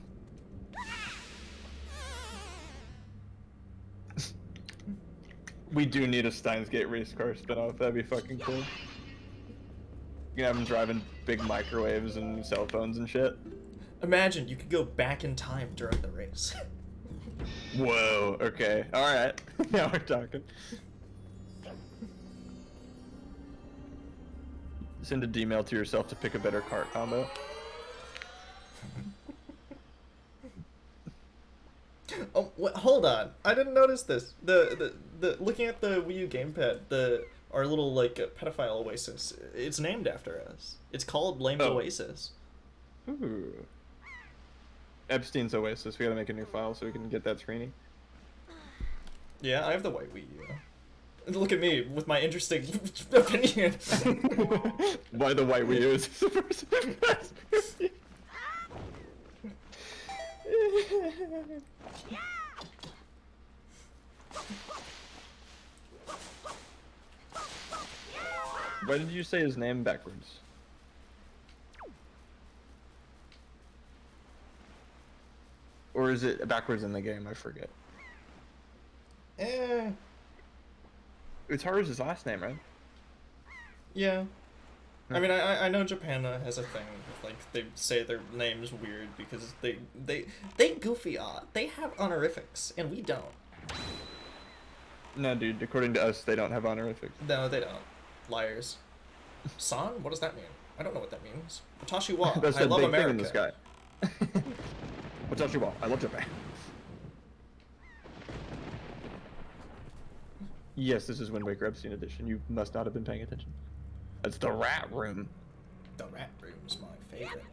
We do need a Steins Gate race car spinoff. That'd be fucking cool. You can have them driving big microwaves and cell phones and shit. Imagine you could go back in time during the race. Whoa, okay. Alright. Now we're talking. Send a D-mail to yourself to pick a better cart combo. Oh, hold on. I didn't notice this. The looking at the Wii U gamepad, our little like pedophile oasis. It's named after us. It's called Lame's Oh. Oasis. Ooh. Epstein's Oasis. We gotta make a new file so we can get that screening. Yeah, I have the white Wii U. Look at me with my interesting opinion. Why the white Wii U is the first Why did you say his name backwards? Or is it backwards in the game? I forget. Eh. It's hard as his last name, right? Yeah. I mean, I know Japan has a thing with, like, they say their name's weird because they goofy odd. They have honorifics, and we don't. No, dude. According to us, they don't have honorifics. No, they don't. Liars. San? What does that mean? I don't know what that means. Watashi wa. That's I a love big America. thing in the sky. Watashi wa. I love Japan. Yes, this is Wind Waker Epstein edition. You must not have been paying attention. That's the rat room. The rat room's my favorite.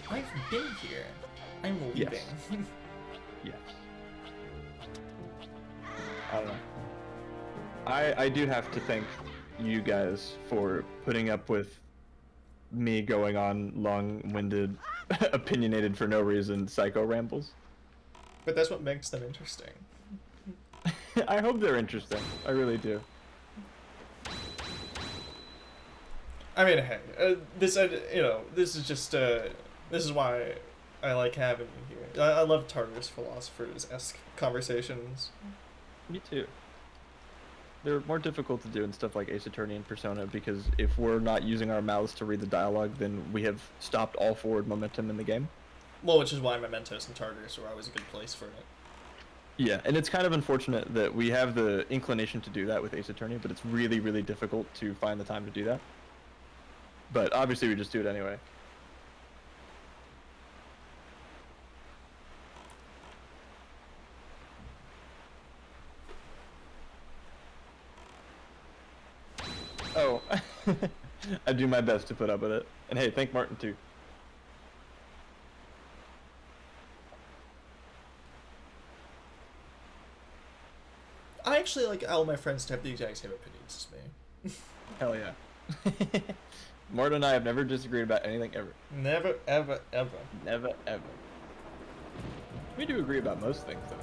I've been here. I'm leaving. Yes. Yes. I don't know. I do have to thank you guys for putting up with me going on long-winded, opinionated for no reason psycho rambles. But that's what makes them interesting. I hope they're interesting. I really do. I mean, hey, this is just this is why I like having you here. I love Tartarus philosophers-esque conversations. Me too. They're more difficult to do in stuff like Ace Attorney and Persona because if we're not using our mouths to read the dialogue, then we have stopped all forward momentum in the game. Well, which is why Mementos and Tartarus are always a good place for it. Yeah, and it's kind of unfortunate that we have the inclination to do that with Ace Attorney, but it's really, really difficult to find the time to do that. But obviously we just do it anyway. Oh, I do my best to put up with it. And hey, thank Martin too. I actually like all my friends to have the exact same opinions as me. Hell yeah. Martin and I have never disagreed about anything ever. Never, ever, ever. Never, ever. We do agree about most things, though.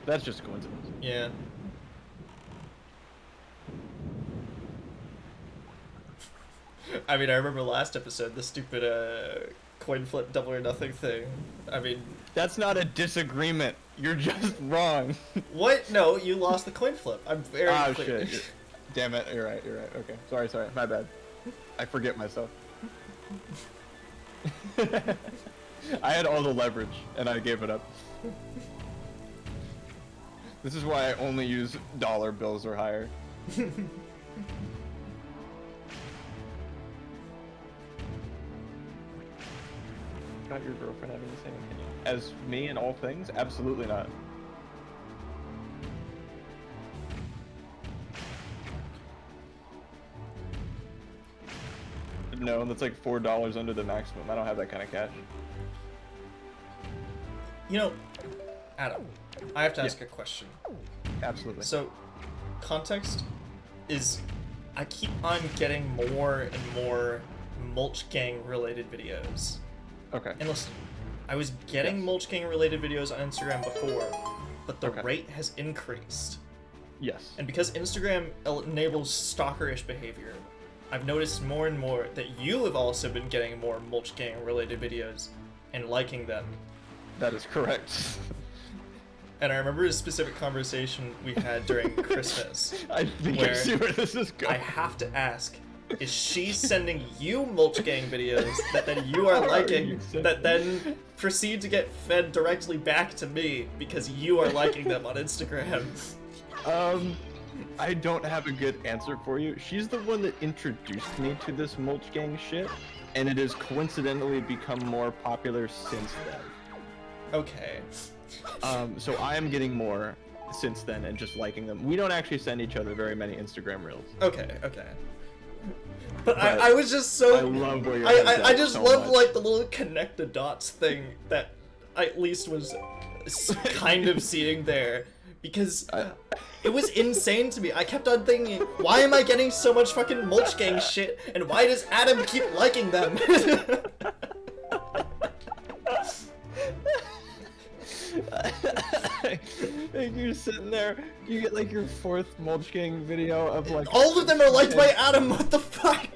That's just a coincidence. Yeah. I mean, I remember last episode, the stupid coin flip double or nothing thing. I mean... That's not a disagreement. You're just wrong. What? No, you lost the coin flip. I'm very clear. Shit. Damn it. You're right. Okay. Sorry. My bad. I forget myself. I had all the leverage, and I gave it up. This is why I only use dollar bills or higher. Not your girlfriend having the same opinion as me in all things? Absolutely not. No, that's like $4 under the maximum. I don't have that kind of cash. You know, Adam, I have to ask a question. Absolutely. So, context is, I keep on getting more and more Mulch Gang related videos. Okay. And listen, I was getting Mulch Gang related videos on Instagram before, but the rate has increased. Yes. And because Instagram enables stalkerish behavior, I've noticed more and more that you have also been getting more Mulch Gang related videos and liking them. That is correct. And I remember a specific conversation we had during Christmas. I think I see where this is going. I have to ask, is she sending you Mulch Gang videos that then you are liking, that then proceed to get fed directly back to me because you are liking them on Instagram? I don't have a good answer for you. She's the one that introduced me to this Mulch Gang shit, and it has coincidentally become more popular since then. Okay. So I am getting more since then and just liking them. We don't actually send each other very many Instagram reels. Okay. But I was just so... I love where you're I just so love, much. like, the little connect the dots thing that I at least was kind of seeing there. Because it was insane to me. I kept on thinking, why am I getting so much fucking Mulch Gang shit? And why does Adam keep liking them? Like you're sitting there, you get like your fourth Mulch Gang video of like. All of them are liked by Adam. What the fuck?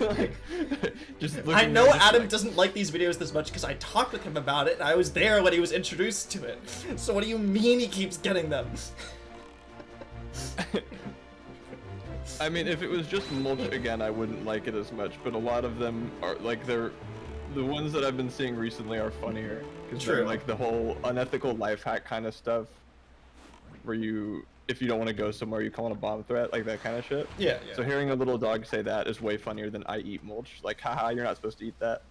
Like, just I know just Adam like, doesn't like these videos this much because I talked with him about it and I was there when he was introduced to it. So what do you mean he keeps getting them? I mean, if it was just Mulch again, I wouldn't like it as much. But a lot of them are like the ones that I've been seeing recently are funnier because they're like the whole unethical life hack kind of stuff, where if you don't want to go somewhere, you call in a bomb threat, like that kind of shit. Yeah. So hearing a little dog say that is way funnier than I eat mulch. Like, haha, you're not supposed to eat that.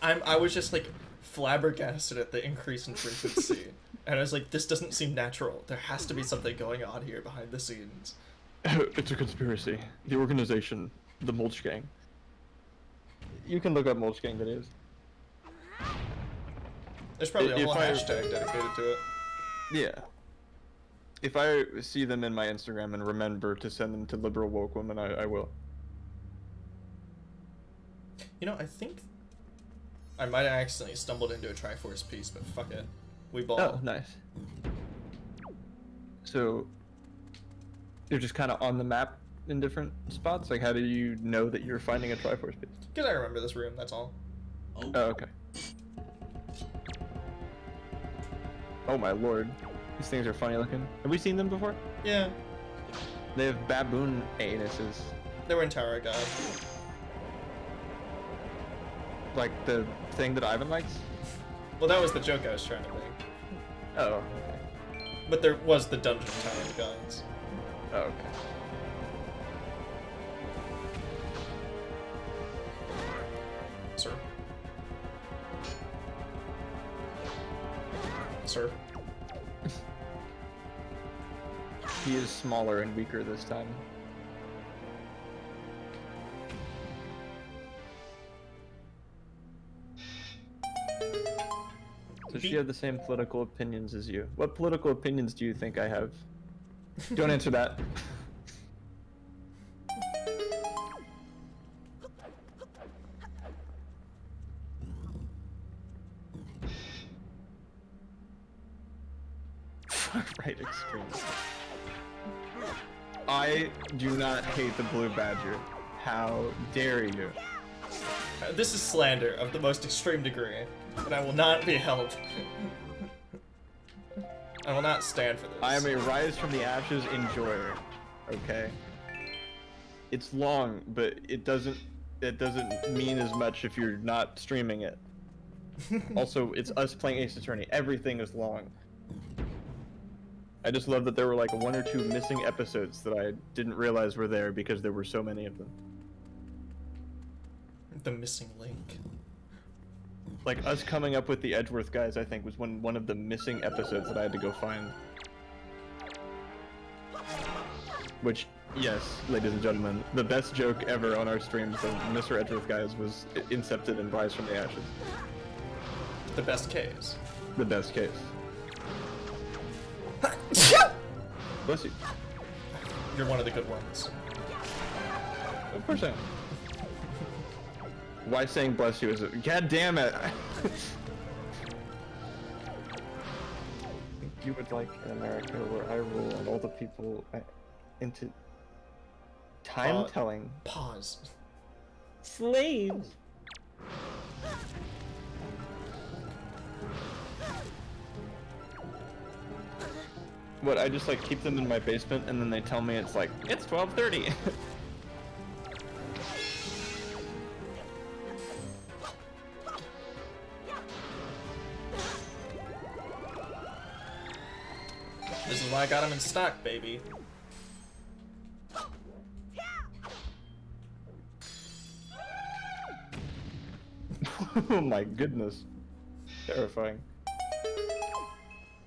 I was just like flabbergasted at the increase in frequency, and I was like, this doesn't seem natural. There has to be something going on here behind the scenes. It's a conspiracy. The organization, the Mulch Gang. You can look up Mulch Gang videos. There's probably a If whole I- hashtag dedicated to it. Yeah. If I see them in my Instagram and remember to send them to liberal woke women, I will. You know, I think I might have accidentally stumbled into a Triforce piece, but fuck it. We ball. Oh, nice. So, you're just kind of on the map in different spots? Like, how do you know that you're finding a Triforce piece? Because I remember this room, that's all. Oh, okay. Oh my lord. These things are funny looking. Have we seen them before? Yeah, They have baboon anuses. they were in Tower of God. Like the thing that Ivan likes? Well, that was the joke I was trying to make. Oh, okay. But there was the dungeon Tower of Gods. Oh, okay. Sir. Sir. He is smaller and weaker this time. Does she have the same political opinions as you? What political opinions do you think I have? Don't answer that. Far-right extremist. I do not hate the Blue Badger. How dare you? This is slander of the most extreme degree, and I will not be held. I will not stand for this. I am a rise from the ashes enjoyer. Okay. It's long, but it doesn't mean as much if you're not streaming it. Also, it's us playing Ace Attorney. Everything is long. I just love that there were like 1 or 2 missing episodes that I didn't realize were there because there were so many of them. The missing link. Like us coming up with the Edgeworth guys, I think, was one of the missing episodes that I had to go find. Which, yes, ladies and gentlemen, the best joke ever on our streams of Mr. Edgeworth guys was Incepted and Rise from the Ashes. The best case. The best case. Bless you. You're one of the good ones. Of course I am. Why saying bless you is it? God damn it! You would like in America where I rule and all the people into time telling Pause. slaves. What, I just like keep them in my basement and then they tell me it's like, it's 12:30. This is why I got him in stock, baby. Oh my goodness. Terrifying.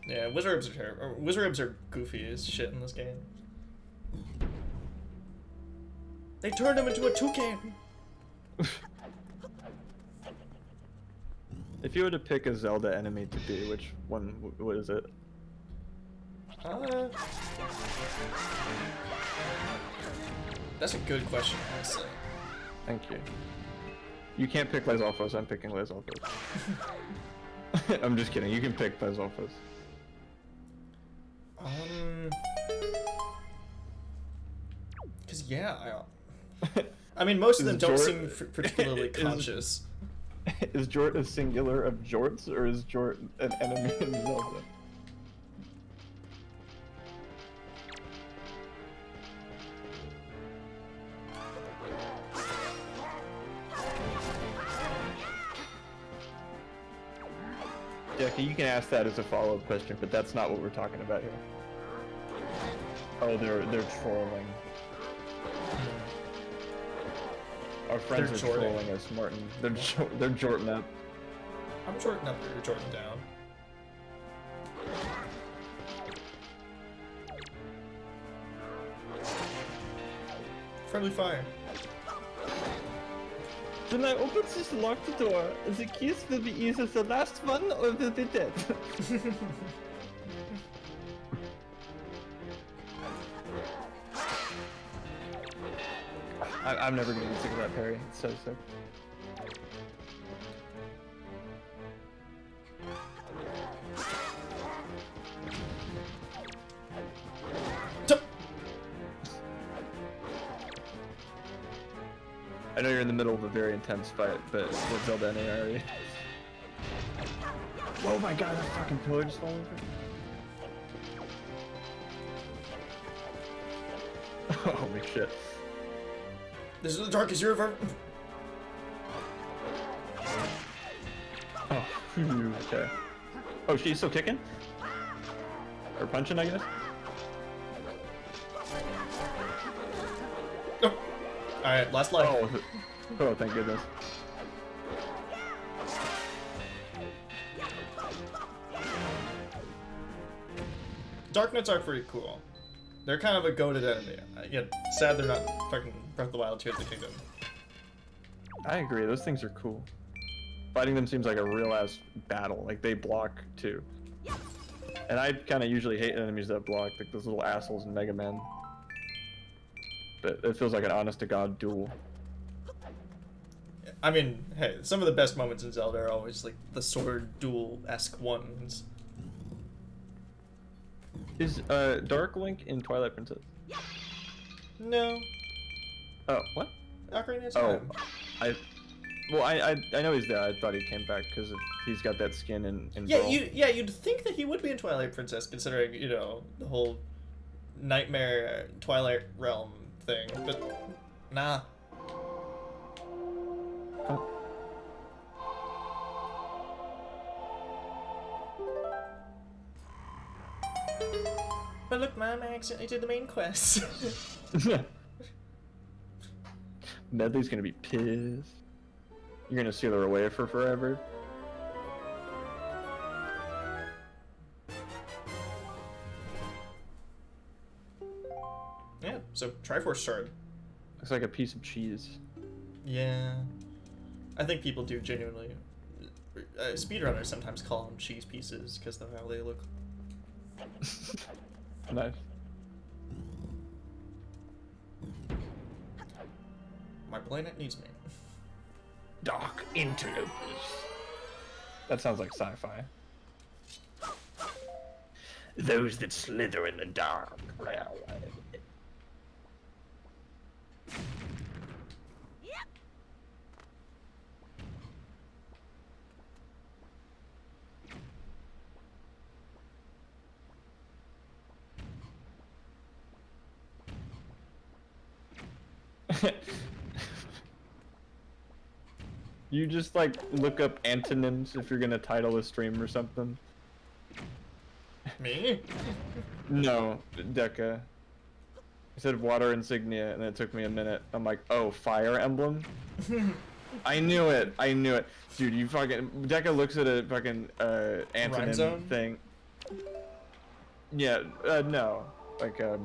Yeah, Wizardbs are terrible. Wizardbs are goofy as shit in this game. They turned him into a toucan! If you were to pick a Zelda enemy to be, which one what is it? That's a good question, honestly. Thank you. You can't pick Les Alphos, I'm picking Les Alphos. I'm just kidding. You can pick Pezolfus. Cause yeah, I mean most of them Is don't Jort- seem particularly is- conscious. Is Jort a singular of Jorts, or is Jort an enemy in Zelda? Jackie, you can ask that as a follow-up question, but that's not what we're talking about here. Oh, they're trolling. Our friends They're are jorting. trolling us, Martin. They're jorting up. I'm jorting up, you're jorting down. Friendly fire. When I open this locked door, the keys will be either the last one or will be dead. I'm never gonna get sick of that parry. It's so sick. I know you're in the middle of a very intense fight, but with Zelda NARE. Oh my god, that fucking pillar just fell over. Holy shit. This is the darkest year ever. Oh, phew, okay. Oh, she's still kicking? Or punching, I guess? Oh. Alright, last life. Oh, thank goodness. Dark Knights are pretty cool. They're kind of a goated enemy. Yeah, sad they're not fucking Breath of the Wild Tears of the Kingdom. I agree, those things are cool. Fighting them seems like a real ass battle, like they block too. And I kind of usually hate enemies that block, like those little assholes in Mega Man. But it feels like an honest to god duel. I mean, hey, some of the best moments in Zelda are always like the sword duel-esque ones. Is Dark Link in Twilight Princess? No. Oh, what? Ocarina of Oh, Time. I know he's there. I thought he came back because he's got that skin in Yeah, Brawl. you'd think that he would be in Twilight Princess, considering, you know, the whole nightmare Twilight Realm thing, but nah. Oh. But look, Mom, I accidentally did the main quest. Medli's gonna be pissed. You're gonna seal her away for forever. Yeah, so Triforce Shard. Looks like a piece of cheese. Yeah. I think people do genuinely. Speedrunners sometimes call them cheese pieces because of how they look. Nice. My planet needs me. Dark interlopers. That sounds like sci-fi. Those that slither in the dark. You just like look up antonyms if you're gonna title a stream or something. Me? No, Deca. I said water insignia, and it took me a minute. I'm like, oh, fire emblem? I knew it. I knew it. Dude, you fucking... Deca looks at a fucking antonym zone? thing. Yeah, no. Like, because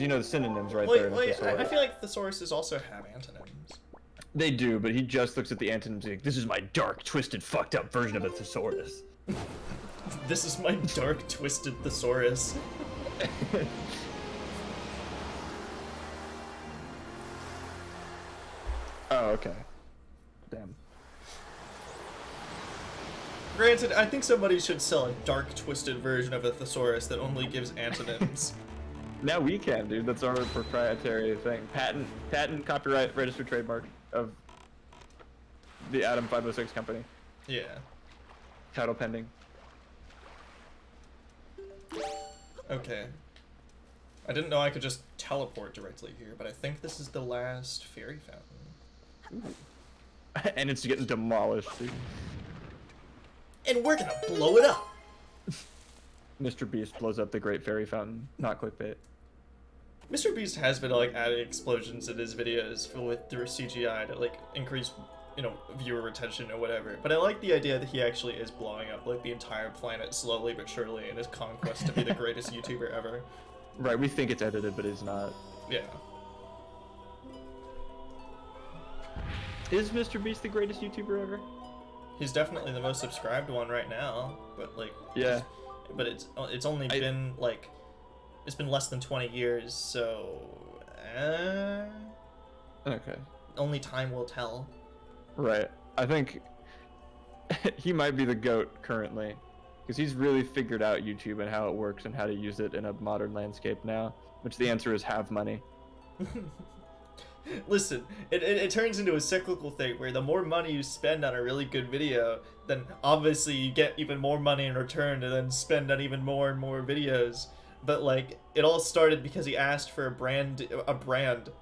you know the synonyms right there. in the Wait, I thesaurus. feel like thesauruses also have antonyms. They do, but he just looks at the antonyms like, this is my dark, twisted, fucked up version of a thesaurus. This is my dark, twisted thesaurus. Oh, okay. Damn. Granted, I think somebody should sell a dark, twisted version of a thesaurus that only gives antonyms. Now we can, dude. That's our proprietary thing. Patent, copyright, registered trademark of the Adam 506 company. Yeah. Title pending. Okay. I didn't know I could just teleport directly here, but I think this is the last fairy fountain. Ooh. And it's getting demolished, dude. And we're gonna blow it up! Mr. Beast blows up the Great Fairy Fountain. Not clickbait. Mr. Beast has been like adding through CGI to like increase, you know, viewer retention or whatever. But I like the idea that he actually is blowing up like the entire planet slowly but surely in his conquest to be the greatest YouTuber ever. Right, we think it's edited, but it's not. Yeah. Is Mr. Beast the greatest YouTuber ever? He's definitely the most subscribed one right now, but like Yeah. But it's only been like it's been less than 20 years, so Okay. only time will tell. Right. I think he might be the GOAT currently, because he's really figured out YouTube and how it works and how to use it in a modern landscape now, which the answer is have money. Listen, it turns into a cyclical thing where the more money you spend on a really good video, then obviously you get even more money in return to then spend on even more and more videos. But like, it all started because he asked for a brand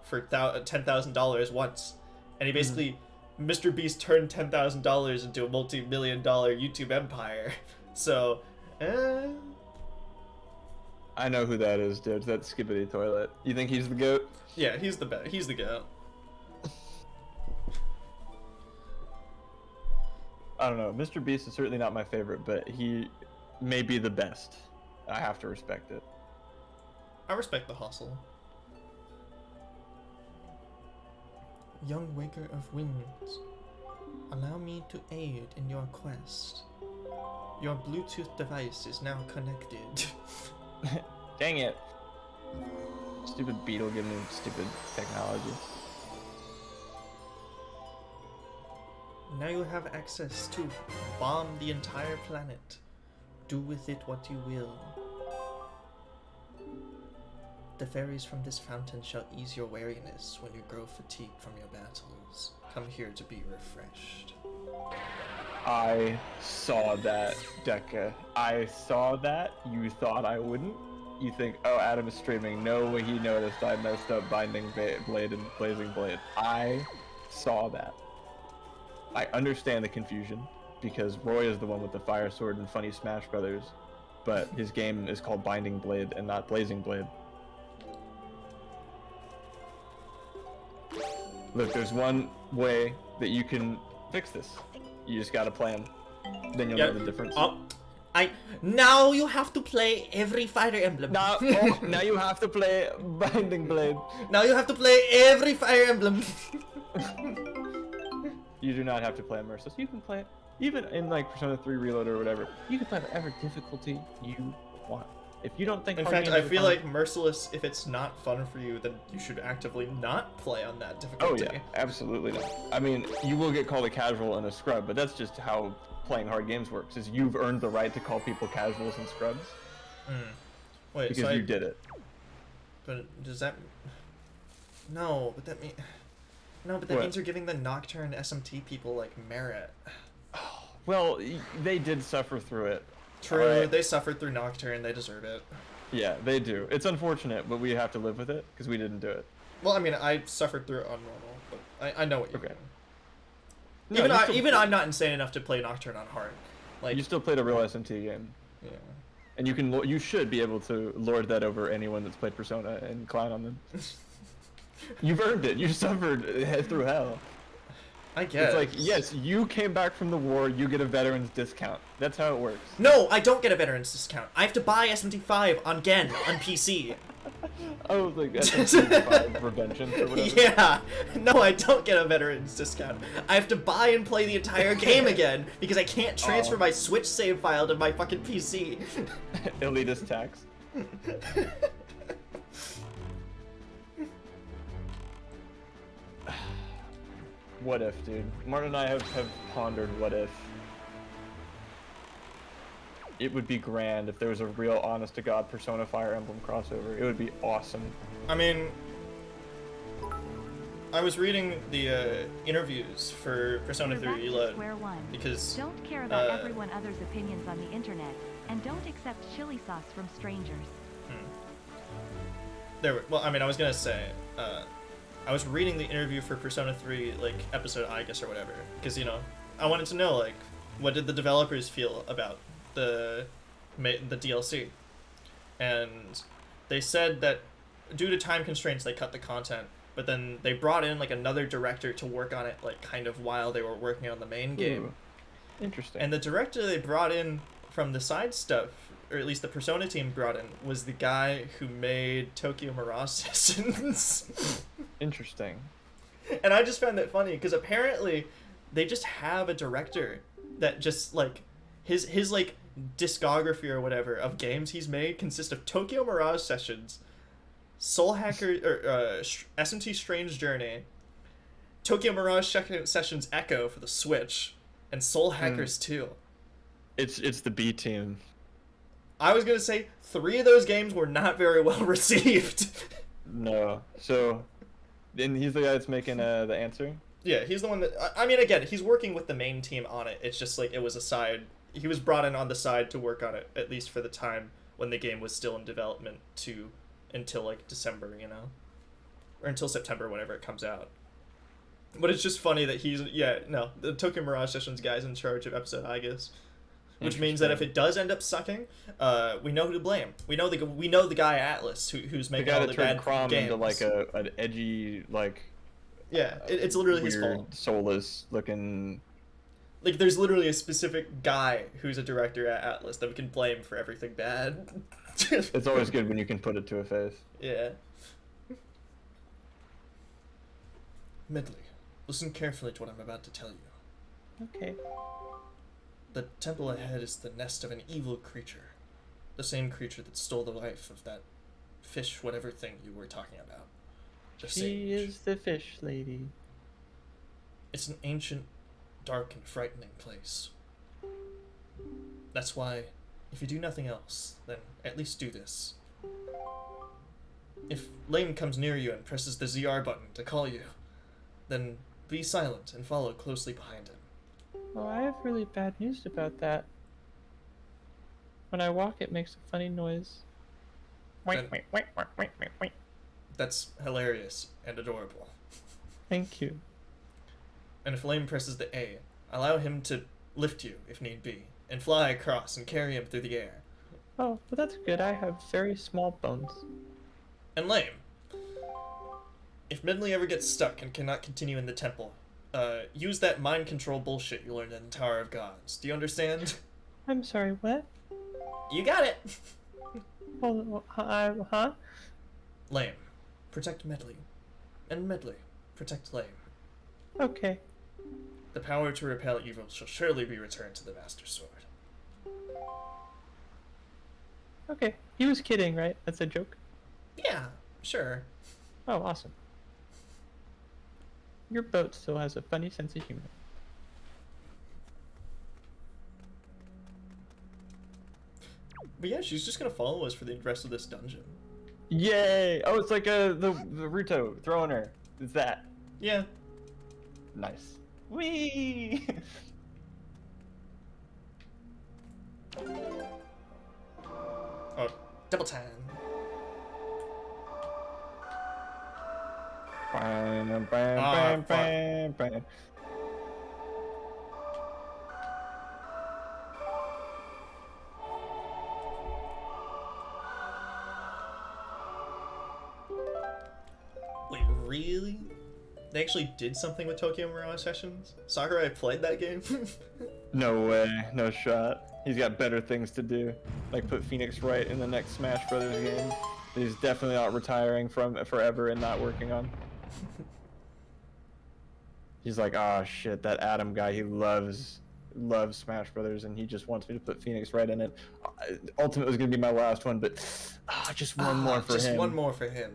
for $10,000 once, and he basically, Mr. Beast turned $10,000 into a multi-million-dollar YouTube empire. So, I know who that is, dude. That's Skibbity Toilet. You think he's the GOAT? yeah, he's the best. He's the goat. I don't know. Mr. Beast is certainly not my favorite, but he may be the best. I have to respect it. I respect the hustle. Young waker of winds, allow me to aid in your quest. Your Bluetooth device is now connected. Dang it. Stupid beetle giving me stupid technology. Now you have access to bomb the entire planet. Do with it what you will. The fairies from this fountain shall ease your weariness when you grow fatigued from your battles. Come here to be refreshed. I saw that, Deca. I saw that. You thought I wouldn't? You think, oh, Adam is streaming. No way he noticed I messed up Binding Blade and Blazing Blade. I saw that. I understand the confusion, because Roy is the one with the fire sword and funny Smash Brothers, but his game is called Binding Blade and not Blazing Blade. Look, there's one way that you can fix this. You just gotta play them. Then you'll know the difference. Now you have to play every Fire Emblem. Now you have to play Binding Blade. Now you have to play every Fire Emblem. You do not have to play on Merciless. You can play it, even in like Persona 3 Reload or whatever. You can play whatever difficulty you want. If you don't think In fact, I feel like Merciless, if it's not fun for you, then you should actively not play on that difficulty. Oh yeah, absolutely not. I mean, you will get called a casual and a scrub, but that's just how playing hard games works, is you've earned the right to call people casuals and scrubs. Wait, because so you did it. But does that... No, but that mean... No, but that What? means you're giving the Nocturne SMT people, like, merit. Well, they did suffer through it. True, Alright. they suffered through Nocturne, they deserve it. Yeah, they do. It's unfortunate, but we have to live with it, because we didn't do it. Well, I mean, I suffered through it on normal, but I know what you Okay. mean. No, Even I'm not insane enough to play Nocturne on hard. Like, You still played a real SMT game. yeah. And you should be able to lord that over anyone that's played Persona and clown on them. You've earned it. You suffered through hell. I guess. It's like, yes, you came back from the war, you get a veteran's discount. That's how it works. No, I don't get a veteran's discount. I have to buy SMT5 on PC. Oh, like SMT5 Revengeance or whatever. Yeah. No, I don't get a veteran's discount. I have to buy and play the entire game again because I can't transfer my Switch save file to my fucking PC. Elitist tax. What if, dude? Martin and I have pondered what if. it would be grand if there was a real honest to God Persona Fire Emblem crossover. It would be awesome. I mean, I was reading the interviews for Persona We're 3 back to Reload square one. because Don't care about everyone else's opinions on the internet, and don't accept chili sauce from strangers. well, I mean, I was gonna say, I was reading the interview for Persona 3, like, episode I guess or whatever, because, you know, I wanted to know, like, what did the developers feel about the DLC, and they said that due to time constraints they cut the content, but then they brought in like another director to work on it, like kind of while they were working on the main game. Ooh, interesting. And the director they brought in from the side stuff, or at least the Persona team brought in, was the guy who made Tokyo Mirage Sessions. Interesting. And I just found that funny because apparently they just have a director that just like his like discography or whatever of games he's made consists of Tokyo Mirage Sessions, Soul Hacker, or SMT Strange Journey, Tokyo Mirage Sessions Echo for the Switch, and Soul Hackers 2. It's the B team. I was gonna say 3 of those games were not very well received. No. So, and he's the guy that's making the answer. Yeah, he's the one that. I mean, again, he's working with the main team on it. It's just like it was a side. He was brought in on the side to work on it, at least for the time when the game was still in development until like December, you know, or until September, whenever it comes out. But it's just funny that the Tokyo Mirage Sessions guy's in charge of episode I guess, which means that if it does end up sucking, we know who to blame. We know the guy Atlas who's making all the bad Crom games. into like an edgy like. Yeah, it's literally his weird, fault. soulless looking. Like, there's literally a specific guy who's a director at Atlas that we can blame for everything bad. It's always good when you can put it to a face. Yeah. Medli, listen carefully to what I'm about to tell you. Okay. The temple ahead is the nest of an evil creature. The same creature that stole the life of that fish whatever thing you were talking about. The She sage. is the fish lady. It's an ancient, dark, and frightening place. That's why, if you do nothing else, then at least do this. If Lame comes near you and presses the ZR button to call you, then be silent and follow closely behind him. Oh, I have really bad news about that. When I walk, it makes a funny noise. Then- That's hilarious and adorable. Thank you. And if Lame presses the A, allow him to lift you, if need be, and fly across and carry him through the air. Oh, well that's good. I have very small bones. And Lame, if Medli ever gets stuck and cannot continue in the temple, use that mind control bullshit you learned in the Tower of Gods. Do you understand? I'm sorry, what? You got it! Oh, huh? Lame, protect Medli. And Medli, protect Lame. Okay. The power to repel evil shall surely be returned to the Master Sword. Okay. He was kidding, right? That's a joke? Yeah, sure. Oh, awesome. Your boat still has a funny sense of humor. But yeah, she's just gonna follow us for the rest of this dungeon. Yay! Oh, it's like the Ruto throwing her. It's that. Yeah. Nice. Whee! Oh, double time. Bam, bam, fuck. bam, bam. Wait, really? They actually did something with Tokyo Mirage Sessions? Sakurai played that game? No way, no shot. He's got better things to do, like put Phoenix Wright in the next Smash Brothers game. He's definitely not retiring from it forever and not working on. He's like, oh shit, that Adam guy, he loves Smash Brothers, and he just wants me to put Phoenix Wright in it. Ultimate was gonna be my last one, but just one more for him. Just one more for him.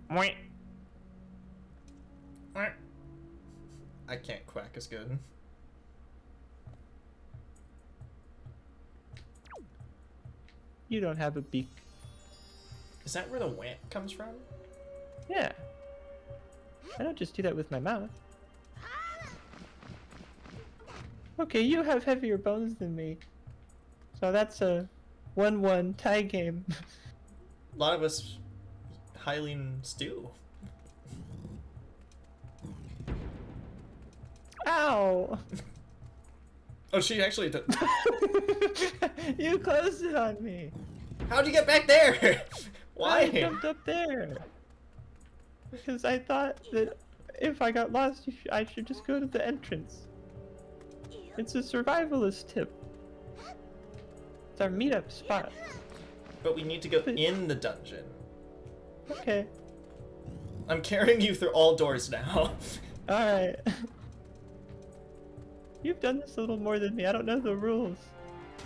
Wait. I can't quack as good. You don't have a beak. Is that where the wamp comes from? Yeah. I don't just do that with my mouth. Okay, you have heavier bones than me. So that's a 1-1 tie game. A lot of us Hylian stew. Ow! Oh, she actually did. You closed it on me. How'd you get back there? Why? I jumped up there. Because I thought that if I got lost, I should just go to the entrance. It's a survivalist tip. It's our meetup spot. But we need to go in the dungeon. Okay. I'm carrying you through all doors now. Alright. You've done this a little more than me. I don't know the rules.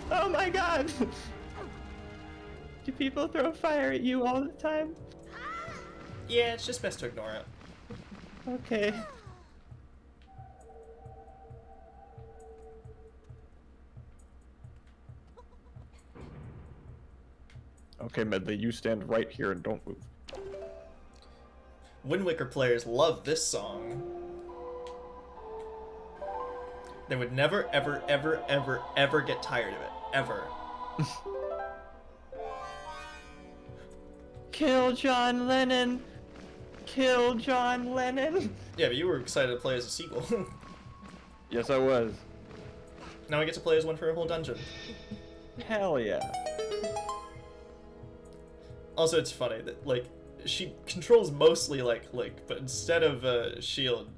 Oh my god! Do people throw fire at you all the time? Yeah, it's just best to ignore it. Okay. Okay, Medli, you stand right here and don't move. Wind Waker players love this song. They would never, ever, ever, ever, ever get tired of it. Ever. Kill John Lennon! Kill John Lennon! Yeah, but you were excited to play as a sequel. Yes, I was. Now I get to play as one for a whole dungeon. Hell yeah. Also, it's funny that, like, she controls mostly, like, but instead of, shield,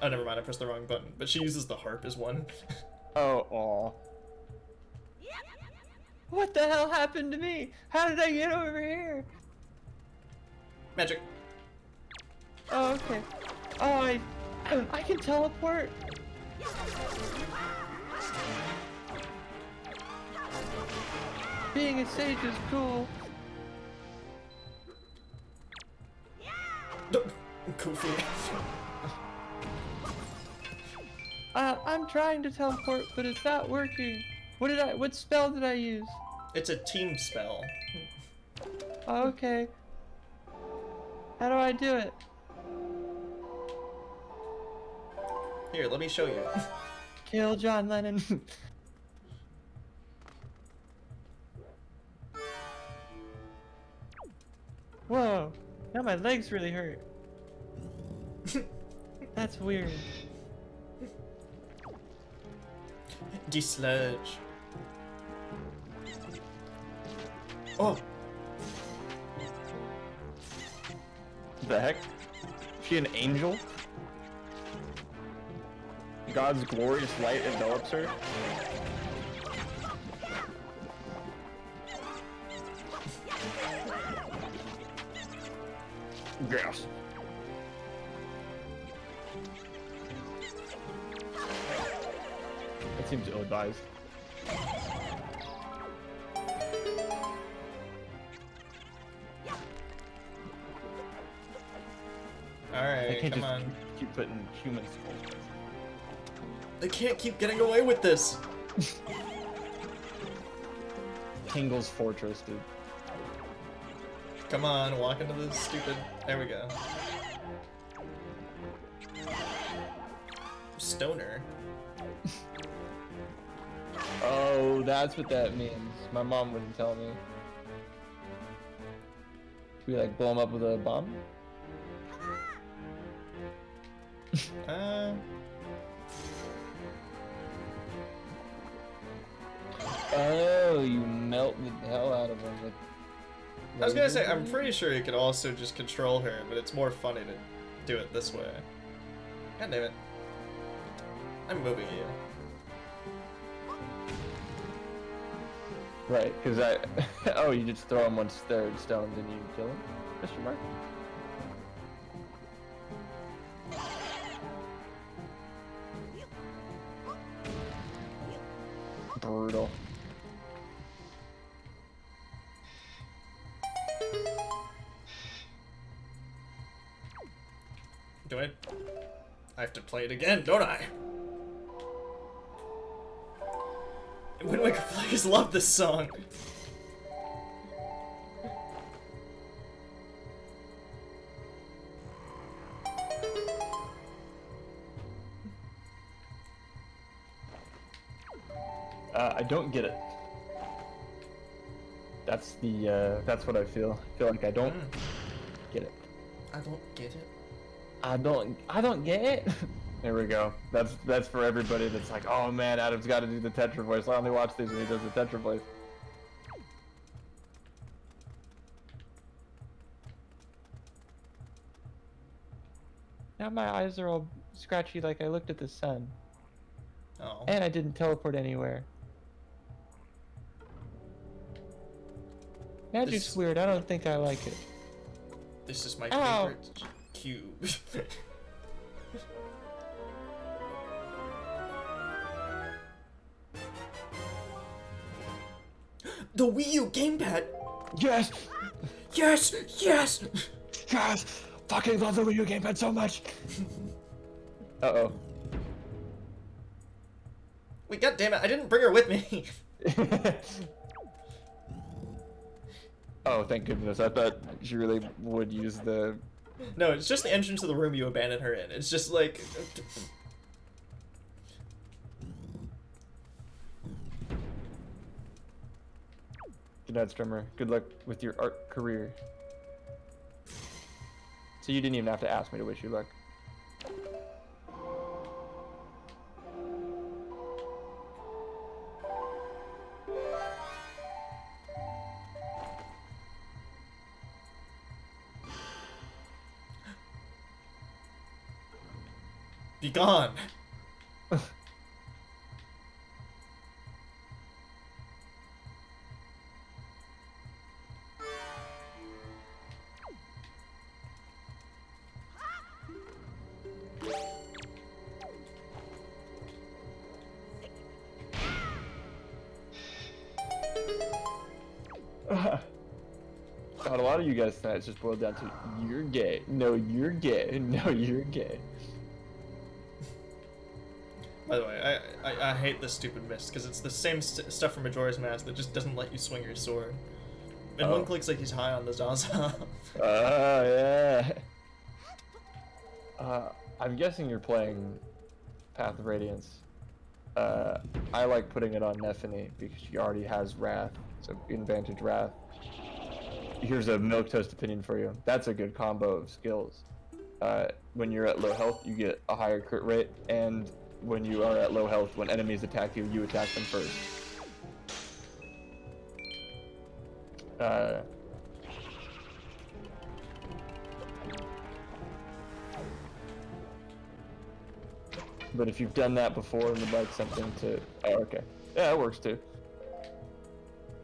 oh, never mind, I pressed the wrong button. But she uses the harp as one. Oh, aw. What the hell happened to me? How did I get over here? Magic. Oh, okay. Oh, I can teleport. Being a sage is cool. Goofy. I'm trying to teleport, but it's not working. What spell did I use? It's a team spell. Oh, okay. How do I do it? Here, let me show you. Kill John Lennon. Whoa, now my legs really hurt. That's weird. Desludge. Oh! The heck? Is she an angel? God's glorious light envelops her. Yes. That seems ill-advised. Alright, come on. Keep putting human skulls. They can't keep getting away with this! Tingle's Fortress, dude. Come on, walk into this stupid... There we go. Stoner. Oh, that's what that means. My mom wouldn't tell me. Should we like blow him up with a bomb? Oh, you melt the hell out of him with... I was gonna say, I'm pretty sure you could also just control her, but it's more funny to do it this way. God damn it. I'm moving you. Right, because I... oh, you just throw him once they're stoned and you kill him? Question mark? Brutal. Do I to play it again, don't I? Wind Waker players love this song. I don't get it. That's the that's what I feel. I feel like I don't get it. I don't get it. I don't get it. There we go. That's for everybody that's like, oh man, Adam's got to do the Tetra voice. I only watch these when he does the Tetra voice. Now my eyes are all scratchy like I looked at the sun. Oh. And I didn't teleport anywhere. Magic's This- weird. I don't think I like it. This is my Ow. favorite cube. The Wii U gamepad! Yes! Yes! Yes! Yes! Fucking love the Wii U gamepad so much! Uh-oh. Wait, goddammit, I didn't bring her with me! Oh, thank goodness. I thought she really would use the... No, it's just the entrance to the room you abandoned her in. It's just like... Good night, Strummer. Good luck with your art career. So you didn't even have to ask me to wish you luck. Be gone! God, a lot of you guys tonight just boiled down to you're gay. No, you're gay. No, you're gay. By the way, I hate this stupid mist, because it's the same stuff from Majora's Mask that just doesn't let you swing your sword. And Oh. one clicks like he's high on the Zaza. Oh, yeah. I'm guessing you're playing Path of Radiance. I like putting it on Nephany because she already has Wrath, so advantage Wrath. Here's a milquetoast opinion for you. That's a good combo of skills. When you're at low health, you get a higher crit rate, and when you are at low health, when enemies attack you, you attack them first. But if you've done that before and would like something to... Oh, okay. Yeah, that works too.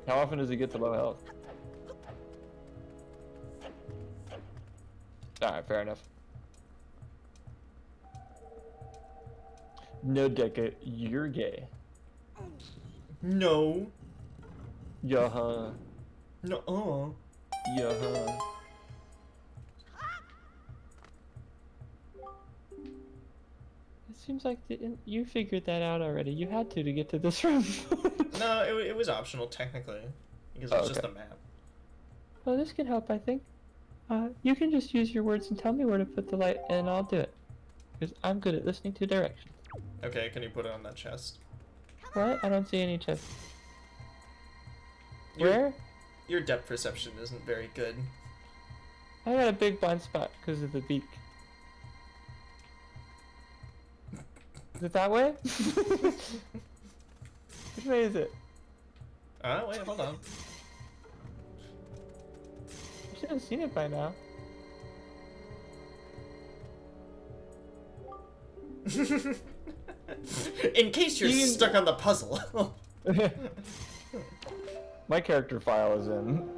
How often does he get to low health? Alright, fair enough. No, Deca, you're gay. No. Yeah-huh. No. Yeah-huh. It seems like you figured that out already. You had to get to this room. No, it was optional, technically. Because it's just a map. Well, this can help, I think. You can just use your words and tell me where to put the light, and I'll do it. Because I'm good at listening to directions. Okay, can you put it on that chest? What? I don't see any chest. Your- Where? Your depth perception isn't very good. I got a big blind spot because of the beak. Is it that way? Which way is it? Wait, hold on. I should have seen it by now. In case you're You- stuck on the puzzle. My character file is in.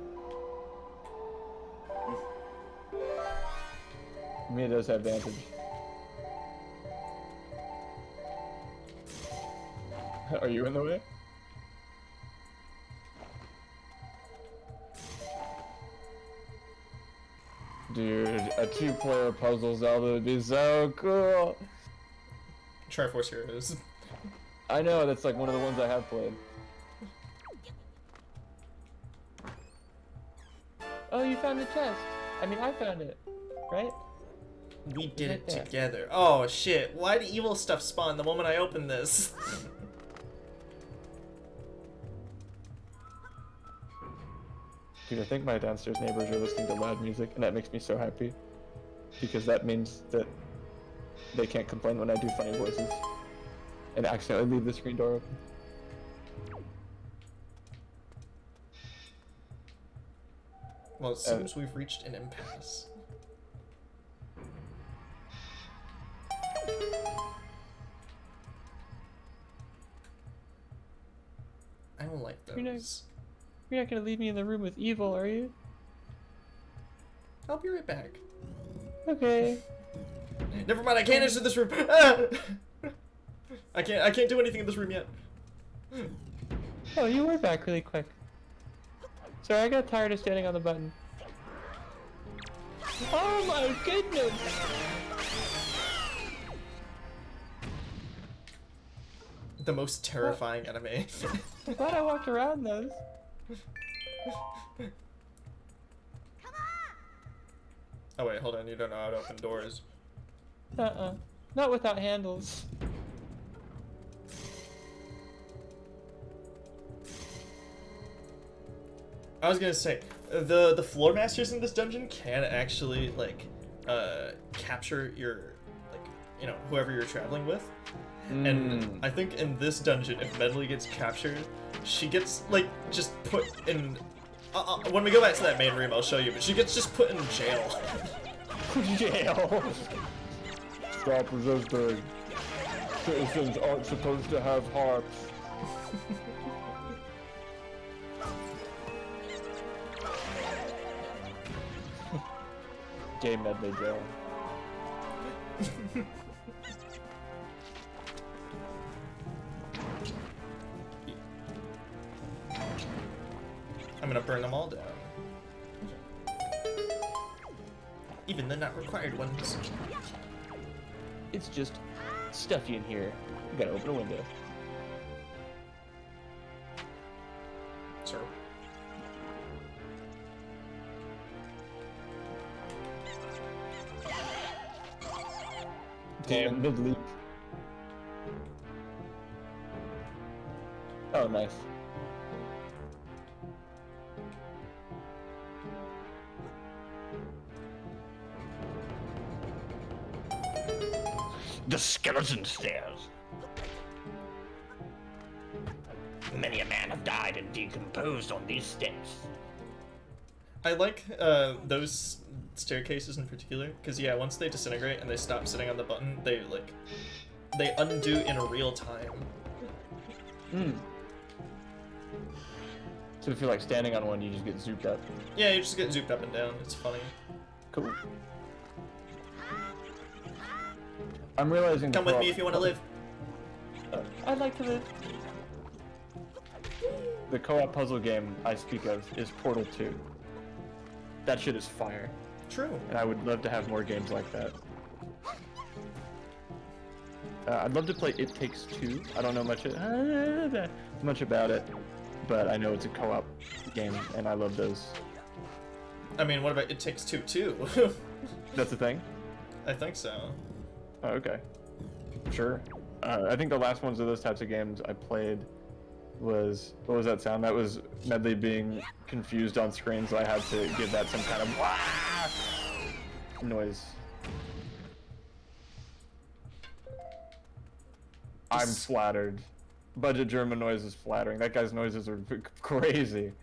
Me does have advantage. Are you in the way? Dude, a 2-player puzzle Zelda would be so cool. Triforce Heroes. I know, that's like one of the ones I have played. Oh, you found the chest. I mean, I found it, right? We did Right it there. together. Oh shit, why did evil stuff spawn the moment I opened this? Dude, I think my downstairs neighbors are listening to loud music, and that makes me so happy. Because that means that they can't complain when I do funny voices. And accidentally leave the screen door open. Well, it seems we've reached an impasse. I don't like those. You're not gonna leave me in the room with evil, are you? I'll be right back. Okay. Never mind, I can't enter this room. Ah! I can't do anything in this room yet. Oh, you were back really quick. Sorry, I got tired of standing on the button. Oh my goodness! The most terrifying enemy. I thought I walked around those. Oh wait, hold on, you don't know how to open doors. Not without handles. I was gonna say, the floor masters in this dungeon can actually like capture your whoever you're traveling with. And I think in this dungeon, if Medli gets captured, she gets like just put in. When we go back to that main room, I'll show you. But she gets just put in jail. Jail. Stop resisting. Citizens aren't supposed to have hearts. Gay Medley jail. I'm gonna burn them all down. Even the not required ones. It's just stuffy in here. We gotta open a window. Sir. Damn, mid-leap. Oh, nice. The skeleton stairs. Many a man have died and decomposed on these steps. I like those staircases in particular, because yeah, once they disintegrate and they stop sitting on the button, they undo in real time. So if you're like standing on one, you just get zooped up. Yeah, you just get zooped up and down. It's funny. Cool. I'm realizing. Come with me if you want to live. I'd like to live. The co-op puzzle game I speak of is Portal 2. That shit is fire. True. And I would love to have more games like that. I'd love to play It Takes Two. I don't know much about it, but I know it's a co-op game, and I love those. I mean, what about It Takes Two too? That's the thing? I think so. Oh, okay. Sure. I think the last ones of those types of games I played was... What was that sound? That was Medli being confused on screen, so I had to give that some kind of wah! Noise. I'm flattered. Budget German noise is flattering. That guy's noises are crazy.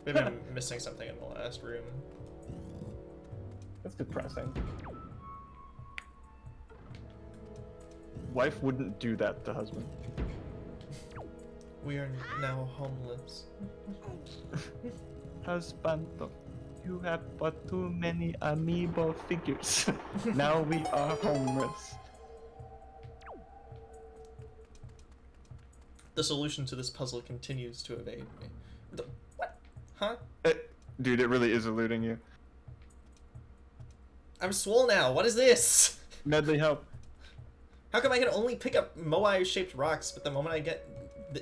Maybe I'm missing something in the last room. That's depressing. Wife wouldn't do that to husband. We are now homeless. Husband, you have but too many amiibo figures. Now we are homeless. The solution to this puzzle continues to evade me. What? Huh? Dude, it really is eluding you. I'm swole now. What is this? Medli, help. How come I can only pick up moai-shaped rocks, but the moment I get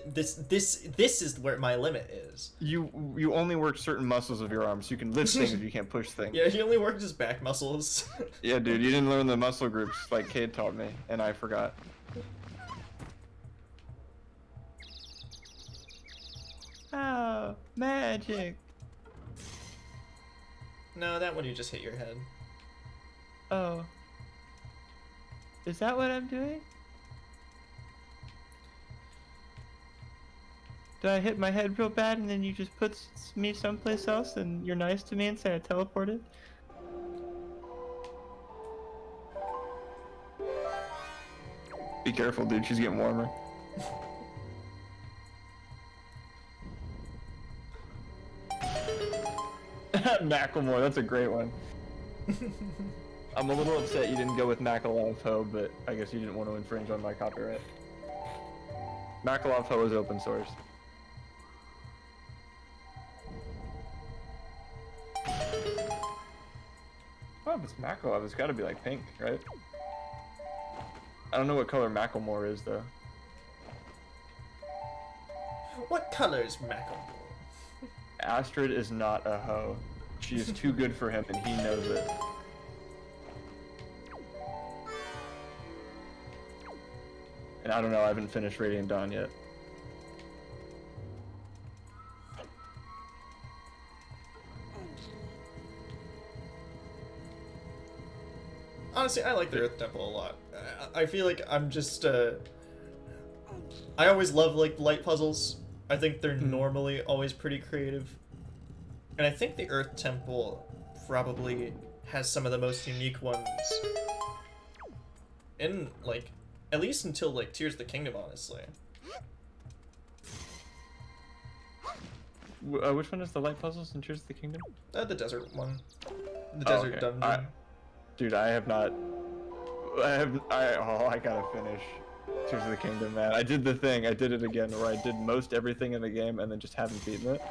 this is where my limit is. You only work certain muscles of your arms. You can lift things, you can't push things. Yeah, he only worked his back muscles. Yeah, dude, you didn't learn the muscle groups like Cade taught me, and I forgot. Oh, magic. No, that one you just hit your head. Oh. Is that what I'm doing? Did I hit my head real bad and then you just put me someplace else and you're nice to me and say I teleported? Be careful, dude. She's getting warmer. Macklemore, that's a great one. I'm a little upset you didn't go with Macklemore Ho, but I guess you didn't want to infringe on my copyright. Macklemore Ho is open source. Oh, if it's Macklemore, it's got to be like pink, right? I don't know what color Macklemore is though. What color is Macklemore? Astrid is not a hoe. She is too good for him and he knows it. And I don't know, I haven't finished Radiant Dawn yet. Honestly, I like the Earth Temple a lot. I feel like I'm just, I always love, like, light puzzles. I think they're normally always pretty creative. And I think the Earth Temple probably has some of the most unique ones. In, like, at least until, like, Tears of the Kingdom, honestly. Which one is the light puzzles in Tears of the Kingdom? The desert one. The desert dungeon. Dude, I have not... I gotta finish Tears of the Kingdom, man. I did the thing, I did it again, where I did most everything in the game and then just haven't beaten it.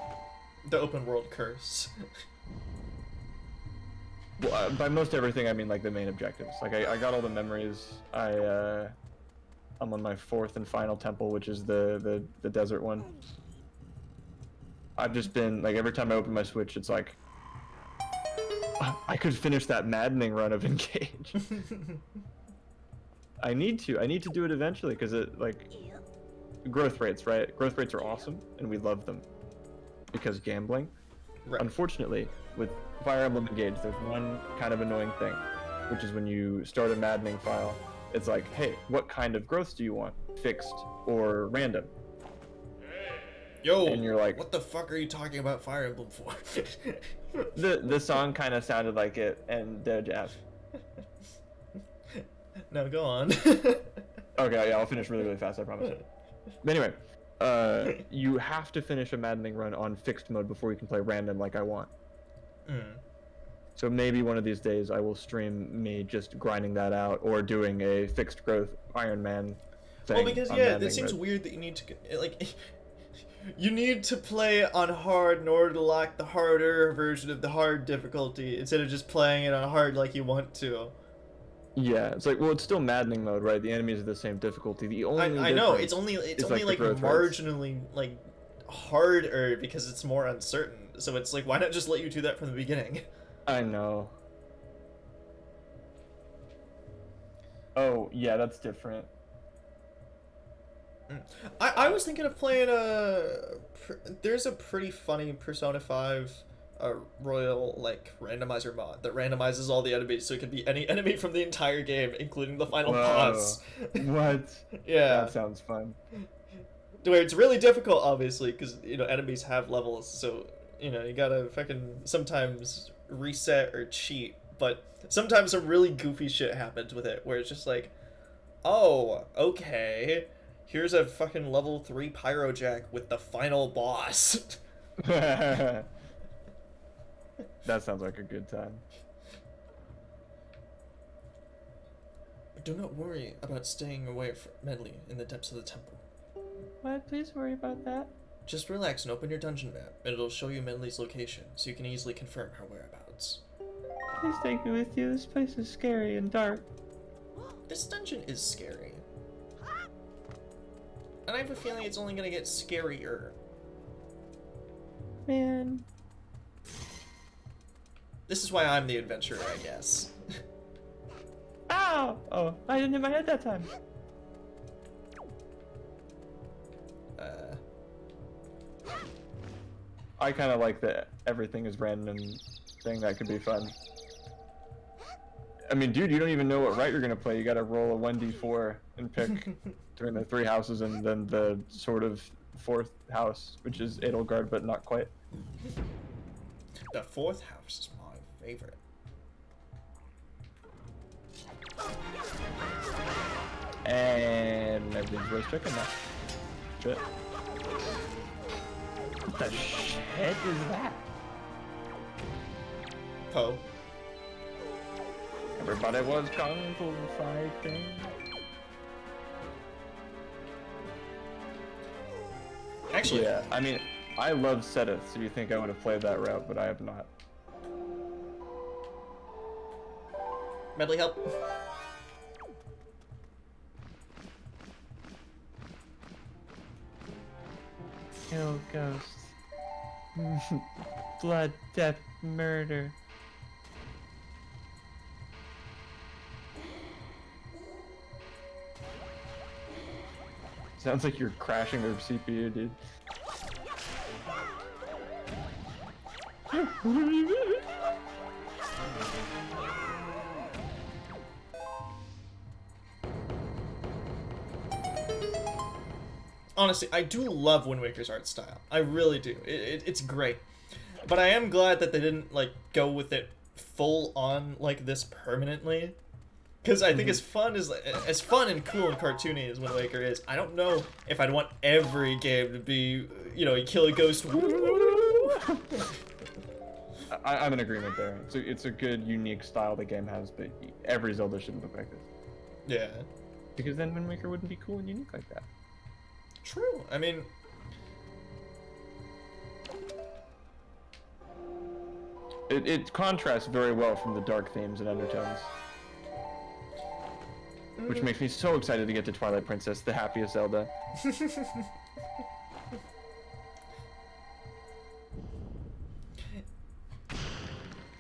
The open world curse. Well, by most everything, I mean like the main objectives. Like I got all the memories. I'm on my 4th and final temple, which is the desert one. I've just been like every time I open my Switch, it's like I could finish that maddening run of Engage. I need to do it eventually because it like growth rates, right? Growth rates are awesome and we love them because gambling. Right. Unfortunately, with Fire Emblem Engage, there's one kind of annoying thing, which is when you start a maddening file, it's like, hey, what kind of growth do you want? Fixed or random? Yo, and you're like, what the fuck are you talking about Fire Emblem for? the song kind of sounded like it, and Jeff. No, go on. Okay, yeah, I'll finish really fast, I promise. But anyway, you have to finish a maddening run on fixed mode before you can play random like I want. So maybe one of these days I will stream me just grinding that out or doing a fixed growth Iron Man thing. Well, because yeah, it seems weird that you need to like you need to play on hard in order to lock the harder version of the hard difficulty instead of just playing it on hard like you want to. Yeah, it's like, well, it's still maddening mode, right? The enemies are the same difficulty. The only I know it's only like marginally like harder because it's more uncertain. So it's like, why not just let you do that from the beginning? I know. Oh yeah, that's different. I was thinking of playing there's a pretty funny Persona 5 royal like randomizer mod that randomizes all the enemies so it can be any enemy from the entire game, including the final boss. What? Yeah. That sounds fun. Where it's really difficult, obviously, because you know enemies have levels, so you know you gotta fucking sometimes reset or cheat. But sometimes some really goofy shit happens with it, where it's just like, oh, okay. Here's a fucking level 3 Pyrojack with the final boss. That sounds like a good time. But do not worry about staying away from Medli in the depths of the temple. What? Please worry about that. Just relax and open your dungeon map, and it'll show you Medli's location, so you can easily confirm her whereabouts. Please take me with you. This place is scary and dark. This dungeon is scary. And I have a feeling it's only gonna get scarier. Man. This is why I'm the adventurer, I guess. Ow! Oh, I didn't hit my head that time. I kind of like that everything is random thing. That could be fun. I mean, dude, you don't even know what route you're gonna play. You gotta roll a 1d4 and pick between the 3 houses and then the sort of 4th house, which is Edelgard, but not quite. The 4th house is my favorite. And everything's roast chicken now. Shit. What the shit is that? Poe. Everybody was kung fu fighting. Actually, Yeah, I mean, I love Seteth, so you think I would have played that route, but I have not. Medli, help. Kill ghosts. Blood, death, murder. Sounds like you're crashing their CPU, dude. Honestly, I do love Wind Waker's art style. I really do. It's great. But I am glad that they didn't, like, go with it full on like this permanently. Because I think as fun and cool and cartoony as Wind Waker is, I don't know if I'd want every game to be, you know, you kill a ghost. I'm in agreement there. It's a good, unique style the game has, but every Zelda shouldn't look like this. Yeah. Because then Wind Waker wouldn't be cool and unique like that. True. I mean, it contrasts very well from the dark themes and undertones. Which makes me so excited to get to Twilight Princess, the happiest Zelda.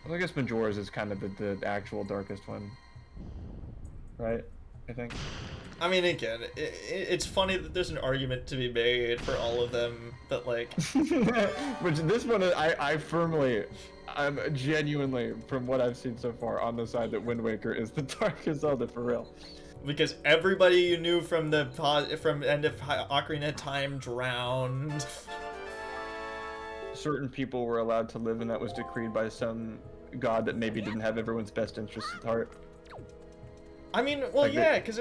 Well, I guess Majora's is kind of the actual darkest one. Right? I think. I mean, again, it's funny that there's an argument to be made for all of them, but like... Which this one, I'm genuinely, from what I've seen so far, on the side that Wind Waker is the darkest Zelda for real. Because everybody you knew from the end of Ocarina of Time drowned. Certain people were allowed to live, and that was decreed by some god that maybe didn't have everyone's best interests at heart. I mean, well, Like yeah, because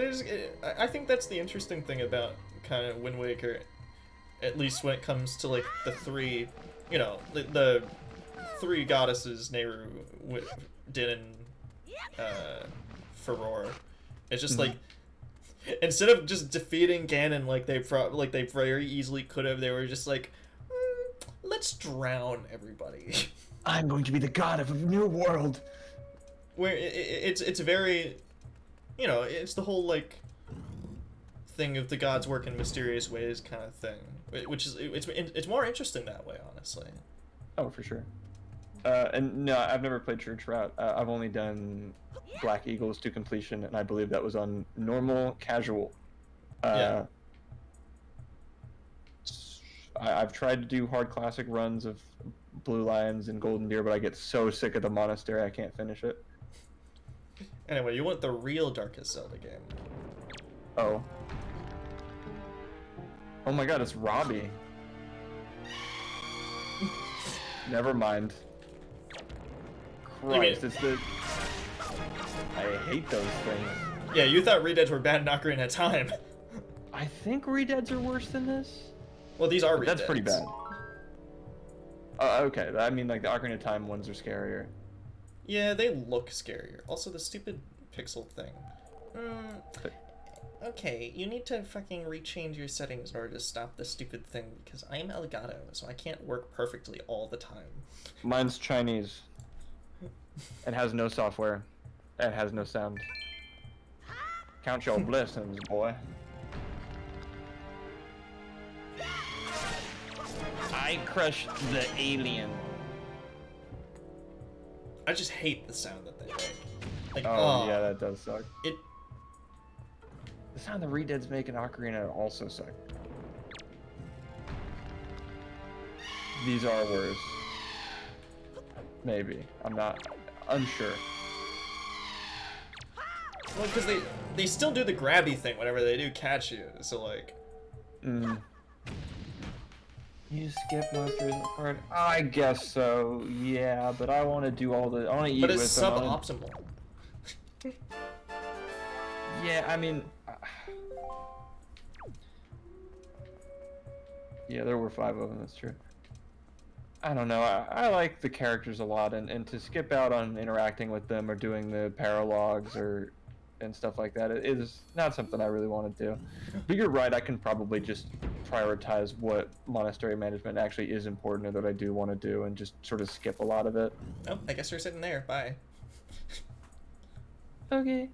I think that's the interesting thing about kind of Wind Waker, at least when it comes to like the 3, you know, the 3 goddesses, Nehru, Din, and Furore. It's just like, instead of just defeating Ganon like they very easily could have, they were just like, let's drown everybody. I'm going to be the god of a new world. Where it's very, you know, it's the whole like thing of the gods work in mysterious ways kind of thing, which is it's more interesting that way, honestly. Oh, for sure. And no, I've never played Church Route. I've only done Black Eagles to completion, and I believe that was on normal casual. Yeah. I've tried to do hard classic runs of Blue Lions and Golden Deer, but I get so sick of the monastery I can't finish it. Anyway, you want the real Darkest Zelda game. Oh. Oh my god, it's Robbie. Never mind. Christ, it's the... I hate those things. Yeah, you thought Redeads were bad in Ocarina of Time. I think Redeads are worse than this. Well, these are Redeads. That's pretty bad. Okay, I mean, like, the Ocarina of Time ones are scarier. Yeah, they look scarier. Also, the stupid pixel thing. Okay, you need to fucking rechange your settings in order to stop this stupid thing, because I'm Elgato, so I can't work perfectly all the time. Mine's Chinese. It has no software. It has no sound. Count your blessings, boy. I crushed the alien. I just hate the sound that they make. Like, Oh, yeah, that does suck. It. The sound the Redeads make in Ocarina also suck. These are worse. Maybe. I'm not unsure. Well, because they still do the grabby thing whenever they do catch you, so like. You skip most recent part? I guess so, yeah, but I want to do all the. I want to eat with them. But it's suboptimal. Yeah, I mean. Yeah, there were 5 of them, that's true. I don't know, I like the characters a lot, and to skip out on interacting with them or doing the paralogs and stuff like that, it is not something I really want to do. But you're right, I can probably just prioritize what monastery management actually is important or that I do want to do and just sort of skip a lot of it. Oh, I guess you're sitting there, bye. Okay.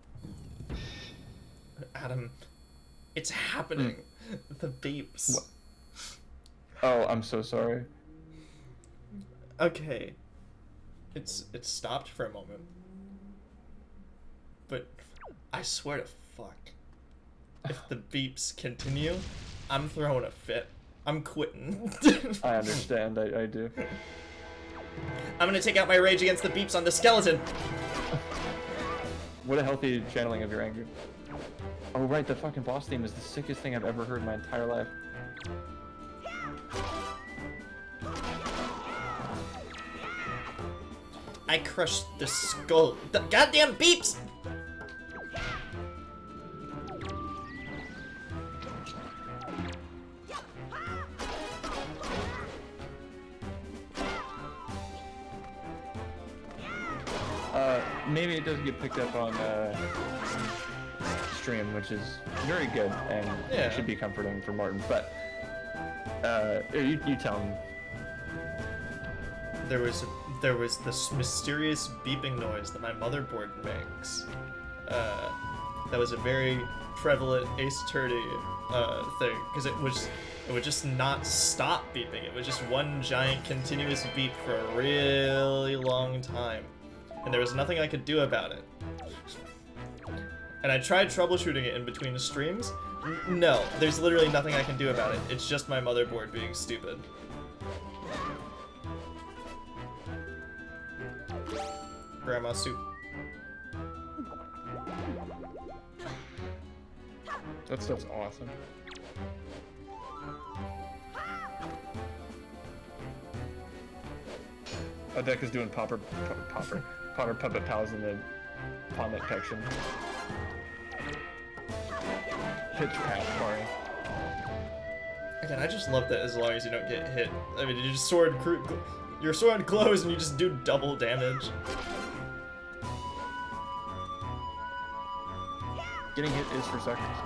Adam, it's happening. The beeps. What? Oh, I'm so sorry. Okay. It's stopped for a moment. But I swear to fuck. If the beeps continue, I'm throwing a fit. I'm quitting. I understand, I do. I'm gonna take out my rage against the beeps on the skeleton. What a healthy channeling of your anger. Oh right, the fucking boss theme is the sickest thing I've ever heard in my entire life. I crushed the skull. The goddamn beeps! Maybe it does get picked up on stream, which is very good and Yeah. should be comforting for Martin. But you tell him. There was this mysterious beeping noise that my motherboard makes. That was a very prevalent Ace Attorney thing, because it would just not stop beeping. It was just one giant continuous beep for a really long time, and there was nothing I could do about it. And I tried troubleshooting it in between the streams. No, there's literally nothing I can do about it. It's just my motherboard being stupid. Grandma soup. That stuff's awesome. Deck is doing Potter Puppet Pals in the Pommet section. Pitch pat, sorry. Again, I just love that as long as you don't get hit. I mean, you just your sword glows and you just do double damage. Getting hit is for seconds.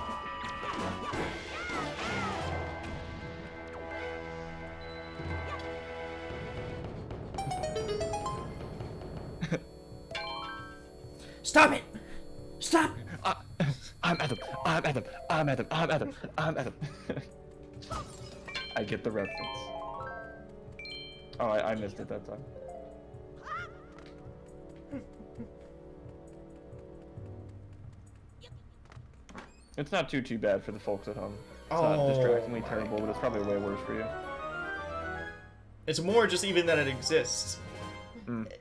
Stop it! Stop! I'm Adam. I'm Adam. I'm Adam. I'm Adam. I'm Adam. I get the reference. Oh, I missed it that time. It's not too bad for the folks at home. It's not distractingly terrible, but it's probably way worse for you. It's more just even that it exists.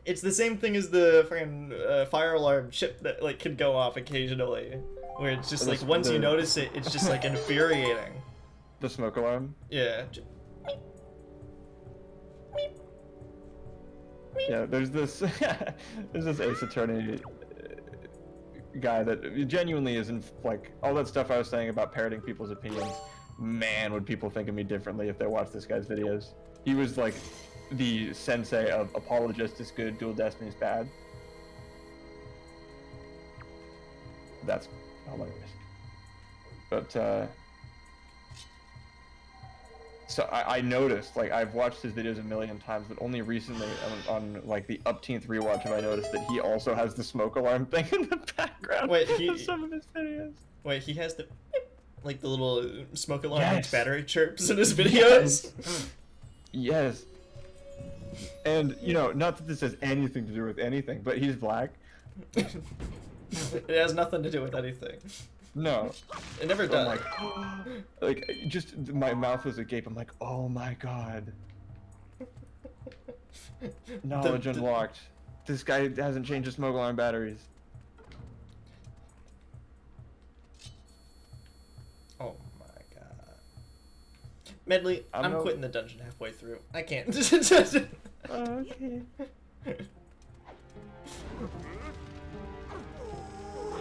It's the same thing as the fucking fire alarm chip that like can go off occasionally, where it's just like once you notice it, it's just like infuriating. The smoke alarm? Yeah. Yeah, there's this Ace Attorney guy that genuinely isn't like all that stuff I was saying about parroting people's opinions. Man, would people think of me differently if they watched this guy's videos? He was like the sensei of apologist is good, dual destiny is bad. That's hilarious. But so I noticed, like, I've watched his videos a million times, but only recently on like the upteenth rewatch have I noticed that he also has the smoke alarm thing in the background of some of his videos. Wait, he has the like the little smoke alarm Yes. battery chirps in his videos. Yes. And you know, not that this has anything to do with anything, but he's black. It has nothing to do with anything. No. It never So does. I'm like, just my mouth was agape. I'm like, oh my god. Knowledge unlocked. This guy hasn't changed his smoke alarm batteries. Oh my god. Medli, I'm no- quitting the dungeon halfway through. I can't. Okay.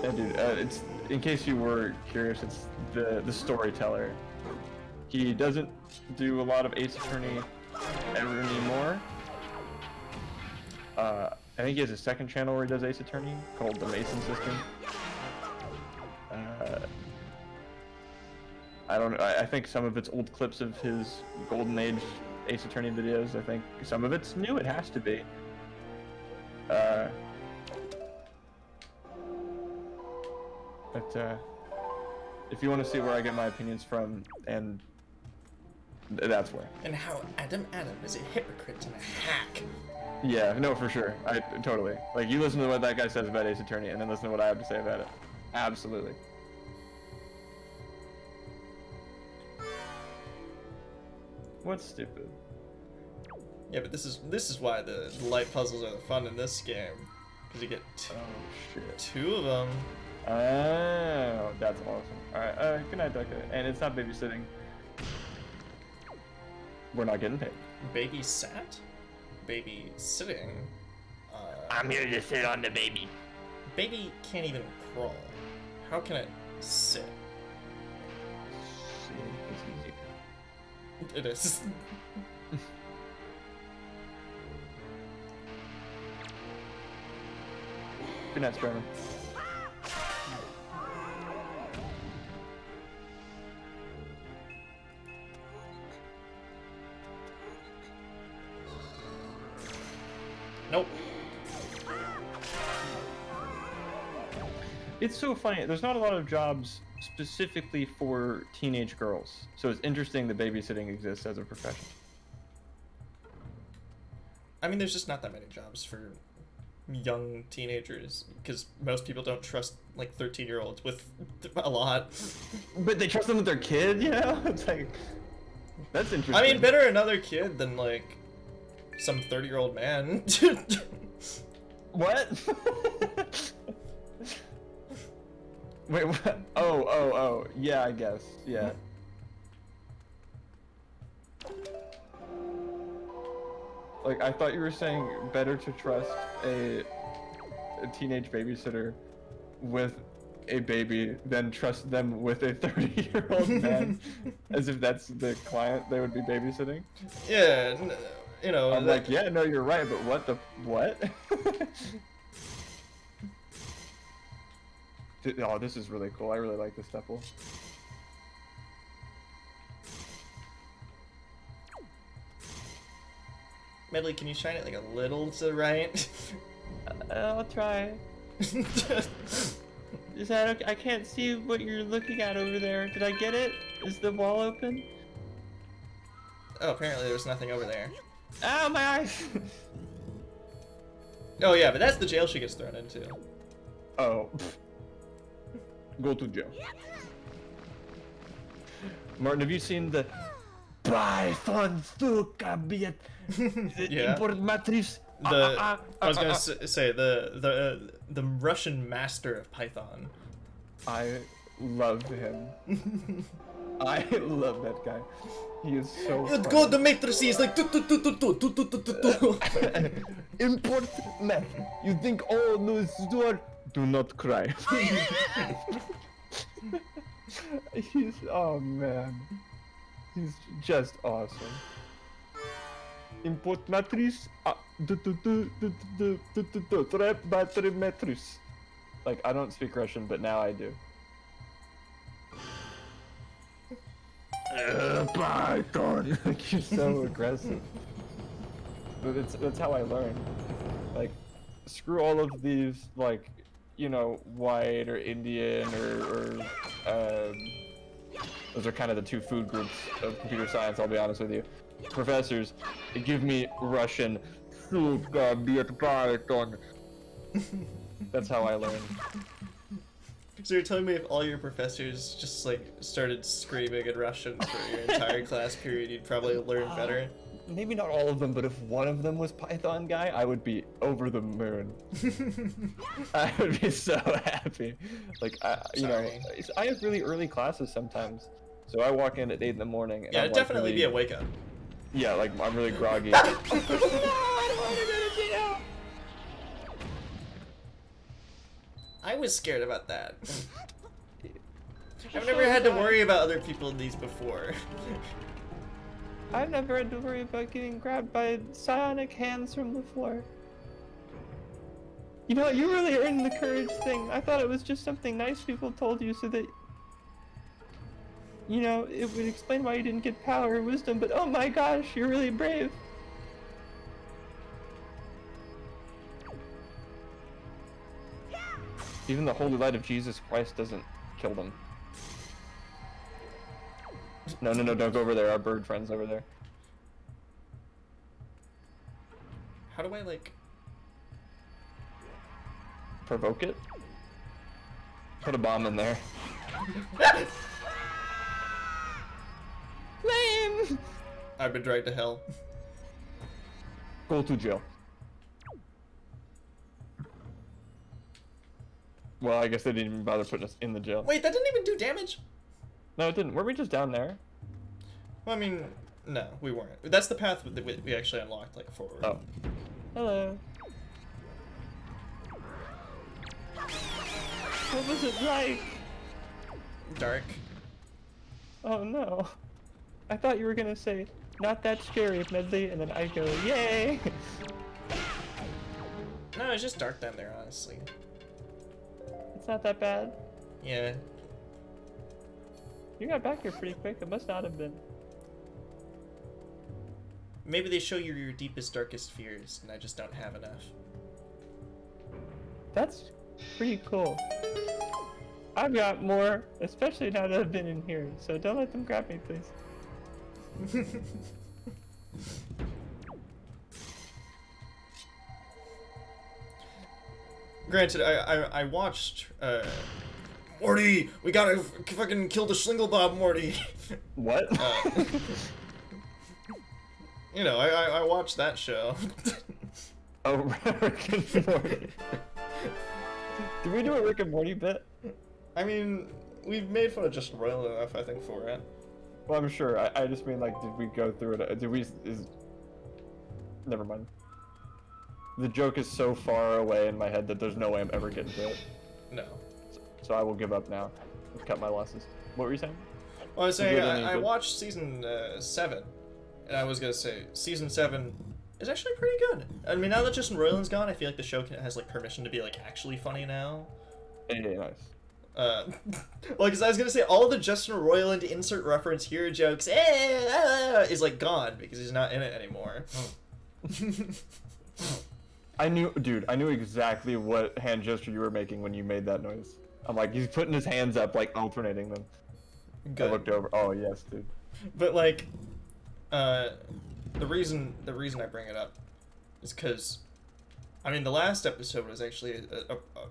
Yeah, dude. It's in case you were curious. It's the storyteller. He doesn't do a lot of Ace Attorney ever anymore. I think he has a second channel where he does Ace Attorney called the Mason System. I don't know. I think some of it's old clips of his Golden Age Ace Attorney videos. I think some of it's new. It has to be. But if you want to see where I get my opinions from, and that's where. And how Adam is a hypocrite and a hack. Yeah, no, for sure. I totally. Like, you listen to what that guy says about Ace Attorney, and then listen to what I have to say about it. Absolutely. What's stupid? Yeah, but this is why the light puzzles are the fun in this game, because you get Oh shit. two of them. Oh, that's awesome. Alright, good night, Becca. And it's not babysitting. We're not getting paid. Baby sat? Baby sitting? I'm here to sit on the baby. Baby can't even crawl. How can it sit? See, it's easy. It is. Good night, Sperman. Nope. It's so funny. There's not a lot of jobs specifically for teenage girls, so it's interesting that babysitting exists as a profession. I mean, there's just not that many jobs for young teenagers, because most people don't trust, like, 13-year-olds with a lot. But they trust them with their kid, you know? It's like, that's interesting. I mean, better another kid than, like, some 30-year-old man. What? Wait, what? Oh. Yeah, I guess. Yeah. Like, I thought you were saying better to trust a teenage babysitter with a baby than trust them with a 30-year-old man, as if that's the client they would be babysitting. Yeah, you know. I'm like, yeah, no, you're right, but what? Oh, this is really cool. I really like this temple. Medli, can you shine it like a little to the right? I'll try. Is that okay? I can't see what you're looking at over there. Did I get it? Is the wall open? Oh, apparently there's nothing over there. Ow, my eyes! Oh yeah, but that's the jail she gets thrown into. Oh. Go to jail. Martin, have you seen the Python Stukabiet Yeah. import matrix? I was gonna say the Russian master of Python. I love him. I love that guy. He is so Let's funny. go the matrices like Import math. You think all news door? Do not cry. He's oh man. He's just awesome. Import matrix. Trap battery matrix. Like I don't speak Russian, but now I do. Python. Like, you're so aggressive. But that's how I learn. Like, screw all of these, like, you know, white or Indian or those are kind of the two food groups of computer science, I'll be honest with you. Professors, give me Russian. Python. That's how I learn. So you're telling me if all your professors just like started screaming in Russian for your entire class period, you'd probably learn better? Maybe not all of them, but if one of them was Python guy, I would be over the moon. I would be so happy. Like, you know, I have really early classes sometimes, so I walk in at 8 in the morning. And Yeah, I'm it'd like definitely be a wake up. Yeah, like I'm really groggy. I was scared about that. I've never had to worry about other people in these before. I've never had to worry about getting grabbed by psionic hands from the floor. You know, you really earned the courage thing. I thought it was just something nice people told you so that, you know, it would explain why you didn't get power or wisdom, but oh my gosh, you're really brave. Even the holy light of Jesus Christ doesn't kill them. No, don't go over there. Our bird friend's over there. How do I, like... Provoke it? Put a bomb in there. Lame! I've been dragged to hell. Go to jail. Well, I guess they didn't even bother putting us in the jail. Wait, that didn't even do damage? No, it didn't. Were we just down there? Well, I mean, no, we weren't. That's the path that we actually unlocked, like, forward. Oh. Hello. What was it like? Dark. Oh no. I thought you were gonna say, not that scary, Medli, and then I go, yay! No, it's just dark down there, honestly. It's not that bad. Yeah. You got back here pretty quick. It must not have been. Maybe they show you your deepest, darkest fears, and I just don't have enough. That's pretty cool. I've got more, especially now that I've been in here, so don't let them grab me, please. Granted, I watched, Morty! We gotta fucking kill the Schlingelbob, Morty! What? You know, I watched that show. Oh, Rick and Morty. Did we do a Rick and Morty bit? I mean, we've made fun of Justin Roiland enough, I think, for it. Well, I'm sure. I just mean, like, did we go through it? Did we... Never mind. The joke is so far away in my head that there's no way I'm ever getting to it. No. So I will give up now. Cut my losses. What were you saying? Well, I was saying, I watched season 7, and I was gonna say, season 7 is actually pretty good. I mean, now that Justin Roiland's gone, I feel like the show has, like, permission to be, like, actually funny now. Hey, nice. Well, because I was gonna say, all the Justin Roiland insert reference here jokes, is, like, gone, because he's not in it anymore. I knew exactly what hand gesture you were making when you made that noise. I'm like, he's putting his hands up, like, alternating them. Good. I looked over. Oh, yes, dude. But, like, the reason I bring it up is because, I mean, the last episode was actually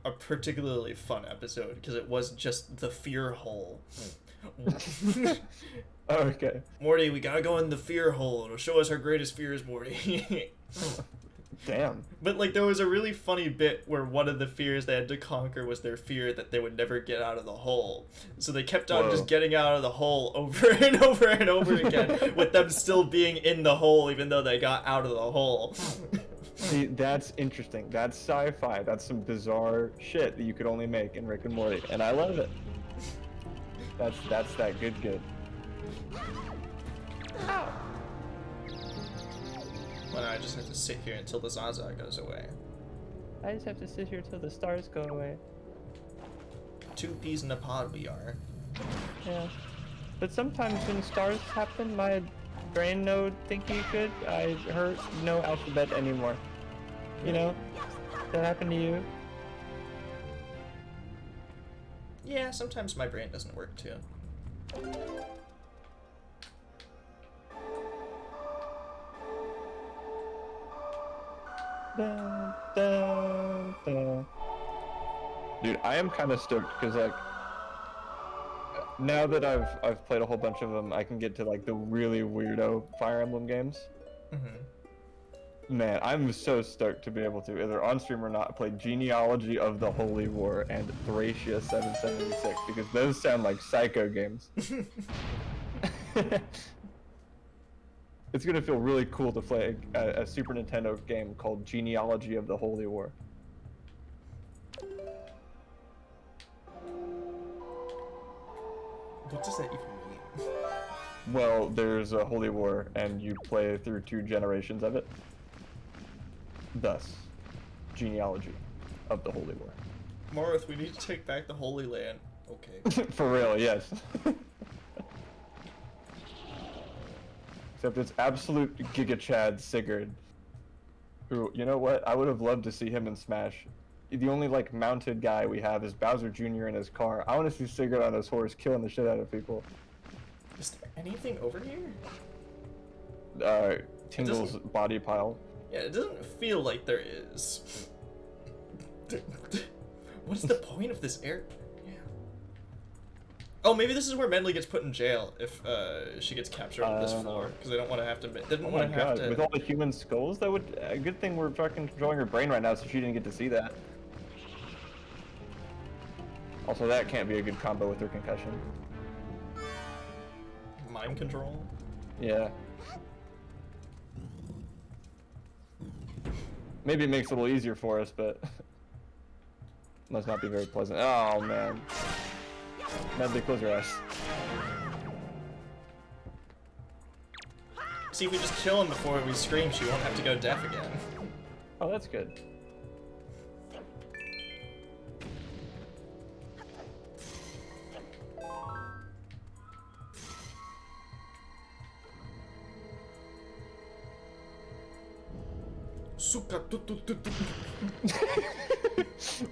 a particularly fun episode because it was just the fear hole. Okay. Morty, we gotta go in the fear hole. It'll show us our greatest fears, Morty. Damn. But, like, there was a really funny bit where one of the fears they had to conquer was their fear that they would never get out of the hole. So they kept on just getting out of the hole over and over and over again, with them still being in the hole even though they got out of the hole. See, that's interesting. That's sci-fi. That's some bizarre shit that you could only make in Rick and Morty, and I love it. That's that good. Ow. Well, now I just have to sit here until the Zaza goes away. I just have to sit here till the stars go away. 2 peas in a pod we are. Yeah. But sometimes when stars happen, my brain no think you could. I heard no alphabet anymore. You know? That happened to you? Yeah, sometimes my brain doesn't work too. Dun, dun, dun. Dude, I am kind of stoked because like now that I've played a whole bunch of them, I can get to like the really weirdo Fire Emblem games. Man, I'm so stoked to be able to, either on stream or not, play Genealogy of the Holy War and Thracia 776 because those sound like psycho games. It's gonna feel really cool to play a Super Nintendo game called Genealogy of the Holy War. What does that even mean? Well, there's a holy war, and you play through 2 generations of it. Thus, genealogy of the holy war. Marth, we need to take back the Holy Land. Okay. For real, yes. Except it's absolute Giga Chad Sigurd. Who, you know what? I would have loved to see him in Smash. The only, like, mounted guy we have is Bowser Jr. in his car. I want to see Sigurd on his horse killing the shit out of people. Is there anything over here? Tingle's body pile. Yeah, it doesn't feel like there is. What's the point of this air? Yeah. Oh, maybe this is where Medli gets put in jail if she gets captured on this floor because they don't want to have to. Didn't want to have to. With all the human skulls, that would. A good thing we're fucking controlling her brain right now, so she didn't get to see that. Also, that can't be a good combo with her concussion. Mind control. Yeah. Maybe it makes it a little easier for us, but must not be very pleasant. Oh man. Medli, close your eyes. See, if we just kill him before we scream, she won't have to go deaf again. Oh, that's good.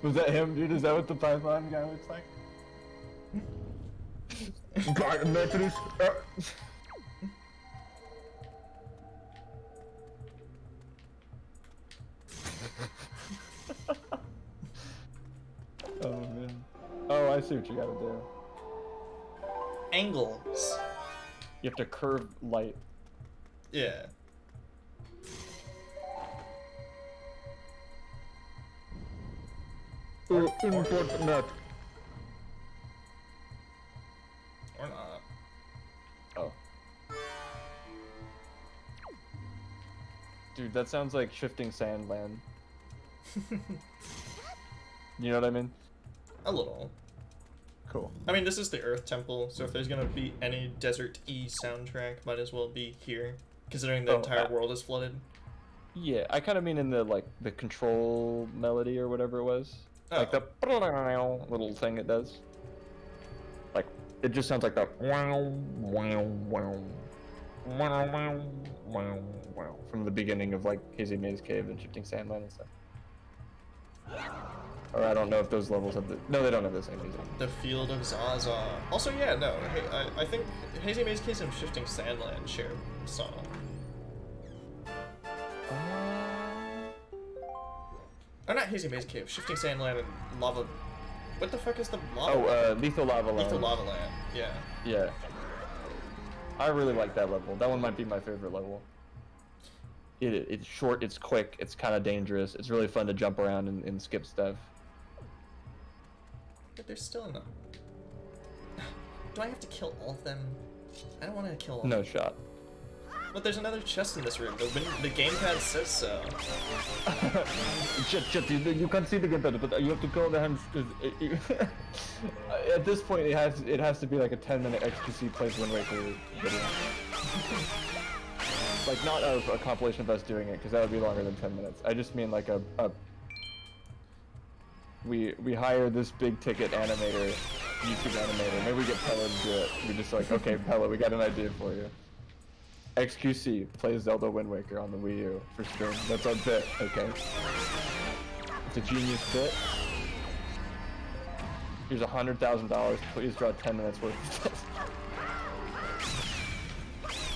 Was that him, dude? Is that what the Python guy looks like? God, Methodist. Oh man. Oh, I see what you gotta do. Angles. You have to curve light. Yeah. Import net. Or not. Oh. Dude, that sounds like shifting sand land. You know what I mean? A little. Cool. I mean, this is the Earth Temple, so if there's gonna be any Desert E soundtrack, might as well be here, considering the entire world is flooded. Yeah, I kind of mean in the like the control melody or whatever it was, like the little thing it does. Like it just sounds like the wow wow wow wow wow wow wow from the beginning of like Hazy Maze Cave and Shifting Sandland and stuff. Or I don't know if those levels have the... No, they don't have the same music. The Field of Zaza. Also, yeah, no, hey, I think Hazy Maze Cave and Shifting Sandland share a song. Oh, not Hazy Maze Cave, Shifting Sandland and Lava... What the fuck is the lava? Oh, Lethal Lava Land. Lethal Lava Land, yeah. Yeah. I really like that level. That one might be my favorite level. It's short, it's quick, it's kind of dangerous. It's really fun to jump around and skip stuff. But there's still enough. Do I have to kill all of them? I don't want to kill all No of them. shot. But there's another chest in this room. The gamepad says so. Shit, you can't see the gamepad, but you have to go the hands. At this point, it has to be like a 10-minute XQC plays win rate video. Like, not a compilation of us doing it, because that would be longer than 10 minutes. I just mean like we hire this big ticket animator YouTube animator. Maybe we get Pella to do it. We're just like, okay, Pella, we got an idea for you. XQC plays Zelda Wind Waker on the Wii U for stream. That's our bit, okay? It's a genius bit. Here's $100,000. Please draw 10 minutes worth of this.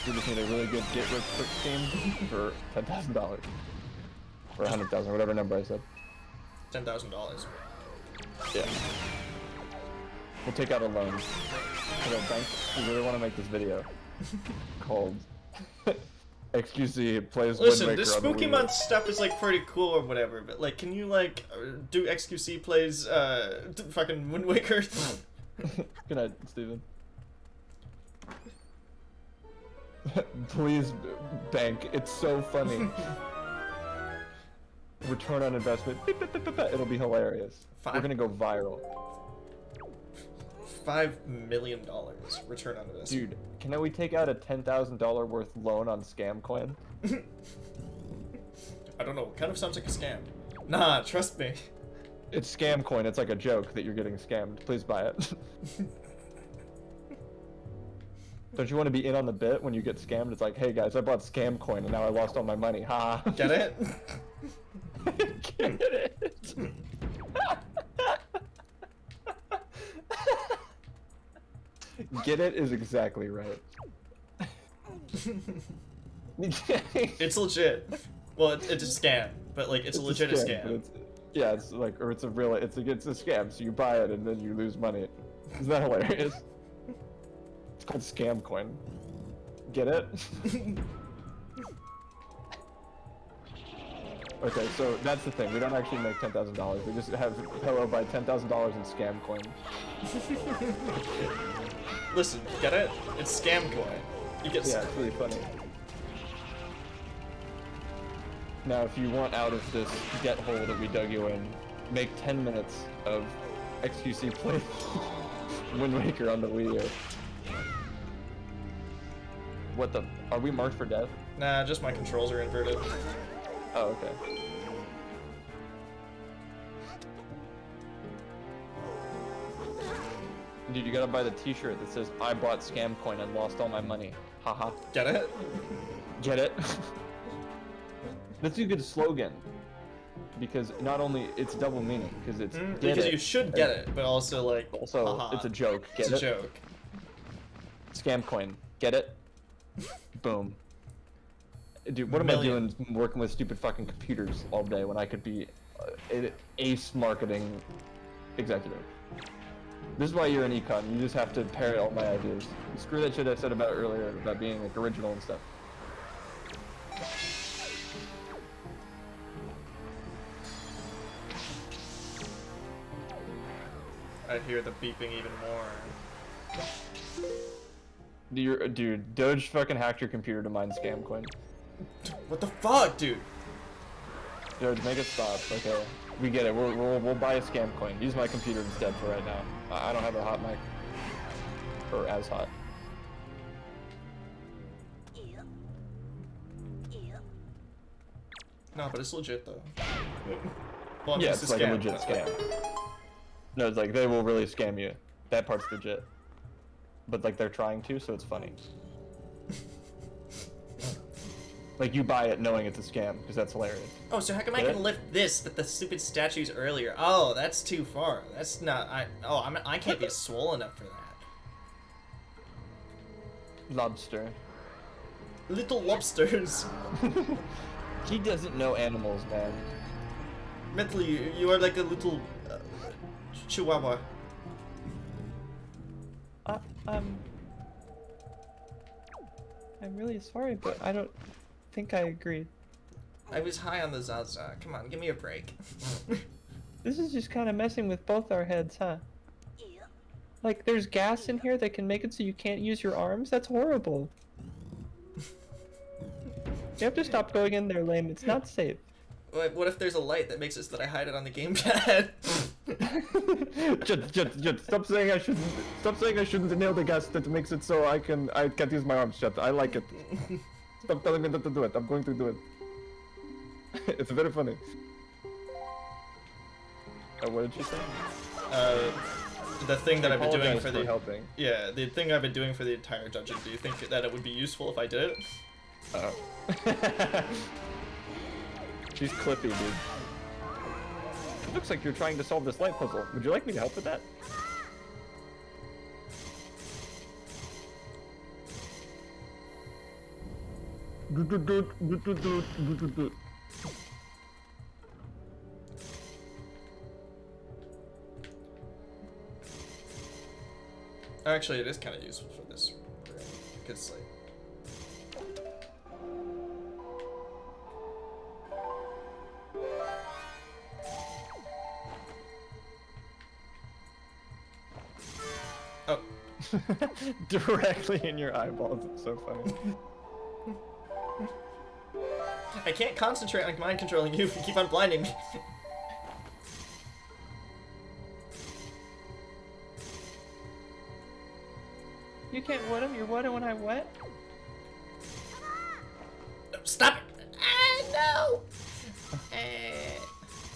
We just need a really good get rich quick scheme for $10,000. Or 100,000, whatever number I said. $10,000. Yeah. We'll take out a loan. Okay, bank. We really want to make this video called XQC plays Listen, Wind Waker this on the spooky Wii U. month stuff is like pretty cool or whatever, but like, can you like do XQC plays fucking Wind Waker? Good night, Steven. Please, bank. It's so funny. Return on investment. It'll be hilarious. We're gonna go viral. $5 million return on investment. Dude, can we take out a $10,000 worth loan on Scam Coin? I don't know. Kind of sounds like a scam. Nah, trust me. It's Scam Coin. It's like a joke that you're getting scammed. Please buy it. Don't you want to be in on the bit when you get scammed? It's like, hey guys, I bought Scam Coin and now I lost all my money. Ha. Get it? Get it? Get it is exactly right. It's legit. Well, it's a scam, but like it's a legit scam. But yeah, it's like, or it's a real, it's a scam. So you buy it and then you lose money. Isn't that hilarious? It's called Scam Coin. Get it? Okay, so that's the thing. We don't actually make $10,000. We just have Hello buy $10,000 in Scam Coin. Listen, get it? It's scam coin. You get. Yeah, it's really funny. Now, if you want out of this get hole that we dug you in, make 10 minutes of XQC play Wind Waker on the Wii U. What the? Are we marked for death? Nah, just my controls are inverted. Oh, okay. Dude, you gotta buy the t-shirt that says, I bought Scam Coin and lost all my money. Haha. Get it? Get it? That's a good slogan. Because not only, it's double meaning, because it's get because it. you should get it, but also like. Also, haha. it's a joke. Get It's it? a joke. Scam Coin. Get it? Boom. Dude, what am I doing working with stupid fucking computers all day when I could be an ace marketing executive? This is why you're an econ. You just have to parrot all my ideas. Screw that shit I said about earlier about being like original and stuff. I hear the beeping even more. Dude, Doge fucking hacked your computer to mine Scam Coin. What the fuck, dude? Doge, make it stop. Okay, we get it. We'll buy a Scam Coin. Use my computer instead for right now. I don't have a hot mic, or as hot. No, but it's legit though. Well, I mean, Yeah, it's it's a like a scam, legit but, scam. No, it's like they will really scam you. That part's legit. But like they're trying to, so it's funny. Like you buy it knowing it's a scam, because that's hilarious. Oh, so how come I can lift this but the stupid statues earlier? Oh, that's too far. That's not. I can't be swollen enough for that. Lobster. Little lobsters. He doesn't know animals, man. Medli, you are like a little chihuahua. I'm really sorry, but I don't think I agree. I was high on the Zaza. Come on, give me a break. This is just kind of messing with both our heads, huh? Like, there's gas in here that can make it so you can't use your arms? That's horrible. You have to stop going in there, lame. It's not safe. What if there's a light that makes it so that I hide it on the gamepad? Jet, stop saying I shouldn't. Stop saying I shouldn't nail the gas that makes it so I can't use my arms. Jet, I like it. Stop telling me not to do it. I'm going to do it. It's very funny. What did she say? the thing that I I've been doing apologize for the helping. yeah, the thing I've been doing for the entire dungeon. Do you think that it would be useful if I did it? Oh. She's clippy, dude. It looks like you're trying to solve this light puzzle. Would you like me to help with that? Actually, it is kind of useful for this room because like. Oh. Directly in your eyeballs. It's so funny. I can't concentrate on mind controlling you if you keep on blinding me. You can't wet him. You're wetting when I wet. Stop it! Ah, no!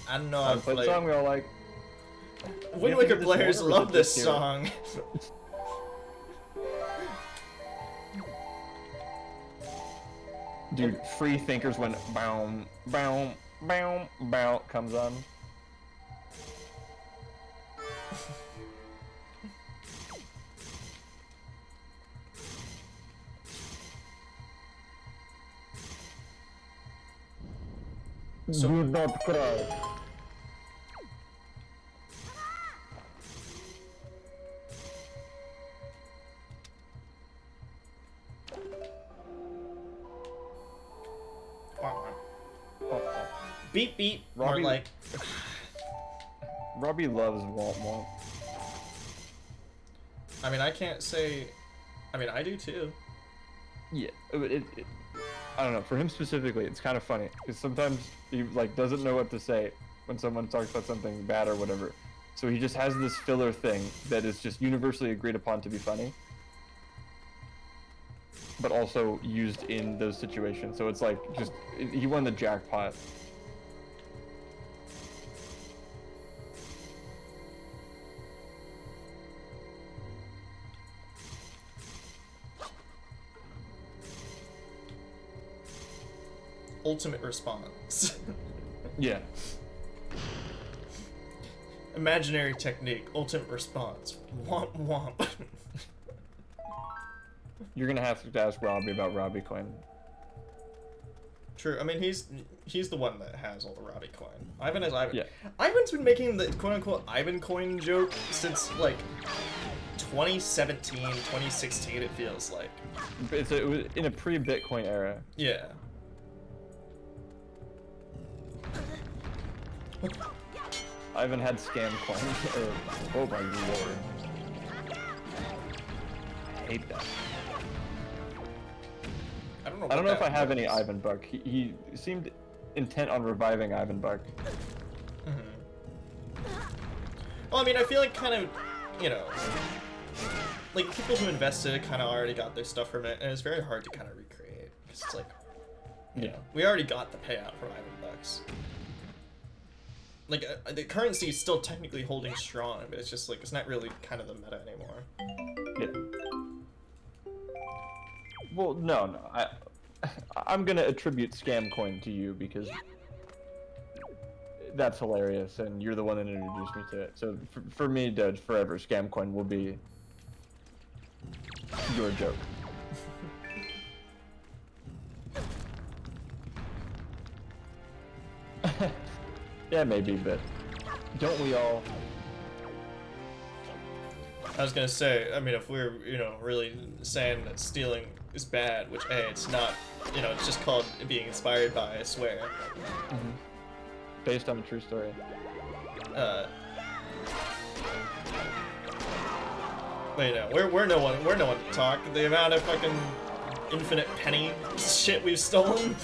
I don't know how to Play the play. song we all like. Wind have to Waker do this players more, or is it love this just here? song. Dude, free thinkers when bow, bow, bow, bow comes on. So- Do not cry. Beep beep. More Robbie- like. Robbie loves Womp Womp. I mean, I can't say. I mean, I do too. Yeah, I don't know. For him specifically, it's kind of funny because sometimes he like doesn't know what to say when someone talks about something bad or whatever. So he just has this filler thing that is just universally agreed upon to be funny, but also used in those situations. So it's like just he won the jackpot. Ultimate response. Yeah. Imaginary technique. Ultimate response. Womp womp. You're gonna have to ask Robbie about Robbie Coin. True. I mean, he's the one that has all the Robbie coin. Ivan has Ivan. Yeah. Ivan's been making the quote-unquote Ivan coin joke since like 2017, 2016. It feels like. It was in a pre-Bitcoin era. Yeah. Ivan had scam coin. Oh my lord. I hate that. I don't know. I don't know what if I that have any was. Ivan Buck. He seemed intent on reviving Ivan Buck. Well, I mean, I feel like kind of, you know, like people who invested kind of already got their stuff from it, and it's very hard to kind of recreate because it's like, you know, we already got the payout from Ivan Bucks. Like the currency is still technically holding strong, but it's just like it's not really kind of the meta anymore. Yeah. Well, no. I'm gonna attribute scam coin to you because that's hilarious, and you're the one that introduced me to it. So for me, Doge, forever, scam coin will be your joke. Yeah, maybe, but don't we all? I was gonna say, I mean, if we're, you know, really saying that stealing is bad, which it's not, you know, it's just called being inspired by, I swear. Based on a true story. Wait, no, we're no one to talk. The amount of fucking infinite penny shit we've stolen.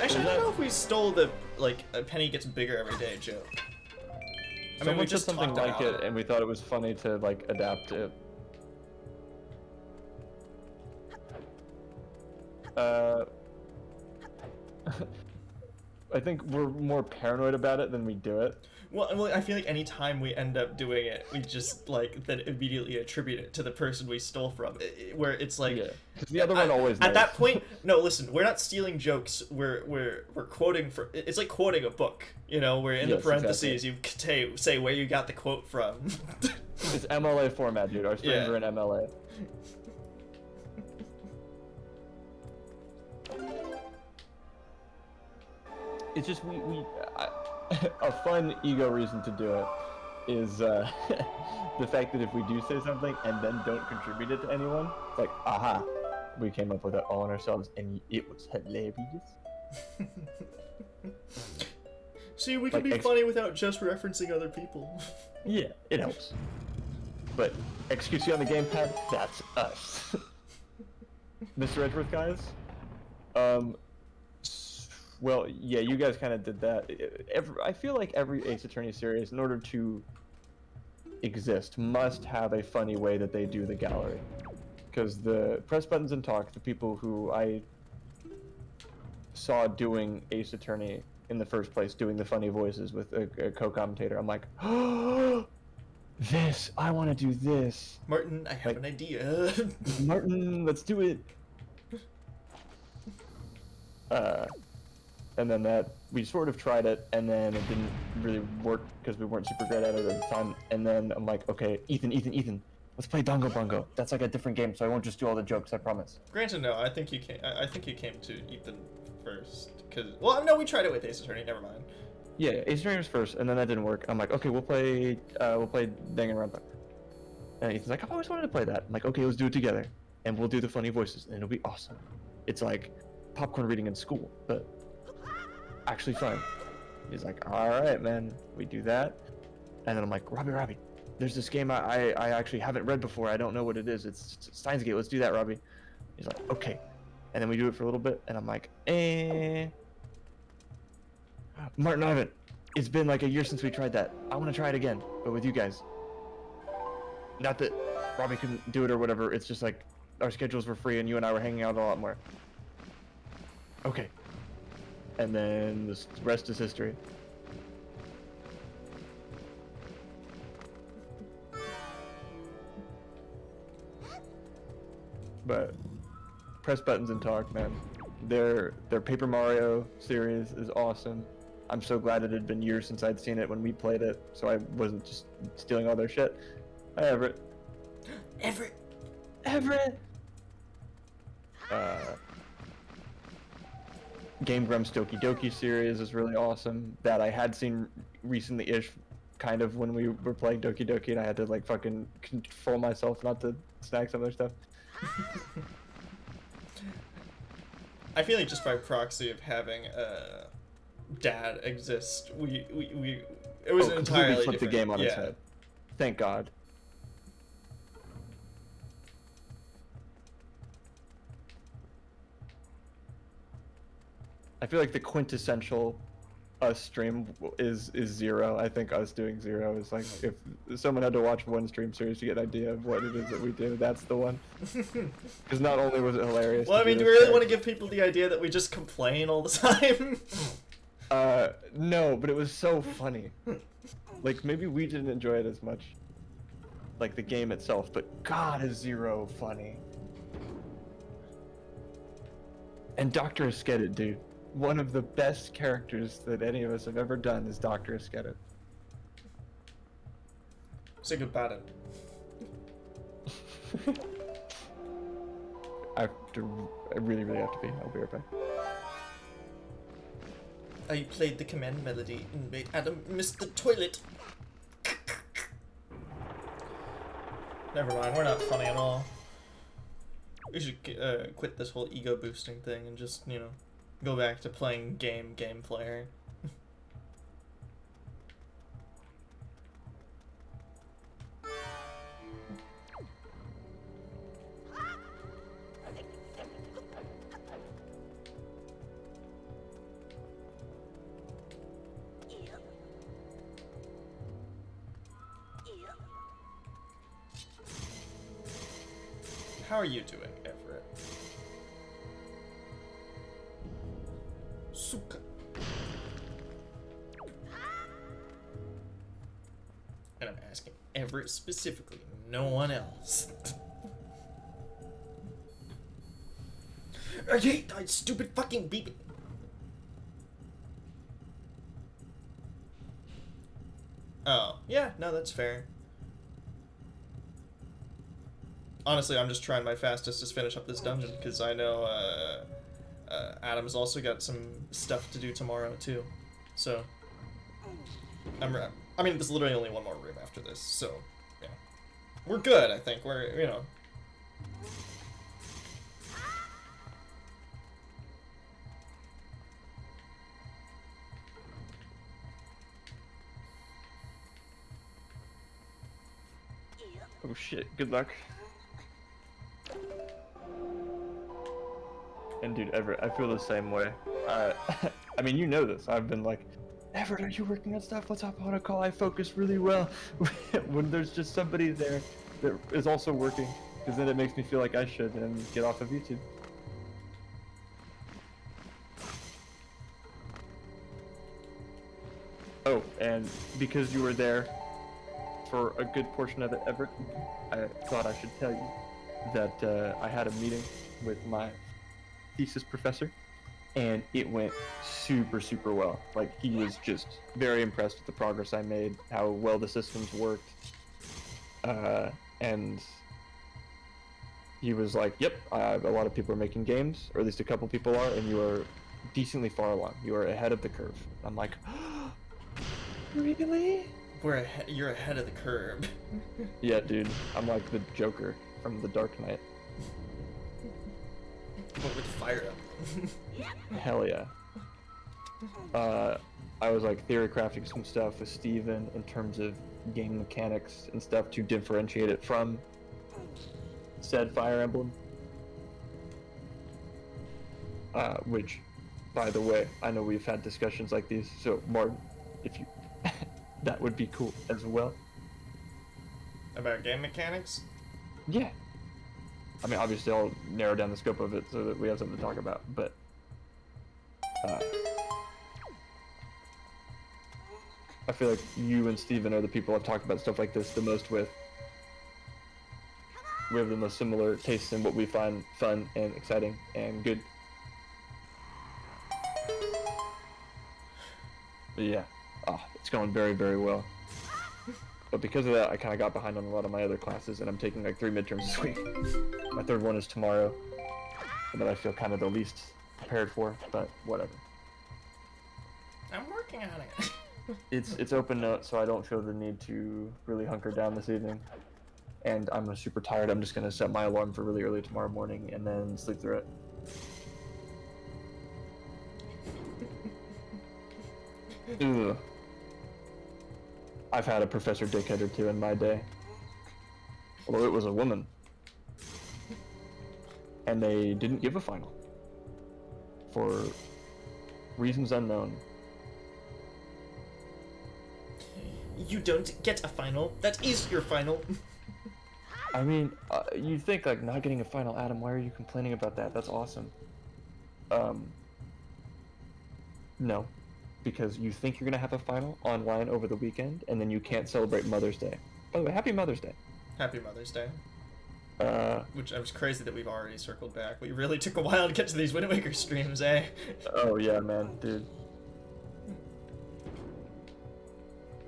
Actually, I don't know if we stole the like a penny gets bigger every day joke. I mean, we Someone said just something talked like about it, and we thought it was funny to like adapt it. I think we're more paranoid about it than we do it. Well, I feel like any time we end up doing it, we just like then immediately attribute it to the person we stole from. Where it's like, Yeah, 'cause the other one always at that knows. point. No, listen, we're not stealing jokes. We're quoting for. It's like quoting a book. You know, where in the Yes, parentheses you say where you got the quote from. It's MLA format, dude. Our streams Yeah. are in MLA. It's just a fun ego reason to do it is the fact that if we do say something and then don't contribute it to anyone, it's like, aha, we came up with it all on ourselves and it was hilarious. See, we can Like be funny without just referencing other people. Yeah, it helps. But XQC on the gamepad, that's us. Mr. Edgeworth, guys? Well, yeah, you guys kind of did that. I feel like every Ace Attorney series, in order to exist, must have a funny way that they do the gallery. Because the Press Buttons and Talk, the people who I saw doing Ace Attorney in the first place, doing the funny voices with a co-commentator, I'm like, oh, this, I want to do this. Martin, I have an idea. Martin, let's do it. And then we sort of tried it, and then it didn't really work because we weren't super great at it at the time. And then I'm like, okay, Ethan, let's play Dongo Bongo. That's like a different game, so I won't just do all the jokes, I promise. Granted, no, I think you came. I think you came to Ethan first, because no, we tried it with Ace Attorney. Never mind. Yeah, Ace Attorney was first, and then that didn't work. I'm like, okay, we'll play Danganronpa. And Ethan's like, I've always wanted to play that. I'm like, okay, let's do it together, and we'll do the funny voices, and it'll be awesome. It's like popcorn reading in school, but actually fun. He's like, all right, man, we do that. And then I'm like, Robbie, there's this game I actually haven't read before. I don't know what it is. It's Steins Gate. Let's do that, Robbie. He's like, okay. And then we do it for a little bit, and I'm like, Martin Ivan, it's been like a year since we tried that. I want to try it again, but with you guys. Not that Robbie couldn't do it or whatever. It's just like our schedules were free, and you and I were hanging out a lot more. Okay. And then the rest is history. But Press Buttons and Talk, man. Their Paper Mario series is awesome. I'm so glad it had been years since I'd seen it when we played it, so I wasn't just stealing all their shit. Hi, Everett. Everett! Game Grumps Doki Doki series is really awesome. That I had seen recently-ish, kind of, when we were playing Doki Doki, and I had to, like, fucking control myself not to snack some other stuff. I feel like just by proxy of having Dad exist, we it was an entirely flipped the different game on its yeah. head. Thank God. I feel like the quintessential us stream is zero. I think us doing zero is like, if someone had to watch one stream series to get an idea of what it is that we do, that's the one. Because not only was it hilarious. Well, I mean, do we really want to give people the idea that we just complain all the time? No, but it was so funny. Like, maybe we didn't enjoy it as much, like the game itself, but God, is Zero funny. And Dr. Eskedit, dude. One of the best characters that any of us have ever done is Dr. Eskedit. Say goodbye to I really have to be. I'll be right back. I played the command melody and made Adam miss the toilet. Never mind, we're not funny at all. We should quit this whole ego boosting thing and just, you know, go back to playing game player. How are you doing, Everett? Suka. And I'm asking Everett specifically, no one else. I hate that stupid fucking beeping. Oh, yeah, no, that's fair. Honestly, I'm just trying my fastest to finish up this dungeon, because I know, Adam's also got some stuff to do tomorrow, too. So, I mean, there's literally only one more room after this, so, yeah. We're good, I think. We're, you know. Oh shit, good luck. And dude, Everett, I feel the same way. I mean, you know this. I've been like, Everett, are you working on stuff? Let's hop on a call. I focus really well when there's just somebody there that is also working, because then it makes me feel like I should and get off of YouTube. Oh, and because you were there for a good portion of it, Everett, I thought I should tell you that I had a meeting with my thesis professor, and it went super well. Like, he was just very impressed with the progress I made, how well the systems worked, and he was like, yep, a lot of people are making games, or at least a couple people are, and you are decently far along. You are ahead of the curve. I'm like, really? You're ahead of the curve. Yeah, dude, I'm like the Joker from The Dark Knight. But with fire Hell yeah. I was like theory crafting some stuff with Steven in terms of game mechanics and stuff to differentiate it from said Fire Emblem. Which, by the way, I know we've had discussions like these, so Martin, if you... that would be cool as well. About game mechanics? Yeah. I mean, obviously I'll narrow down the scope of it so that we have something to talk about, but... I feel like you and Steven are the people I've talked about stuff like this the most with. We have the most similar tastes in what we find fun and exciting and good. But yeah, it's going very well. But because of that, I kind of got behind on a lot of my other classes, and I'm taking like 3 midterms this week. My third one is tomorrow, and that I feel kind of the least prepared for, but whatever. I'm working on it. It's open note, so I don't feel the need to really hunker down this evening. And I'm super tired. I'm just gonna set my alarm for really early tomorrow morning and then sleep through it. Ugh. I've had a professor dickhead or two in my day. Although it was a woman. And they didn't give a final. For reasons unknown. You don't get a final. That is your final. I mean, you think like not getting a final, Adam, why are you complaining about that? That's awesome. No. Because you think you're gonna have a final online over the weekend, and then you can't celebrate Mother's Day. By the way, happy Mother's Day. Happy Mother's Day. Which I was crazy that we've already circled back. We really took a while to get to these Wind Waker streams, eh? Oh yeah, man, dude.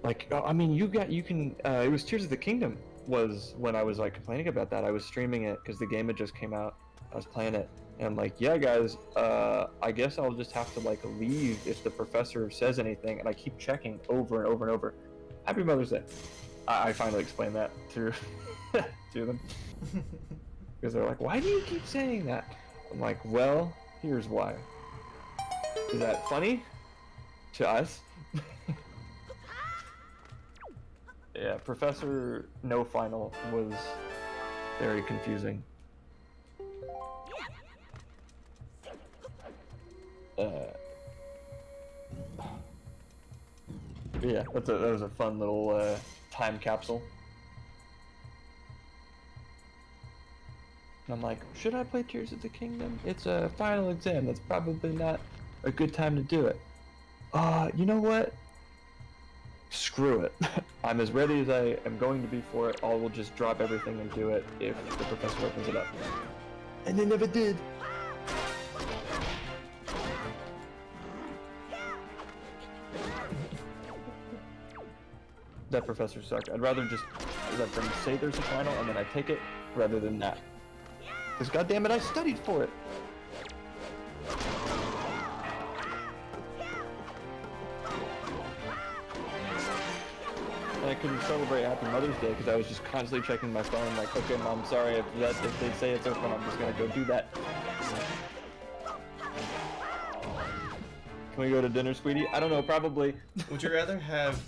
Like, I mean, you can, it was Tears of the Kingdom was when I was like complaining about that. I was streaming it because the game had just came out. I was playing it. And I'm like, yeah, guys, I guess I'll just have to like leave if the professor says anything. And I keep checking over and over and over. Happy Mother's Day. I finally explained that to them. Because they're like, why do you keep saying that? I'm like, well, here's why. Is that funny? To us? Yeah, Professor No Final was very confusing. Yeah, that was a fun little time capsule. And I'm like, should I play Tears of the Kingdom? It's a final exam. That's probably not a good time to do it. You know what? screw it. I'm as ready as I am going to be for it. I will just drop everything and do it if the professor opens it up. And they never did. That professor sucked. I'd rather just let them say there's a final and then I take it rather than that. Because goddammit, I studied for it. And I couldn't celebrate Happy Mother's Day because I was just constantly checking my phone like, okay, Mom, sorry, if they say it's open, I'm just gonna go do that. Can we go to dinner, sweetie? I don't know, probably. Would you rather have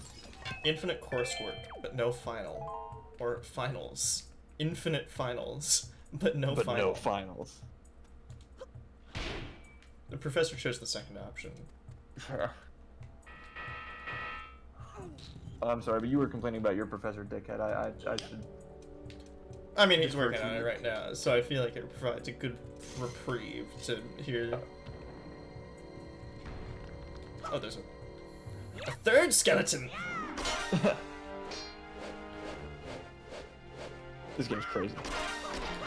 infinite coursework, but no final? Or finals? Infinite finals, but no final? No finals. The professor chose the second option. I'm sorry, but you were complaining about your professor, dickhead. I should... I mean, he's working on it right now, so I feel like it provides a good reprieve to hear. Oh, there's a third skeleton! This game's crazy.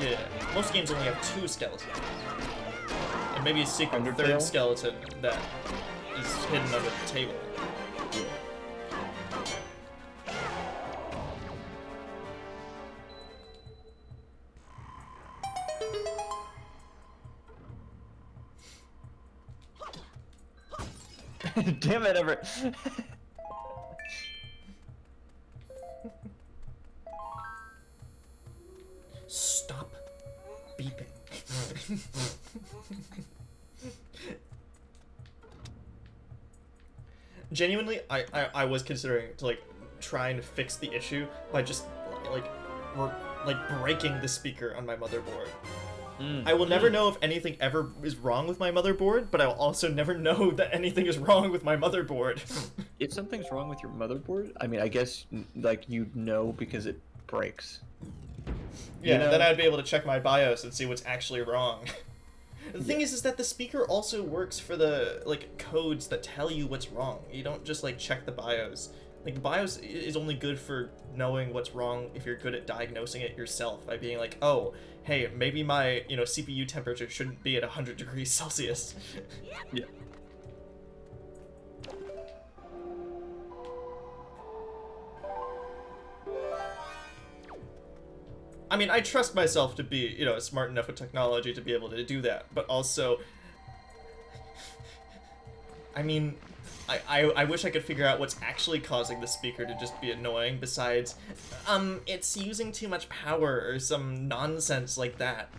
Yeah, most games only have 2 skeletons. And maybe a secret Undertale? third skeleton that is hidden under the table. Damn it, Everett. Stop beeping. Genuinely, I was considering to like trying to fix the issue by just like breaking the speaker on my motherboard. I will never know if anything ever is wrong with my motherboard, but I will also never know that anything is wrong with my motherboard. If something's wrong with your motherboard, I mean, I guess, like, you'd know because it breaks. Yeah, You know? then I'd be able to check my BIOS and see what's actually wrong. The thing is that the speaker also works for the, like, codes that tell you what's wrong. You don't just, like, check the BIOS. Like, the BIOS is only good for knowing what's wrong if you're good at diagnosing it yourself by being like, oh, hey, maybe my, you know, CPU temperature shouldn't be at 100 degrees Celsius. Yeah. I mean, I trust myself to be, you know, smart enough with technology to be able to do that, but also, I mean, I wish I could figure out what's actually causing the speaker to just be annoying besides, it's using too much power or some nonsense like that.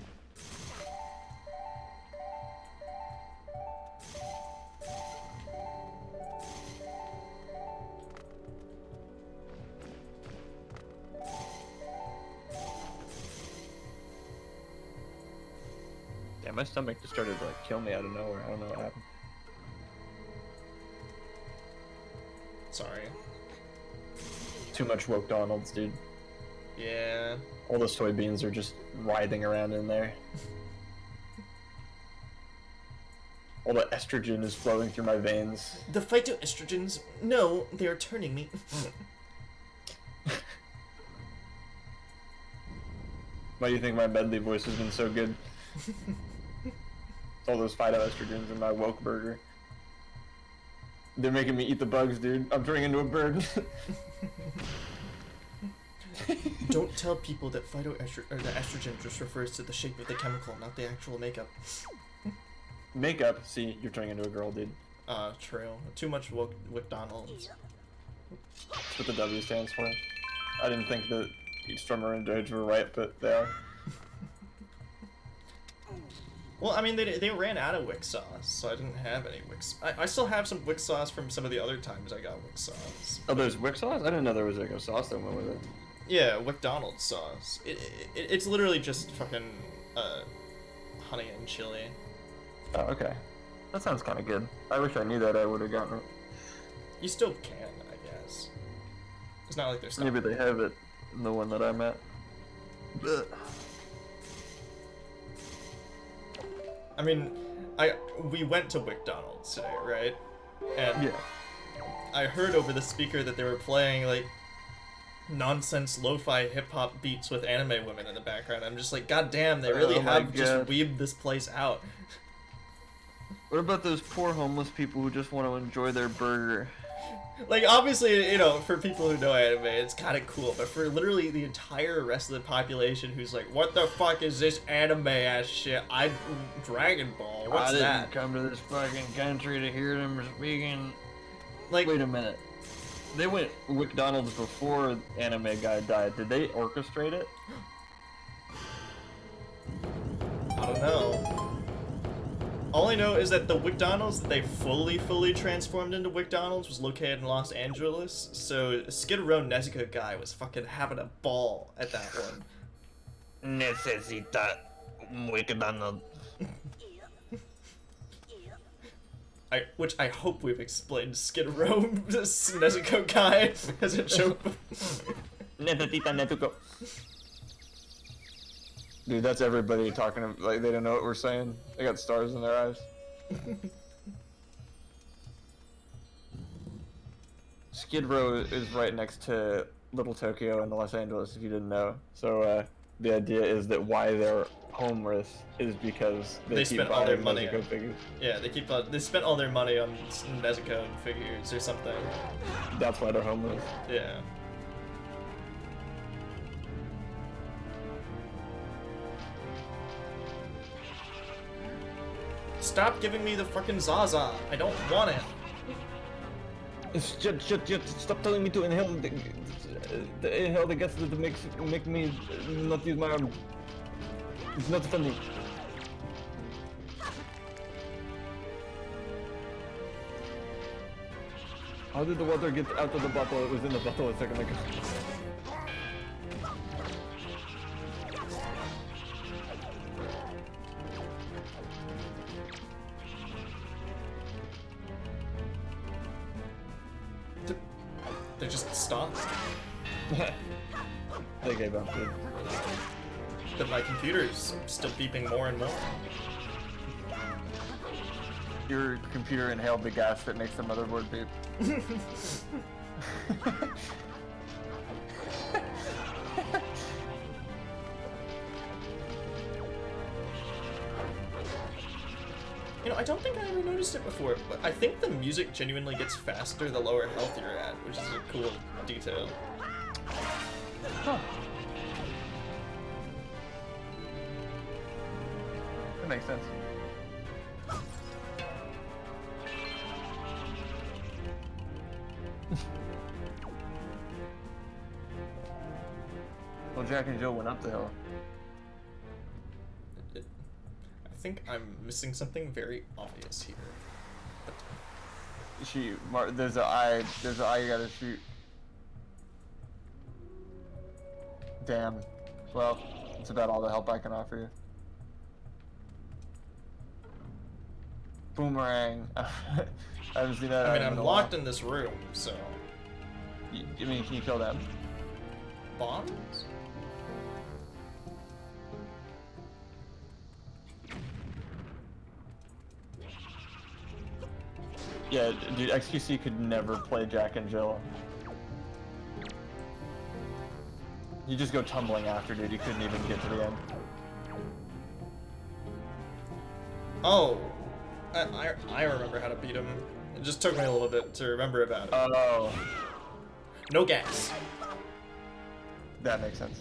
Yeah, my stomach just started to, like, kill me out of nowhere. I don't know what happened. Sorry. Too much woke Donald's, dude. Yeah. All the soybeans are just writhing around in there. All the estrogen is flowing through my veins. The phytoestrogens, no, they are turning me. Why do you think my Medli voice has been so good? All those phytoestrogens in my woke burger. They're making me eat the bugs, dude. I'm turning into a bird. Don't tell people that the estrogen just refers to the shape of the chemical, not the actual makeup. Makeup? See, you're turning into a girl, dude. True. Too much McDonald's. That's what the W stands for. I didn't think that Strummer and Doge were right, but they are. Well, I mean, they ran out of Wick sauce, so I didn't have any Wick sauce. I still have some Wick sauce from some of the other times I got Wick sauce. Oh, there's Wick sauce? I didn't know there was like a sauce that went with it. Yeah, McDonald's sauce. It's literally just fucking honey and chili. Oh, okay. That sounds kind of good. I wish I knew that. I would have gotten it. You still can, I guess. It's not like there's Maybe they have it in the one that I'm at. But I mean, we went to McDonald's today, right? And yeah. I heard over the speaker that they were playing like nonsense lo-fi hip-hop beats with anime women in the background. I'm just like, god damn, they really Oh my have just God. weaved this place out. What about those poor homeless people who just want to enjoy their burger? Like, obviously, you know, for people who know anime, it's kind of cool, but for literally the entire rest of the population who's like, what the fuck is this anime-ass shit? Dragon Ball, what's that? Come to this fucking country to hear them speaking. Like, Wait a minute. They went McDonald's before anime guy died. Did they orchestrate it? I don't know. All I know is that the McDonald's that they fully transformed into McDonald's was located in Los Angeles, so Skid Row Nezuko guy was fucking having a ball at that one. Necesita McDonald's. Which I hope we've explained Skid Row Nezuko guy as a joke. Necesita Netuko. Dude, that's everybody talking, like, they don't know what we're saying. They got stars in their eyes. Skid Row is right next to Little Tokyo in Los Angeles, if you didn't know. So, the idea is that why they're homeless is because they keep spent all their buying money Nezuko on, figures. yeah, they spent all their money on Nezuko figures or something. That's why they're homeless. Yeah. Stop giving me the fucking Zaza. I don't want it. Just stop telling me to inhale the inhale the gas that make me not use my arm. It's not funny. How did the water get out of the bottle? It was in the bottle a second ago. They just stopped. They gave up, dude. But my computer's still beeping more and more. Your computer inhaled the gas that makes the motherboard beep. You know, I don't think I ever noticed it before, but I think the music genuinely gets faster the lower health you're at, which is a cool detail. Huh. That makes sense. Well, Jack and Jill went up the hill. I think I'm missing something very obvious here. There's an eye you gotta shoot. Damn. Well, it's about all the help I can offer you. Boomerang. I haven't seen that. I mean, item I'm in a locked while. in this room, so... I mean, can you kill them? Bombs? Yeah, dude, XQC could never play Jack and Jill. You just go tumbling after, dude. You couldn't even get to the end. Oh! I remember how to beat him. It just took me a little bit to remember about it. Oh, No gas. that makes sense.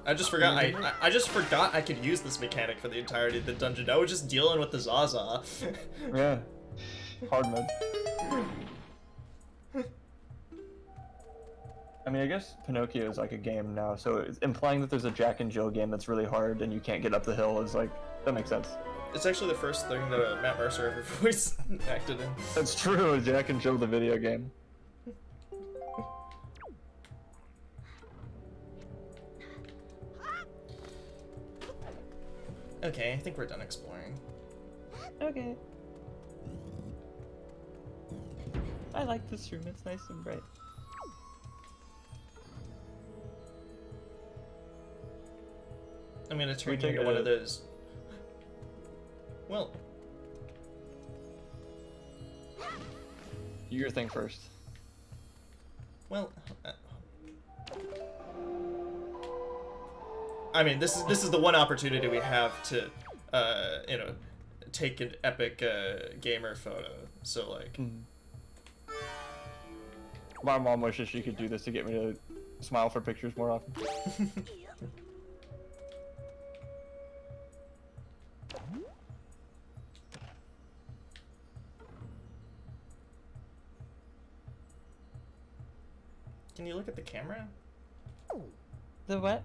I just forgot I just forgot I could use this mechanic for the entirety of the dungeon. I was just dealing with the Zaza. Yeah. Hard mode. I mean, I guess Pinocchio is like a game now, so it's implying that there's a Jack and Jill game that's really hard and you can't get up the hill is like, that makes sense. It's actually the first thing that Matt Mercer ever voice acted in. That's true, Jack and Jill the video game. Okay, I think we're done exploring. Okay. I like this room, it's nice and bright. I'm gonna turn We you take into one a- of those Well, Your thing first. well. I mean, this is the one opportunity we have to, you know, take an epic gamer photo. So like, My mom wishes she could do this to get me to smile for pictures more often. can you look at the camera? The what?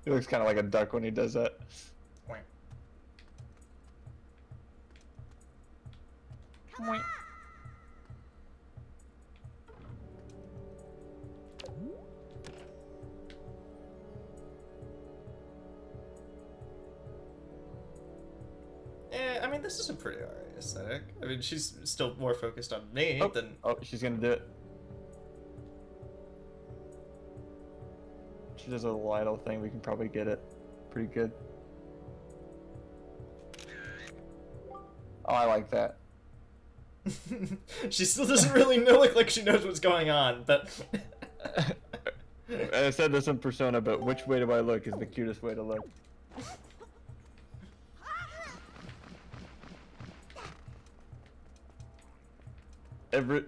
He looks kind of like a duck when he does that. Wait. I mean, this is a pretty alright aesthetic. I mean, she's still more focused on me than. Oh, she's gonna do it. She does a little idle thing. We can probably get it pretty good. Oh, I like that. She still doesn't really look like she knows what's going on, but. I said this in Persona, but which way do I look is the cutest way to look.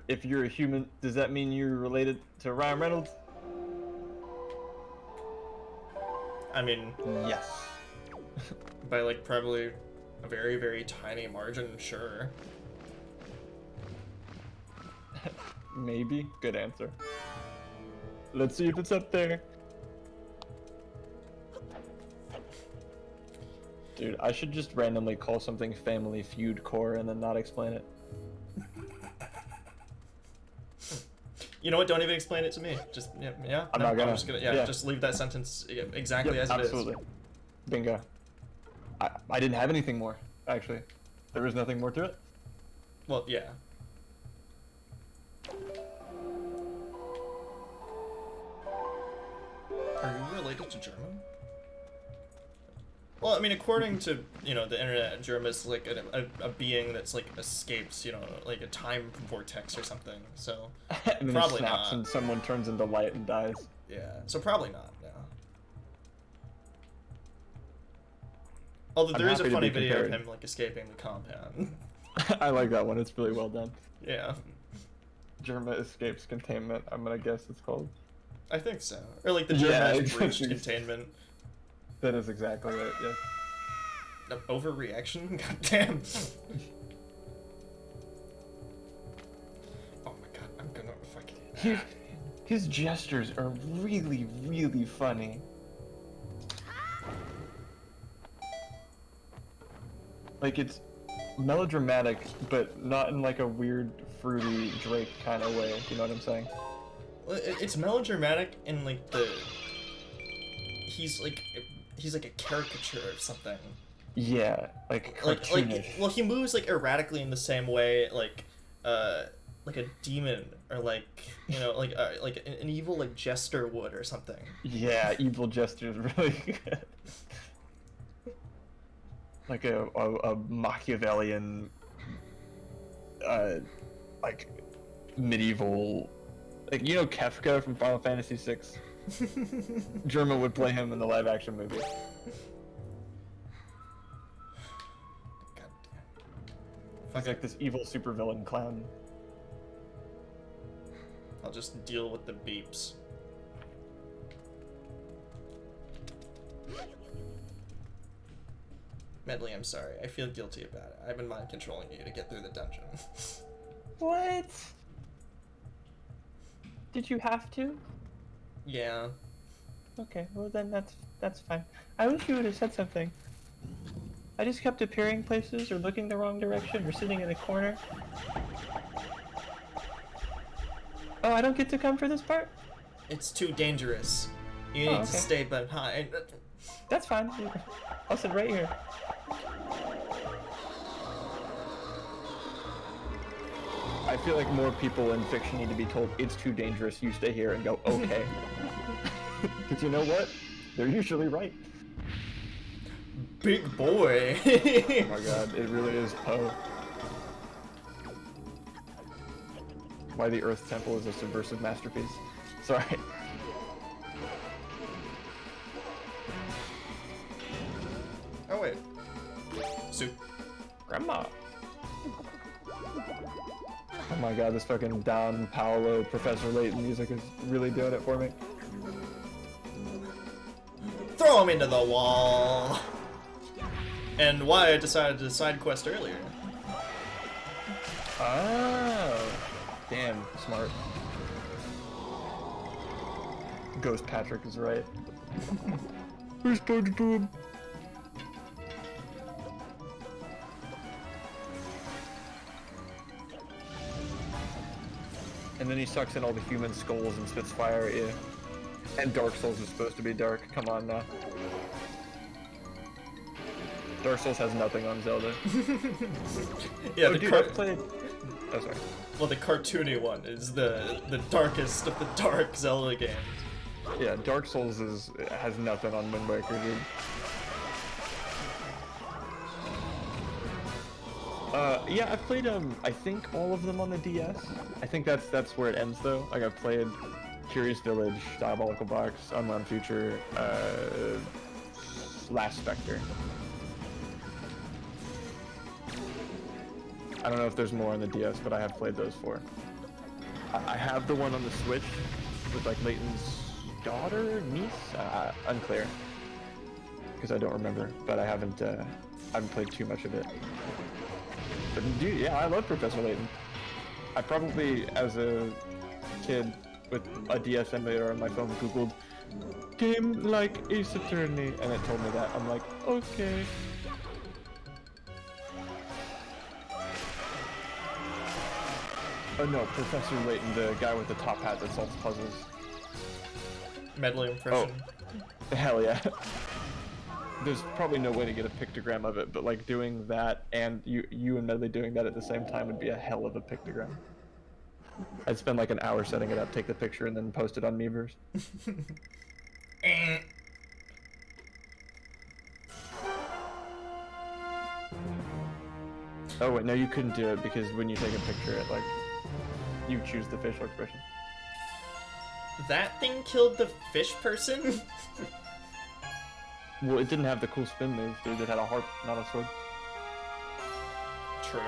If you're a human, does that mean you're related to Ryan Reynolds? I mean, Yes. by like probably a very, very tiny margin, sure. Maybe. Good answer. Let's see if it's up there. Dude, I should just randomly call something Family Feud Core and then not explain it. You know what? Don't even explain it to me. Just yeah. I'm no, not gonna. I'm just gonna just leave that sentence exactly Yep, as it is. absolutely. Bingo. I didn't have anything more, actually. There was nothing more to it. Well, yeah. Are you related to German? Well, I mean, according to, you know, the internet, German is like a being that's like escapes, you know, like a time vortex or something. So And then probably it snaps not. and someone turns into light and dies. Yeah. So probably not. No. Although I'm there is a happy to funny be video of compared. him like escaping the compound. I like that one. It's really well done. Yeah. Germa escapes containment. I'm gonna guess it's called. I think so. Or like the Yeah, German has breached exactly. containment. That is exactly right. Yes. No, overreaction? God damn. Oh my god, I'm gonna fucking. His gestures are really, really funny. Like it's melodramatic, but not in like a weird, fruity Drake kind of way. You know what I'm saying? Well, it's melodramatic in like the. He's like a caricature of something. Yeah, like cartoonish. Well, he moves like erratically in the same way like a demon or like, you know, like an evil like jester would or something. Yeah, evil gestures really good. Like a Machiavellian, like medieval, like, you know, Kefka from Final Fantasy VI. Germa would play him in the live action movie. God damn. He's like this evil supervillain clown. I'll just deal with the beeps. Medli, I'm sorry. I feel guilty about it. I've been mind controlling you to get through the dungeon. What? Did you have to? Yeah. Okay, well then that's fine. I wish you would have said something. I just kept appearing places or looking the wrong direction or sitting in a corner. Oh, I don't get to come for this part? It's too dangerous. You Oh, need okay. to stay behind. That's fine. I'll sit right here. I feel like more people in fiction need to be told it's too dangerous, you stay here, and go, okay. Because you know what? They're usually right. Big boy. Oh my god, it really is Poe. Why the Earth Temple is a subversive masterpiece. Sorry. Oh wait. Soup. Grandma. Oh my god, this fucking Don Paolo, Professor Layton music is really doing it for me. Throw him into the wall. And why I decided to side quest earlier. Oh. Damn, smart. Ghost Patrick is right. Where's SpongeBob? And then he sucks in all the human skulls and spits fire at you. And Dark Souls is supposed to be dark. Come on now. Dark Souls has nothing on Zelda. Yeah, Oh, the dude, I've played... Oh, sorry. well, the cartoony one is the darkest of the dark Zelda games. Yeah, Dark Souls has nothing on Wind Waker, dude. Yeah, I've played I think all of them on the DS. I think that's where it ends though. Like I've played Curious Village, Diabolical Box, Unbound Future, Last Spectre. I don't know if there's more on the DS, but I have played those 4. I have the one on the Switch with like Layton's daughter, niece, unclear, because I don't remember. But I haven't played too much of it. But dude, yeah, I love Professor Layton. I probably, as a kid with a DS emulator on my phone, googled game like Ace Attorney, and it told me that. I'm like, okay. Oh no, Professor Layton, the guy with the top hat that solves puzzles. Medli impression. Oh, hell yeah. There's probably no way to get a pictogram of it, but like doing that and you and Medli doing that at the same time would be a hell of a pictogram. I'd spend like an hour setting it up, take the picture, and then post it on Meverse. Oh wait, no, you couldn't do it because when you take a picture, it like you choose the facial expression. That thing killed the fish person? Well, it didn't have the cool spin move, dude. It had a harp, not a sword. True.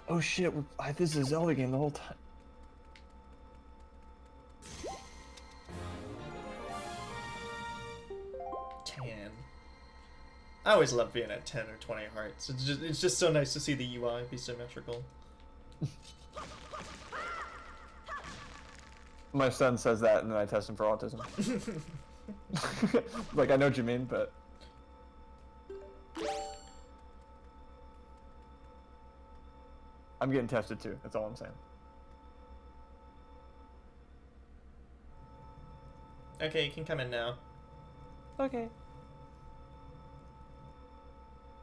Oh shit, this is a Zelda game the whole time. Tan. I always love being at 10 or 20 hearts. It's just so nice to see the UI be symmetrical. My son says that, and then I test him for autism. Like, I know what you mean, but... I'm getting tested too, that's all I'm saying. Okay, you can come in now. Okay.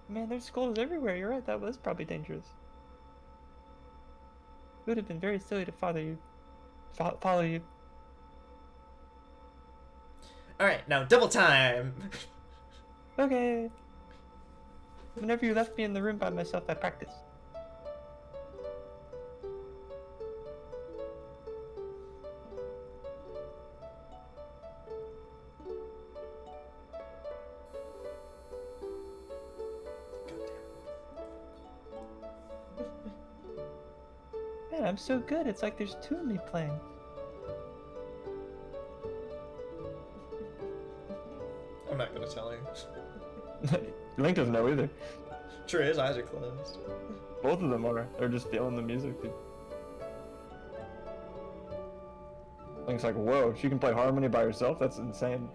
Man, there's skulls everywhere. You're right. That was probably dangerous. It would have been very silly to follow you. Follow you. Alright, now double time! Okay. Whenever you left me in the room by myself, I practiced. Man, I'm so good. It's like there's two of me playing. I'm not gonna tell you. Link doesn't know either. True, his eyes are closed. Both of them are. They're just feeling the music, dude. Link's like, whoa, she can play harmony by herself? That's insane.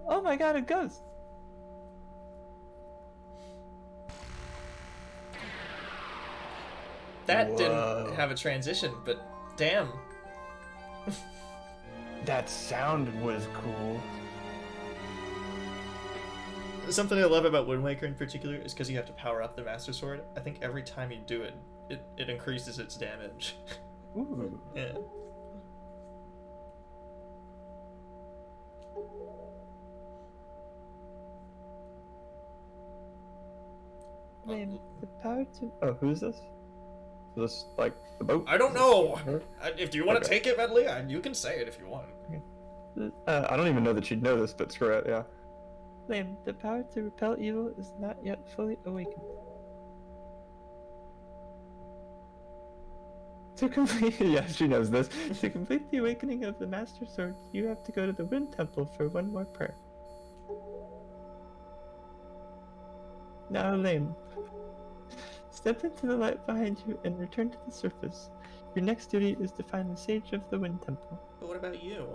Oh my god, a ghost! That Whoa. didn't have a transition, but damn. That sound was cool. Something I love about Wind Waker in particular is because you have to power up the Master Sword. I think every time you do it, it increases its damage. Ooh. Yeah. Name the power to. Oh, Who's this? Is this like the boat? I don't know. Her? If you want to Okay. take it, Medli, you can say it if you want. I don't even know that she'd know this, but screw it, yeah. Name the power to repel evil is not yet fully awakened. To complete, yeah, she knows this. To complete the awakening of the Master Sword, you have to go to the Wind Temple for one more prayer. Now, Lame. Step into the light behind you and return to the surface. Your next duty is to find the Sage of the Wind Temple. But what about you?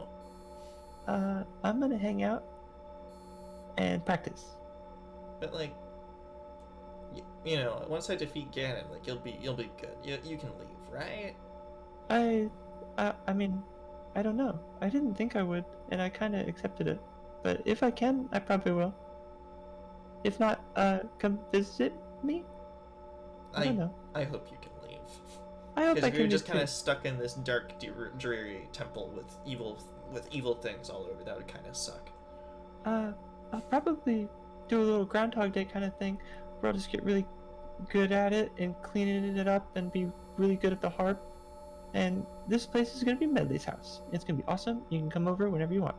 I'm gonna hang out and practice. But like, you know, once I defeat Ganon, like you'll be good. You can leave, right? I mean, I don't know. I didn't think I would, and I kind of accepted it. But if I can, I probably will. If not, come visit me? I don't know. I hope you can leave. I hope I Because if can you're just leave kind of too. stuck in this dark, dreary temple with evil things all over, that would kind of suck. I'll probably do a little Groundhog Day kind of thing, where I'll just get really good at it and cleaning it up and be really good at the harp. And this place is gonna be Medli's house. It's gonna be awesome. You can come over whenever you want.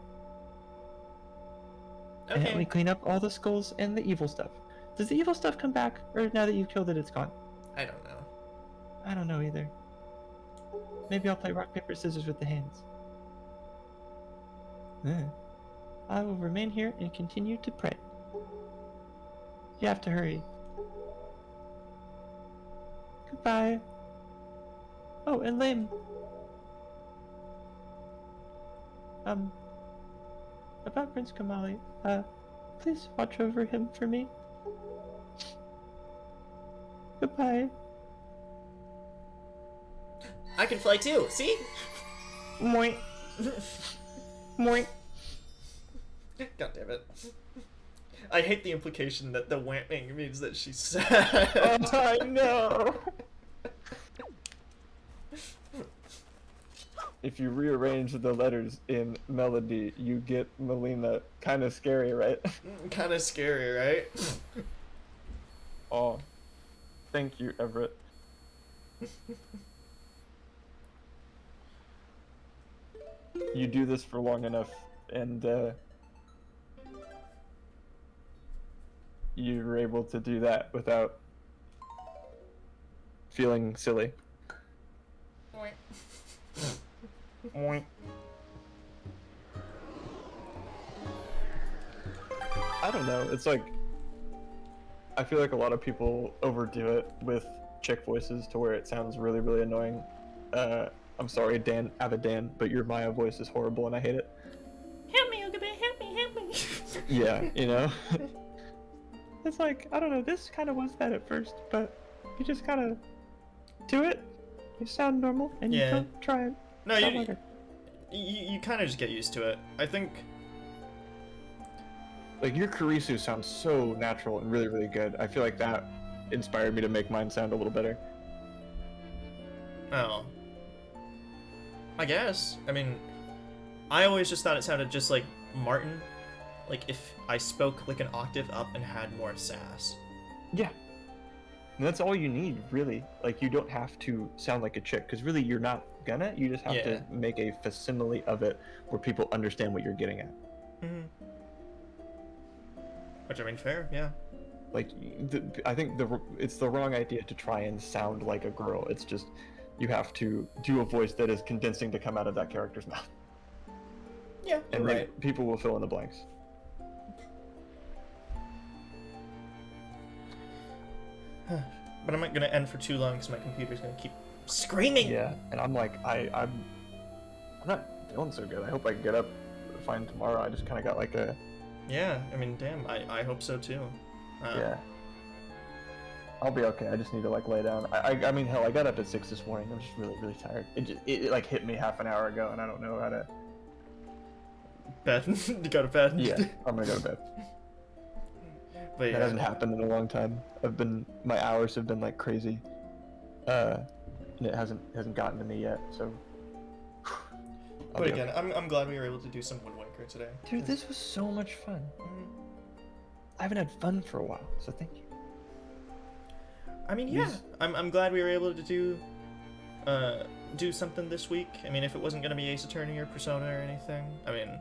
And help me Okay. clean up all the skulls and the evil stuff. Does the evil stuff come back, or now that you've killed it, it's gone? I don't know. I don't know either. Maybe I'll play rock, paper, scissors with the hands. I will remain here and continue to pray. You have to hurry. Goodbye. Oh, and Lame. About Prince Kamali, please watch over him for me. Goodbye. I can fly too. See? Moink. Moink. God damn it. I hate the implication that the whamming means that she's sad. I know. If you rearrange the letters in melody, you get Melina. Kind of scary, right? Kind of scary, right? Oh, thank you, Everett. You do this for long enough, and you're able to do that without feeling silly. Oink. I don't know. It's like, I feel like a lot of people overdo it with chick voices to where it sounds really, really annoying. I'm sorry, Dan, Abadan, but your Maya voice is horrible and I hate it. Help me, Okabe, help me, help me. Yeah, you know? It's like, I don't know, this kind of was that at first, but you just kind of do it. You sound normal, and you Yeah. don't try it. No, Sound you like her. you kind of just get used to it. I think. Like, your Karisu sounds so natural and really, really good. I feel like that inspired me to make mine sound a little better. Oh. I guess. I mean, I always just thought it sounded just like Martin. Like if I spoke like an octave up and had more sass. Yeah. And that's all you need, really. Like, you don't have to sound like a chick, because really you're not gonna. You just have Yeah. to make a facsimile of it where people understand what you're getting at. Mm-hmm. Which I mean, fair, yeah. Like, I think it's the wrong idea to try and sound like a girl. It's just, you have to do a voice that is convincing to come out of that character's mouth. Yeah, And you're then right. people will fill in the blanks. But I'm not gonna end for too long because my computer's gonna keep screaming. Yeah, and I'm like, I'm not feeling so good. I hope I can get up fine tomorrow. I just kind of got like a... Yeah, I mean, damn, I hope so too. Yeah. I'll be okay. I just need to like lay down. I mean, hell, I got up at 6 this morning. I'm just really, really tired. It like hit me half an hour ago, and I don't know how to Bed. You go to bed. Yeah, I'm gonna go to bed. But That yeah. hasn't happened in a long time. My hours have been like crazy, and it hasn't gotten to me yet. So. I'll But be again, okay. I'm glad we were able to do some woodwinker today. Dude, this was so much fun. Mhm. I haven't had fun for a while, so thank you. I mean, yeah, I'm glad we were able to do something this week. I mean, if it wasn't gonna be Ace Attorney or Persona or anything, I mean,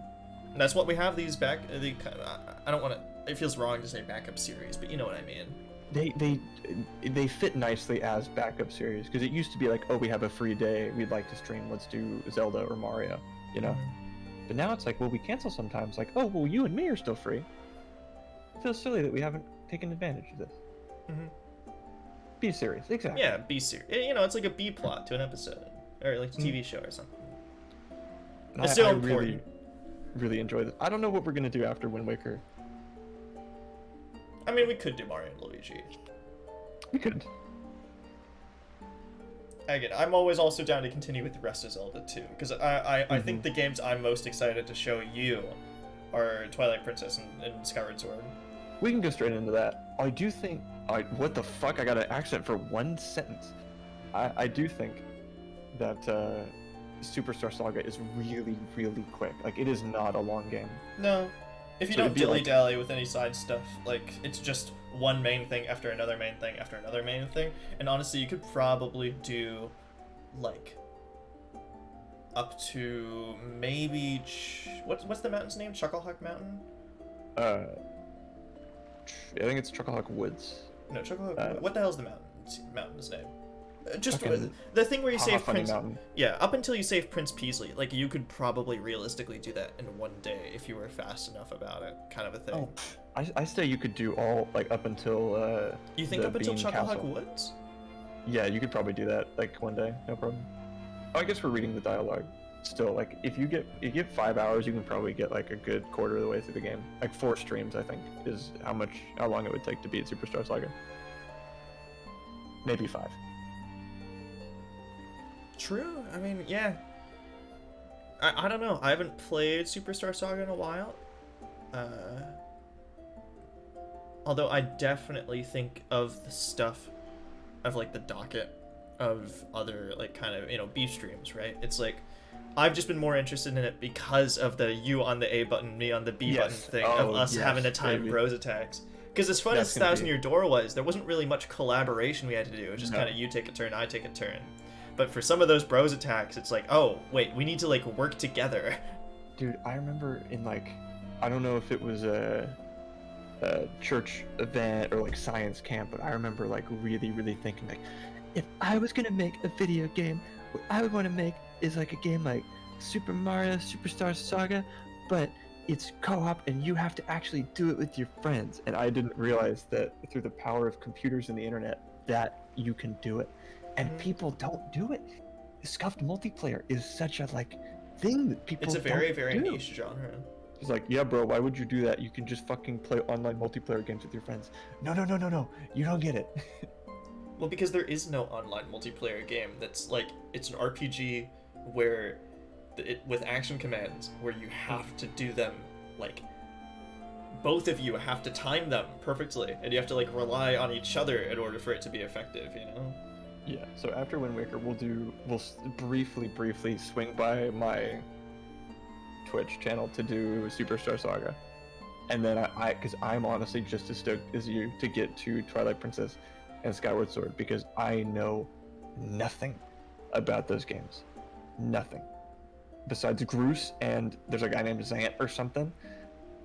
that's what we have these back. I don't want to. It feels wrong to say backup series, but you know what I mean. They fit nicely as backup series because it used to be like, oh, we have a free day, we'd like to stream, let's do Zelda or Mario, you know. But now it's like, well, we cancel sometimes. Like, oh, well, you and me are still free. It feels silly that we haven't taken advantage of this. Mhm. Be serious, exactly. Yeah, B series. You know, it's like a B plot to an episode, or like a TV show or something. And It's still I important. really enjoy this. I don't know what we're gonna do after Wind Waker. I mean, we could do Mario and Luigi. We could. Again, I'm always also down to continue with the rest of Zelda too, because I think the games I'm most excited to show you are Twilight Princess and Skyward Sword. We can go straight into that. I do think. What the fuck? I got an accent for one sentence. I do think that Superstar Saga is really quick. Like, it is not a long game. No. If you So don't it'd be like- dilly-dally with any side stuff, like, it's just one main thing after another main thing after another main thing, and honestly, you could probably do, like, up to maybe... What's the mountain's name? Chucklehawk Mountain? I think it's Chucklehawk Woods. No, Chucklehawk... what the hell's the mountain's name? Just Fucking the thing where you save Funny Prince... Mountain. Yeah, up until you save Prince Peasley, like, you could probably realistically do that in one day if you were fast enough about it, kind of a thing. Oh, I say you could do all, like, up until, You think the up until Bean Chucklehawk Castle. Woods? Yeah, you could probably do that, like, one day, no problem. Oh, I guess we're reading the dialogue. Still, like, if you get 5 hours, you can probably get, like, a good quarter of the way through the game. Like, 4 streams, I think, is how long it would take to beat Superstar Saga. Maybe 5. True. I mean, yeah. I don't know. I haven't played Superstar Saga in a while. Although I definitely think of the stuff of, like, the docket of other, like, kind of, you know, beef streams, right? It's like, I've just been more interested in it because of the you on the A button, me on the B button Yes. thing Oh, of us yes, having to time baby. bros attacks. Because as fun That's as gonna Thousand be- Year Door was, there wasn't really much collaboration we had to do. It was just No. kind of you take a turn, I take a turn. But for some of those bros attacks, it's like, oh, wait, we need to, like, work together. Dude, I remember in, like, I don't know if it was a church event or, like, science camp, but I remember, like, really thinking, like, If I was gonna make a video game, what I would want to make is like a game like Super Mario Superstar Saga, but it's co-op and you have to actually do it with your friends. and I didn't realize that through the power of computers and the internet that you can do it. And people don't do it. Scuffed multiplayer is such a like thing that people It's a very don't do. niche genre. It's like, yeah, bro, why would you do that? You can just fucking play online multiplayer games with your friends. No, you don't get it. Well, because there is no online multiplayer game that's like, it's an RPG where with action commands where you have to do them, like, both of you have to time them perfectly, and you have to, like, rely on each other in order for it to be effective, you know? Yeah, so after Wind Waker, we'll briefly swing by my Twitch channel to do Superstar Saga. And then because I'm honestly just as stoked as you to get to Twilight Princess and Skyward Sword, because I know nothing about those games. Nothing. Besides Groose, and there's a guy named Zant or something.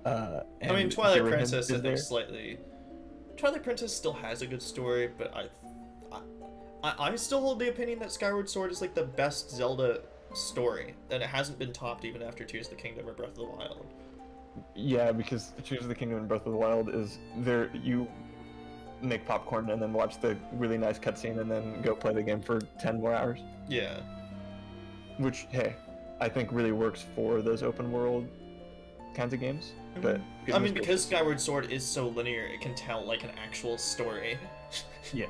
I mean, Twilight Zirihan Princess, I is think, there. slightly... Twilight Princess still has a good story, but I still hold the opinion that Skyward Sword is, like, the best Zelda story, and it hasn't been topped even after Tears of the Kingdom or Breath of the Wild. Yeah, because Tears of the Kingdom and Breath of the Wild is there. You make popcorn and then watch the really nice cutscene and then go play the game for 10 more hours. Yeah. Which, hey, I think really works for those open world kinds of games. But I mean, because Skyward Sword is so linear, it can tell, like, an actual story. yeah,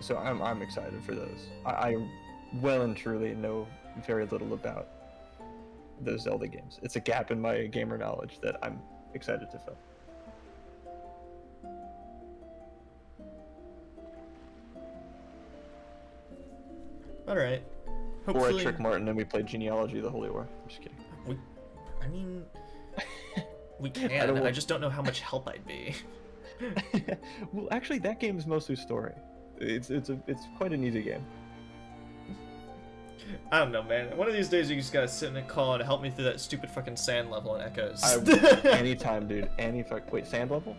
so I'm excited for those. I well and truly know very little about those Zelda games. It's a gap in my gamer knowledge that I'm excited to fill. All right. Or Hopefully, I trick Martin and we played Genealogy: The Holy War. I'm just kidding. I mean, we I can. don't I want- just don't know how much help I'd be. Well, actually, that game is mostly story. It's quite an easy game. I don't know, man. One of these days, you just gotta sit in a call and help me through that stupid fucking sand level in Echoes. Anytime, dude. Wait, sand level?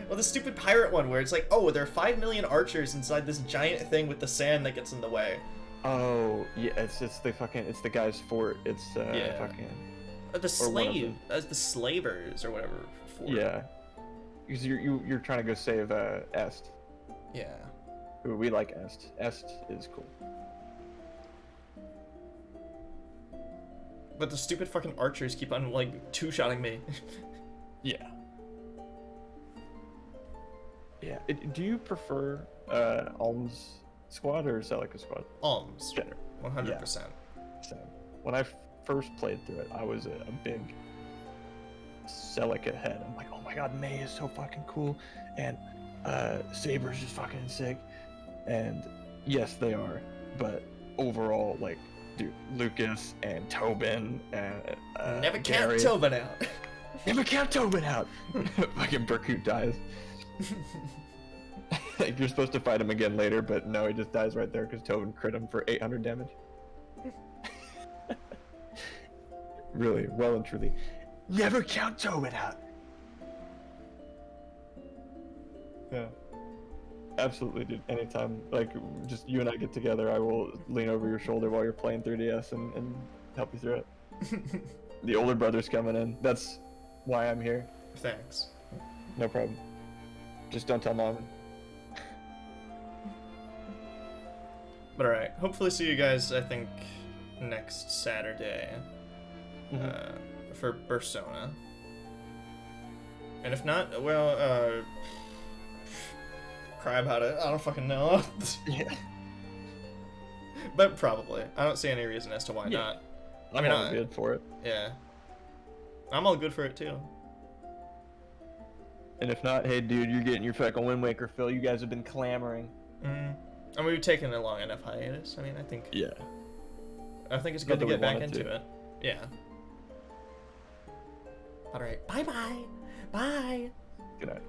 Well, the stupid pirate one where it's like, oh, there are 5 million archers inside this giant thing with the sand that gets in the way. Oh, yeah. It's the guy's fort. It's Yeah. fucking. The one of them. the slavers or whatever. Fort. Yeah. Because you're trying to go save Est. Yeah. Ooh, we like Est. Est is cool. But the stupid fucking archers keep on like two-shotting me. Yeah. Yeah. Do you prefer Alm's squad or Celica squad? Alms. General. 100%. So when I first played through it, I was a big Celica head. I'm like, oh my god, May is so fucking cool, and Saber's just fucking sick. And yes, they are, but overall, like, dude, Lucas and Tobin and Never count Gary, Tobin out. Never count Tobin out. Fucking Berkut dies. Like, you're supposed to fight him again later, but no, he just dies right there because Tobin crit him for 800 damage. Really, well and truly. Never count Tobin out. Yeah. Absolutely, dude. Anytime, like, just you and I get together, I will lean over your shoulder while you're playing 3DS and help you through it. The older brother's coming in. That's why I'm here. Thanks. No problem. Just don't tell mom. But alright, hopefully see you guys, I think, next Saturday. For Persona. And if not, well, cry about it. I don't fucking know. Yeah. But probably. I don't see any reason as to why Yeah. not. I'm mean, all good for it. Yeah. I'm all good for it too. And if not, hey, dude, you're getting your fucking Wind Waker fill. You guys have been clamoring. I mean, we've taken a long enough hiatus. I mean, I think Yeah. it's good to Not that we get back wanted into to. it. Yeah. Alright. Bye-bye. Bye. Good night.